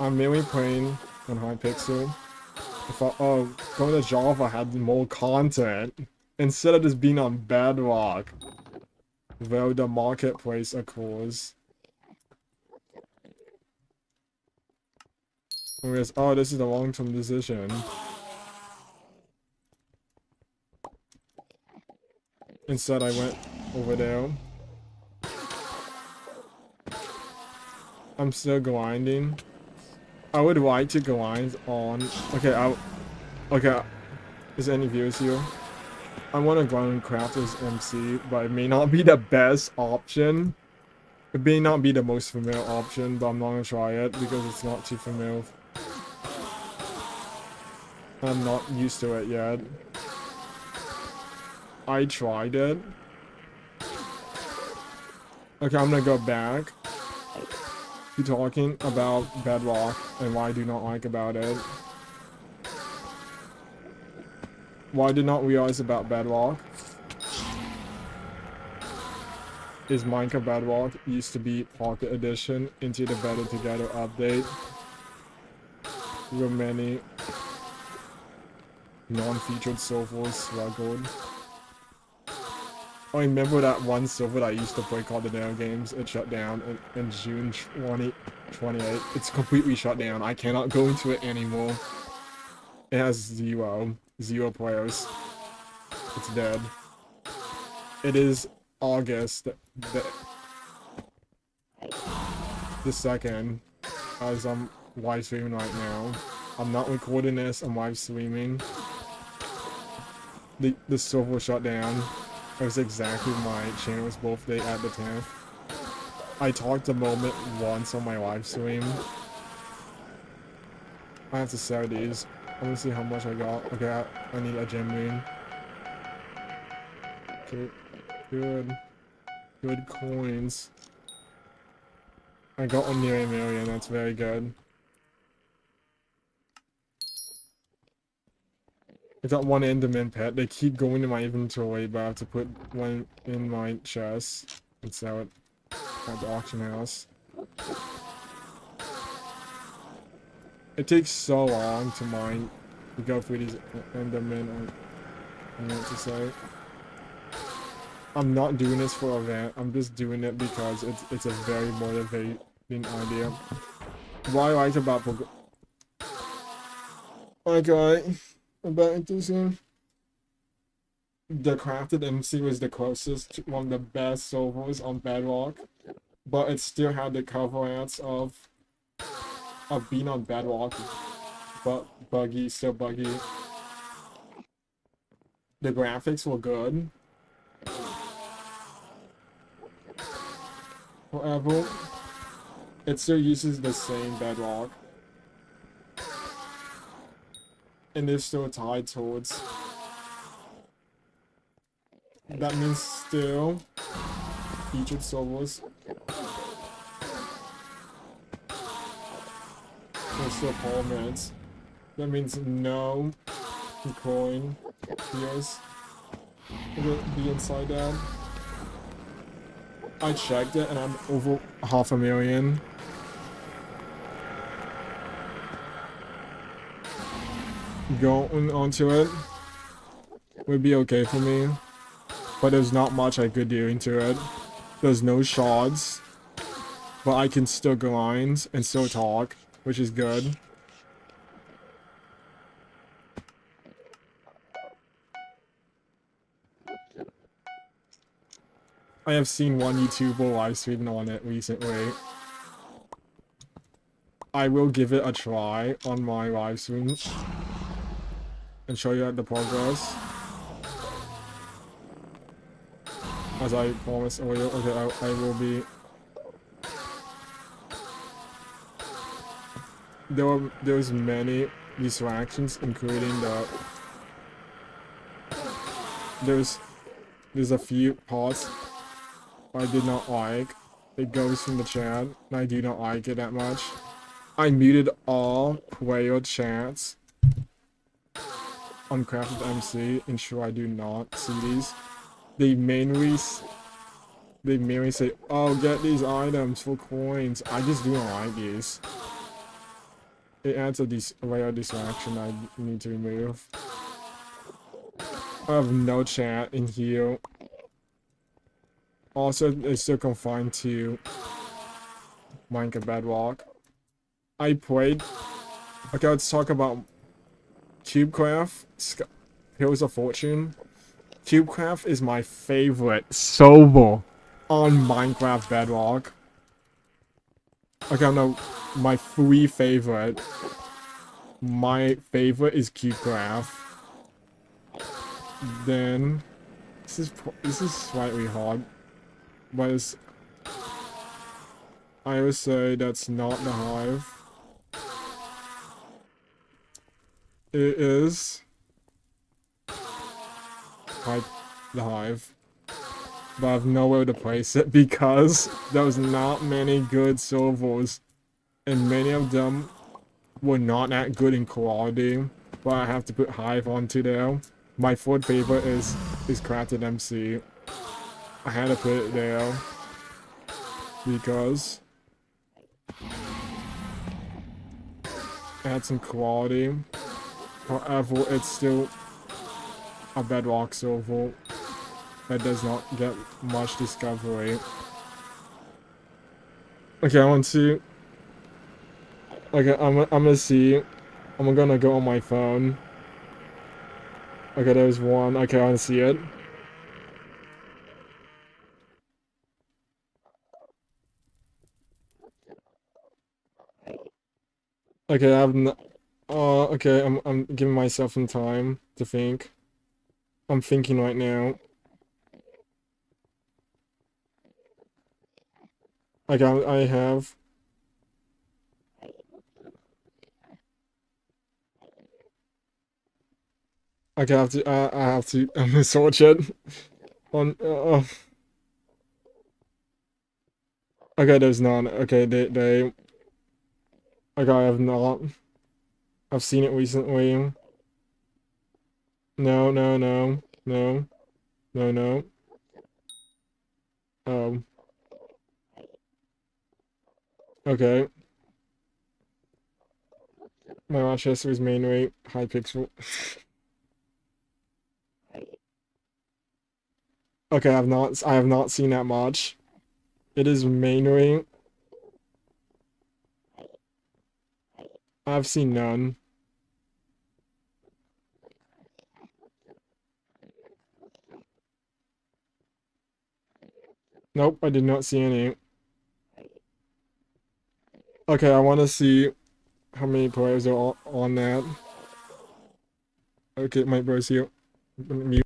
A: I'm mainly playing on Hypixel. I thought, oh, going to Java had more content instead of just being on Bedrock, where the marketplace occurs. Whereas, oh, this is a long-term decision. Instead, I went over there. I'm still grinding. I would like to grind on... Okay, okay, is there any viewers here? I want to grind Crafters MC, but it may not be the best option. It may not be the most familiar option, but I'm not gonna try it because it's not too familiar. I'm not used to it yet. I tried it. Okay, I'm gonna go back to talking about Bedrock and why I do not like about it. What I did not realize about Bedrock is Minecraft Bedrock used to be Pocket Edition into the Better Together update. Where many non-featured servers struggled. I remember that one server that I used to play called the Nano Games. It shut down in June 2028. It's completely shut down. I cannot go into it anymore. It has zero players. It's dead. It is August the 2nd, as I'm live streaming right now. I'm not recording this, I'm live streaming. The server shut down. It was exactly my channel's birthday at the 10th. I talked a moment once on my live stream. I have to sell these. I want to see how much I got. Okay, I need a gem ring. Okay, good coins. I got near 1,000,000, that's very good. I got one Enderman pet. They keep going to my inventory, but I have to put one in my chest and sell it at the auction house. It takes so long to mine, to go through these Endermen. I know what to say. I'm not doing this for a rant. I'm just doing it because it's a very motivating idea. What I like about about this game, the Crafted MC was the closest to one of the best servers on Bedrock, but it still had the cover arts of being on Bedrock, but still buggy. The graphics were good. However, it still uses the same Bedrock. And they're still tied towards. That means still featured servers. There's still comments. That means no coin here's will be inside that. I checked it and I'm over 500,000. Going onto it would be okay for me, but there's not much I could do into it. There's no shards, but I can still grind and still talk, which is good. I have seen one YouTuber live streaming on it recently. I will give it a try on my live stream and show you the progress. As I promised earlier, okay, I will be. There's many distractions, including there's a few parts I did not like. It goes from the chat, and I do not like it that much. I muted all player chats on Crafted MC, ensure I do not see these. They mainly say, oh, get these items for coins. I just do not like these. It adds a layer of distraction I need to remove. I have no chat in here. Also, it's still confined to Minecraft Bedrock. I played. Okay, let's talk about CubeCraft. Heroes of Fortune. CubeCraft is my favorite server on Minecraft Bedrock. Okay, no, my three favorite. My favorite is CubeCraft. Then this is slightly hard, but I would say that's not the hive. It is the hive. But I have nowhere to place it because there was not many good servers. And many of them were not that good in quality. But I have to put hive onto there. My fourth favorite is Crafted MC. I had to put it there because it had some quality. However, it's still a bedrock server that does not get much discovery. Okay, I want to. Okay, I'm gonna see. I'm gonna go on my phone. Okay, there's one. Okay, I want to see it. Okay, I have no. Okay, I'm giving myself some time to think. I'm thinking right now. Okay, I have. Okay, I have to. I have to. I'm gonna search it. On. Okay, there's none. Okay, they. Okay, I have not. I've seen it recently. No, no, no, no, no, no. Um. Okay. My Rochester's main rate, Hypixel. Okay, I have not seen that much. It is main rate. I've seen none. Nope, I did not see any. Okay, I want to see how many players are on that. Okay, my bro's here. Mute.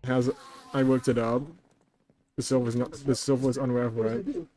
A: has, I looked it up. The silver's unraveled.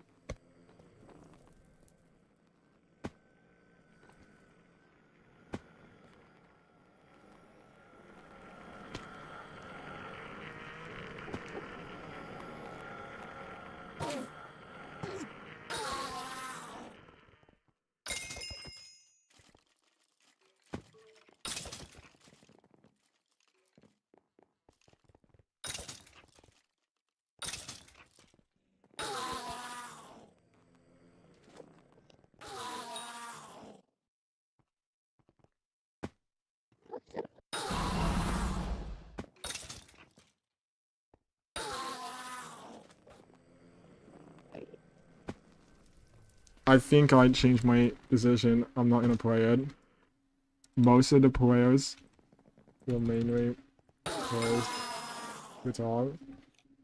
A: I think I changed my decision. I'm not gonna play it. Most of the players will mainly play the top.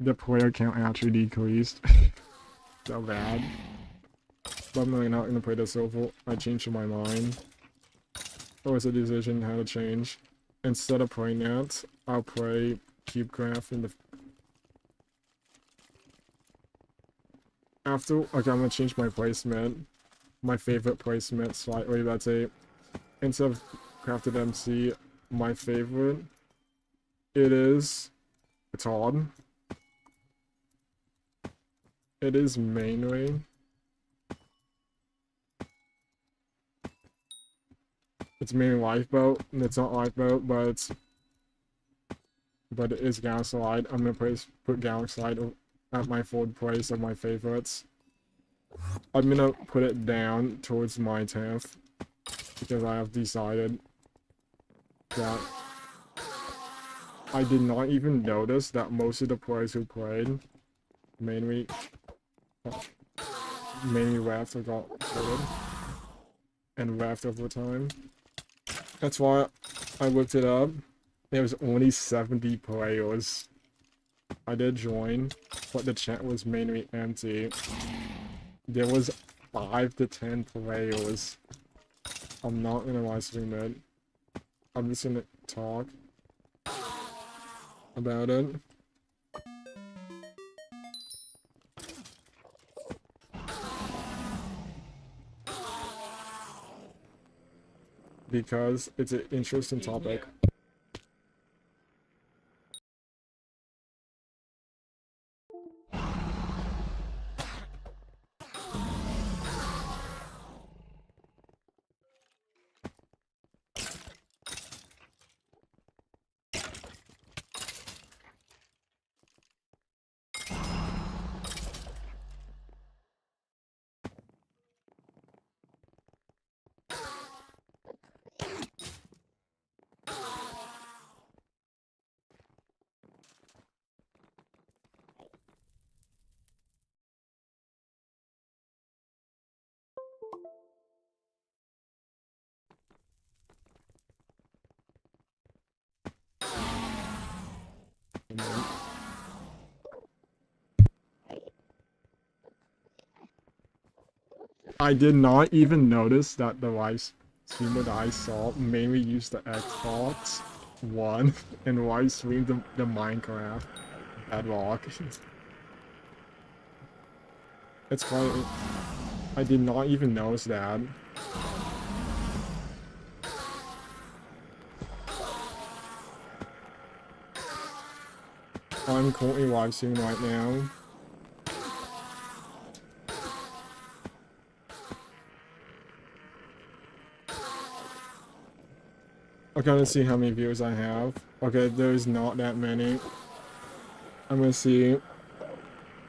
A: The player count actually decreased. So bad. But I'm really not gonna play the silver. I changed my mind. It was a decision how to change. Instead of playing that, I'll play CubeCraft in the... After, okay, I'm gonna change my placement. My favorite placement slightly, that's a... Instead of Crafted MC, my favorite, it is... It's odd. It is mainly... It's mainly Lifeboat, and it's not Lifeboat, but it's... But it is Gaslight. I'm gonna put Gaslight at my fourth place of my favorites. I'm gonna put it down towards my 10th, because I have decided that I did not even notice that most of the players who played mainly left or got killed and left over time. That's why I looked it up. There was only 70 players. I did join, but the chat was mainly empty. There was 5 to 10 players. I'm not gonna live stream it. I'm just gonna talk about it. Because it's an interesting topic. I did not even notice that the live streamer that I saw mainly used the Xbox One and live streamed the Minecraft Bedrock. It's funny. I did not even notice that. I'm currently live streaming right now. Okay, let's see how many viewers I have. Okay, there's not that many. I'm gonna see.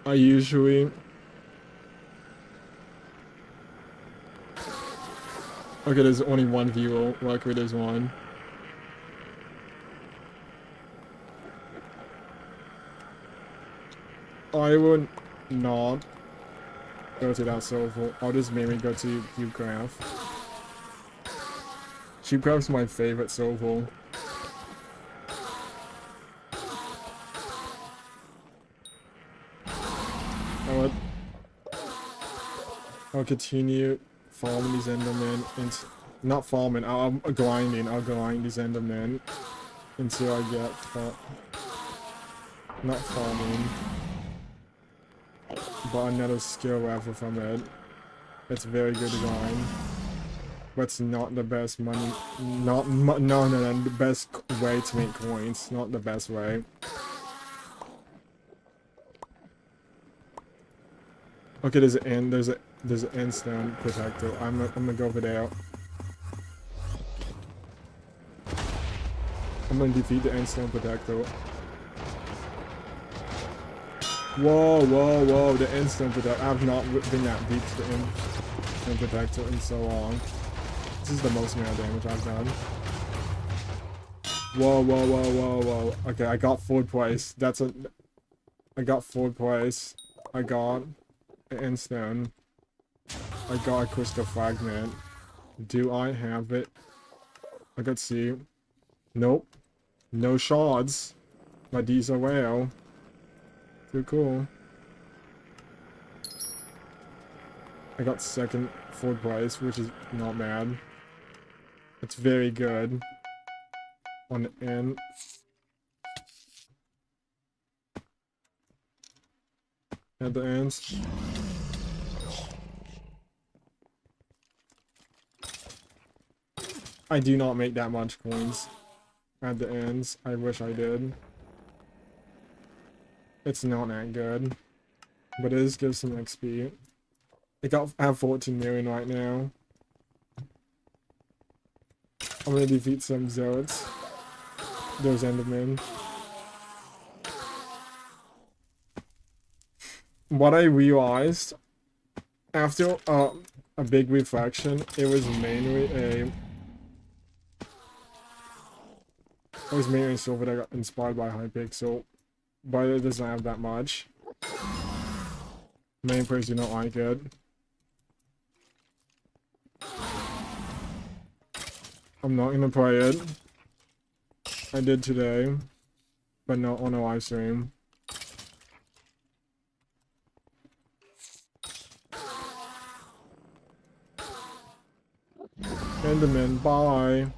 A: I usually... Okay, there's only one viewer. Luckily, there's one. I would not go to that server. I'll just mainly go to CubeCraft. CubeCraft's my favorite server. I'll continue farming these Endermen and not farming. I'm grinding. I'll grind these Endermen until I get Not farming. But another skill level from it. It's very good grind. But it's not the best money. No, the best way to make coins. Not the best way. Okay, there's an end stone protector. I'm gonna go over there. I'm gonna defeat the end stone protector. Whoa, the end stone protector. I've not been that deep to the end stone protector in so long. This is the most amount of damage I've done. Whoa. Okay, I got 4th place. I got 4th place. I got an end stone. I got a crystal fragment. Do I have it? I got C. Nope. No shards. But these are rare. Too cool. I got 4th place, which is not bad. It's very good. On the end. At the ends. I do not make that much coins at the ends. I wish I did. It's not that good. But it just gives some XP. I have 14 million right now. I'm gonna defeat some Zoids. Those Endermen. What I realized after a big reflection, it was mainly silver that got inspired by Hypixel, but it doesn't have that much. Main players do not like it. I'm not gonna play it. I did today, but not on a live stream. Enderman, bye.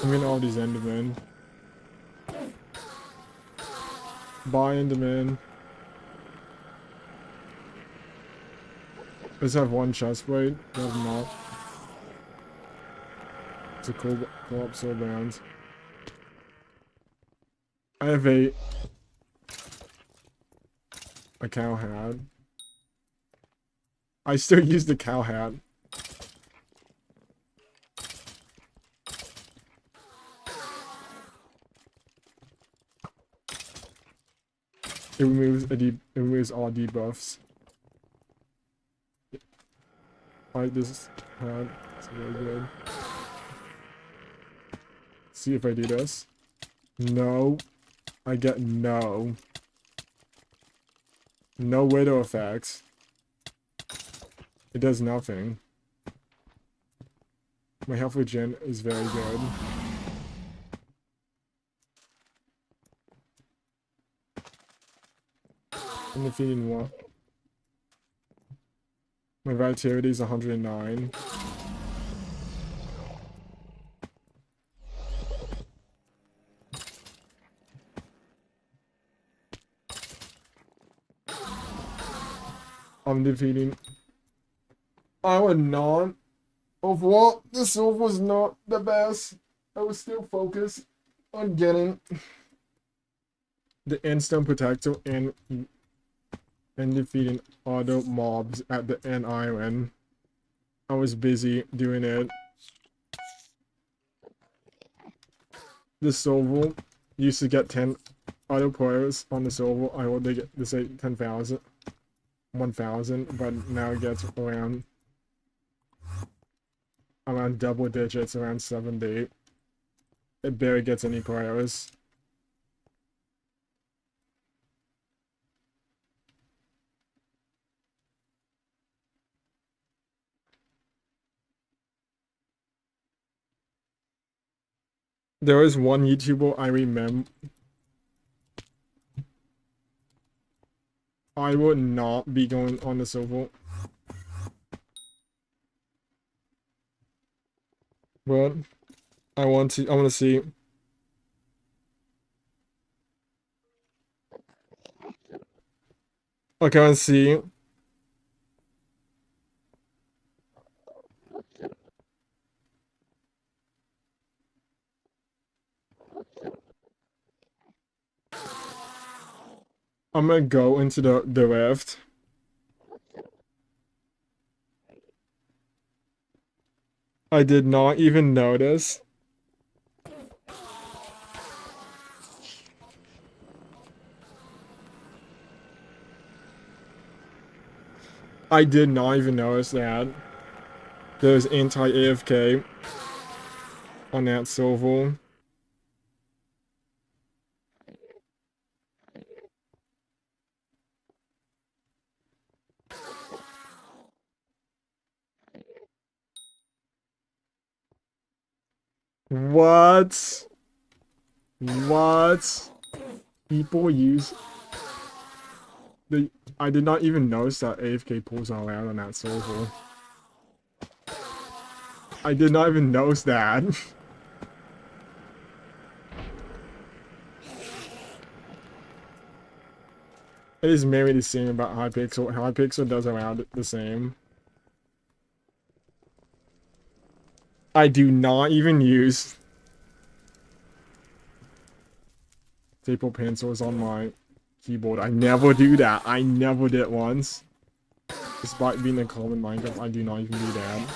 A: I'm getting all these Endermen. Bye, Enderman. Let's have one chest plate. No, not. It's a co-op soul band. I have a cow hat. I still use the cow hat. It removes all debuffs. I like this hat. It's really good. See if I do this. No. I get no. No widow effects. It does nothing. My health regen is very good. I'm defeating what? My vitality is 109. I'm defeating. I would not. Overall, the silver was not the best. I was still focused on getting the instant protector and defeating auto mobs at the end island. I was busy doing it. The silver used to get 10 auto players on the silver. I hope they get to say 10,000. 1,000, but now it gets around double digits, around 70. It barely gets any players. There is one YouTuber I remember. I would not be going on the silver. But I want to see Okay, let's see. I'm gonna go into the rift. I did not even notice. I did not even notice that. There's anti-AFK on that server. What? What? People use the. I did not even notice that AFK pools are allowed on that server. I did not even notice that. It is maybe the same about Hypixel. Hypixel does allow the same. I do not even use staple pencils on my keyboard. I never do that. I never did once. Despite being a common Minecraft, I do not even do that.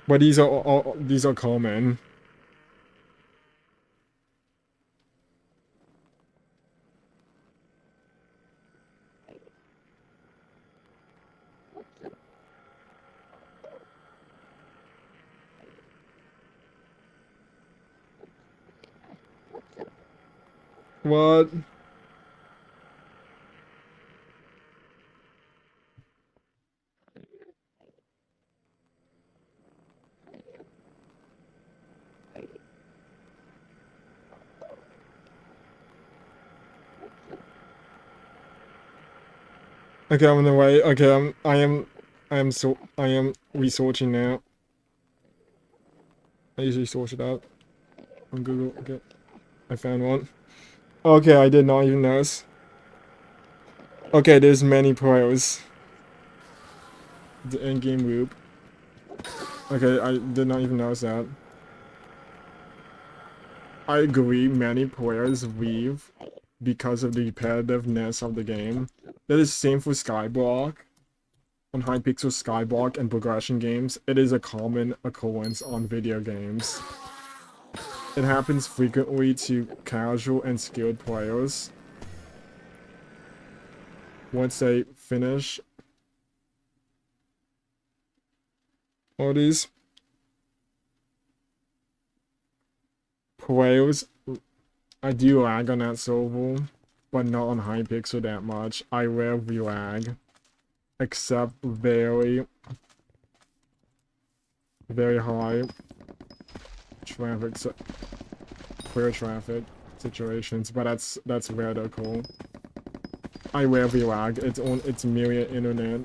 A: But these are common. What? Okay, I'm on the way. Okay, I am researching now. I usually sort it out on Google. Okay, I found one. Okay, I did not even notice. Okay, there's many pros. The in-game loop. Okay, I did not even notice that. I agree, many players leave because of the repetitiveness of the game. That is same for Skyblock. On Hypixel Skyblock and progression games, it is a common occurrence on video games. It happens frequently to casual and skilled players. Once they finish all these players, I do lag on that server, but not on Hypixel that much. I rarely lag, except very high traffic, clear traffic situations, but that's rare to occur. I rarely lag. It's merely internet.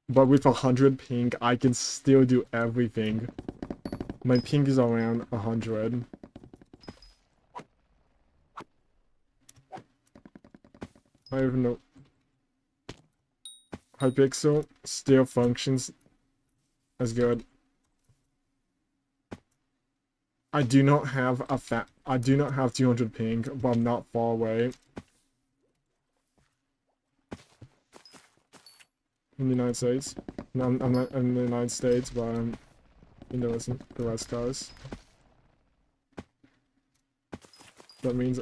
A: But with 100 ping, I can still do everything. My ping is around 100. I don't even know. Hypixel still functions as good. I do not have 200 ping, but I'm not far away. In the United States. No, I'm not in the United States, but I'm in the West Coast. That means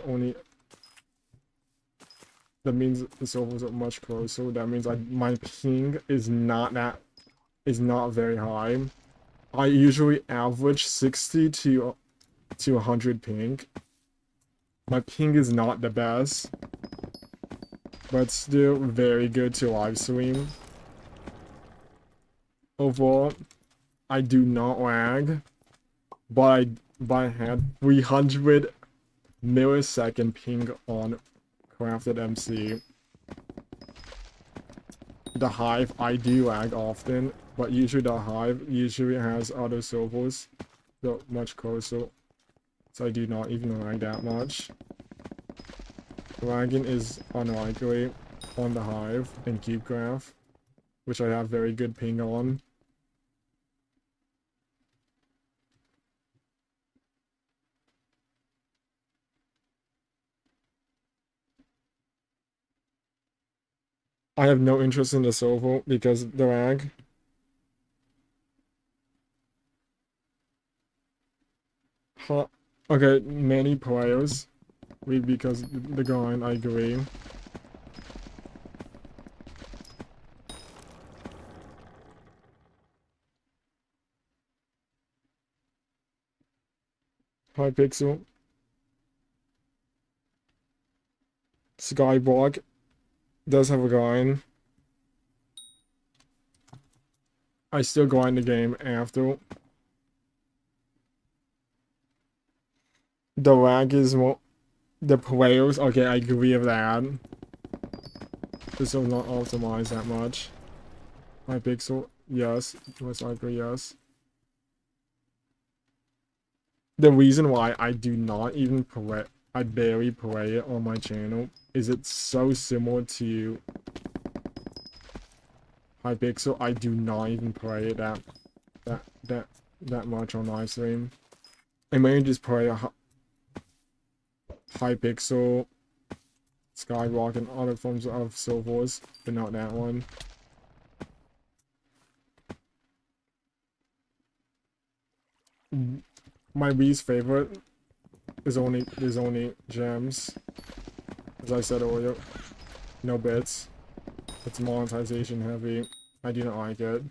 A: the servers are much closer. That means my ping is not very high. I usually average 60 to 100 ping. My ping is not the best, but still very good to live stream. Overall, I do not lag, but I had 300 millisecond ping on Crafted MC. The Hive, I do lag often, but usually the Hive usually has other servers so much closer, so I do not even lag that much. Lagging is unlikely on the Hive and CubeCraft, which I have very good ping on. I have no interest in the server because the lag. Okay, many players. Because the grind, I agree. Hypixel. Skyblock does have a grind. I still grind the game after. The lag is more... The players, okay, I agree with that. This will not optimize that much. Hypixel, yes. Most likely, yes. The reason why I do not even play, I barely play it on my channel, is it's so similar to Hypixel. I do not even play it that much on live stream. I mainly just play a Hypixel, Skyblock, and other forms of servers, but not that one. My least favorite is only gems. As I said earlier, no bits. It's monetization heavy. I do not like it.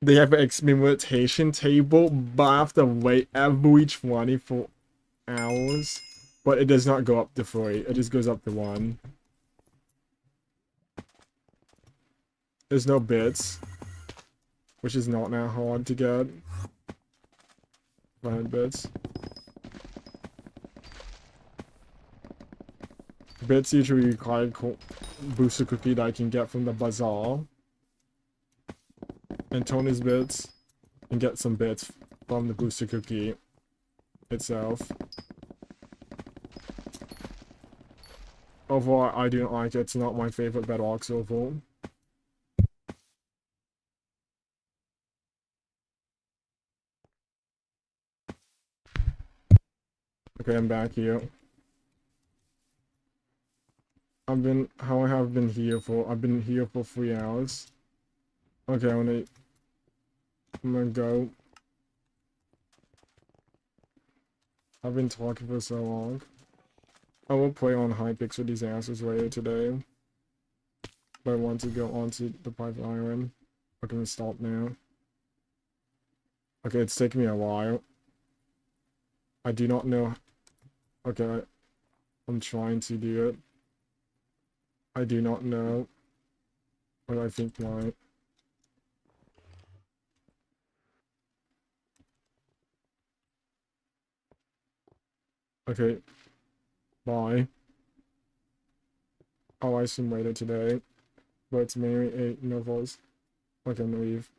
A: They have an experimentation table, but I have to wait every 24 hours. But it does not go up to 3. It just goes up to 1. There's no bits, which is not that hard to get. 500 bits. Bits usually require booster cookie that I can get from the bazaar. And Tony's bits, and get some bits from the booster cookie itself. Overall, I do not like it. It's not my favorite Bedrock server. Okay, I'm back here. I've been here for 3 hours. Okay, I'm gonna go. I've been talking for so long. I will play on Hypixel Disasters later today. But I want to go onto the private island. I'm gonna stop now. Okay, it's taking me a while. I do not know. Okay, I'm trying to do it. I do not know what I think my... Okay, bye. I'll ice him later today, but it's mainly 8 novels. Okay, I'm gonna leave.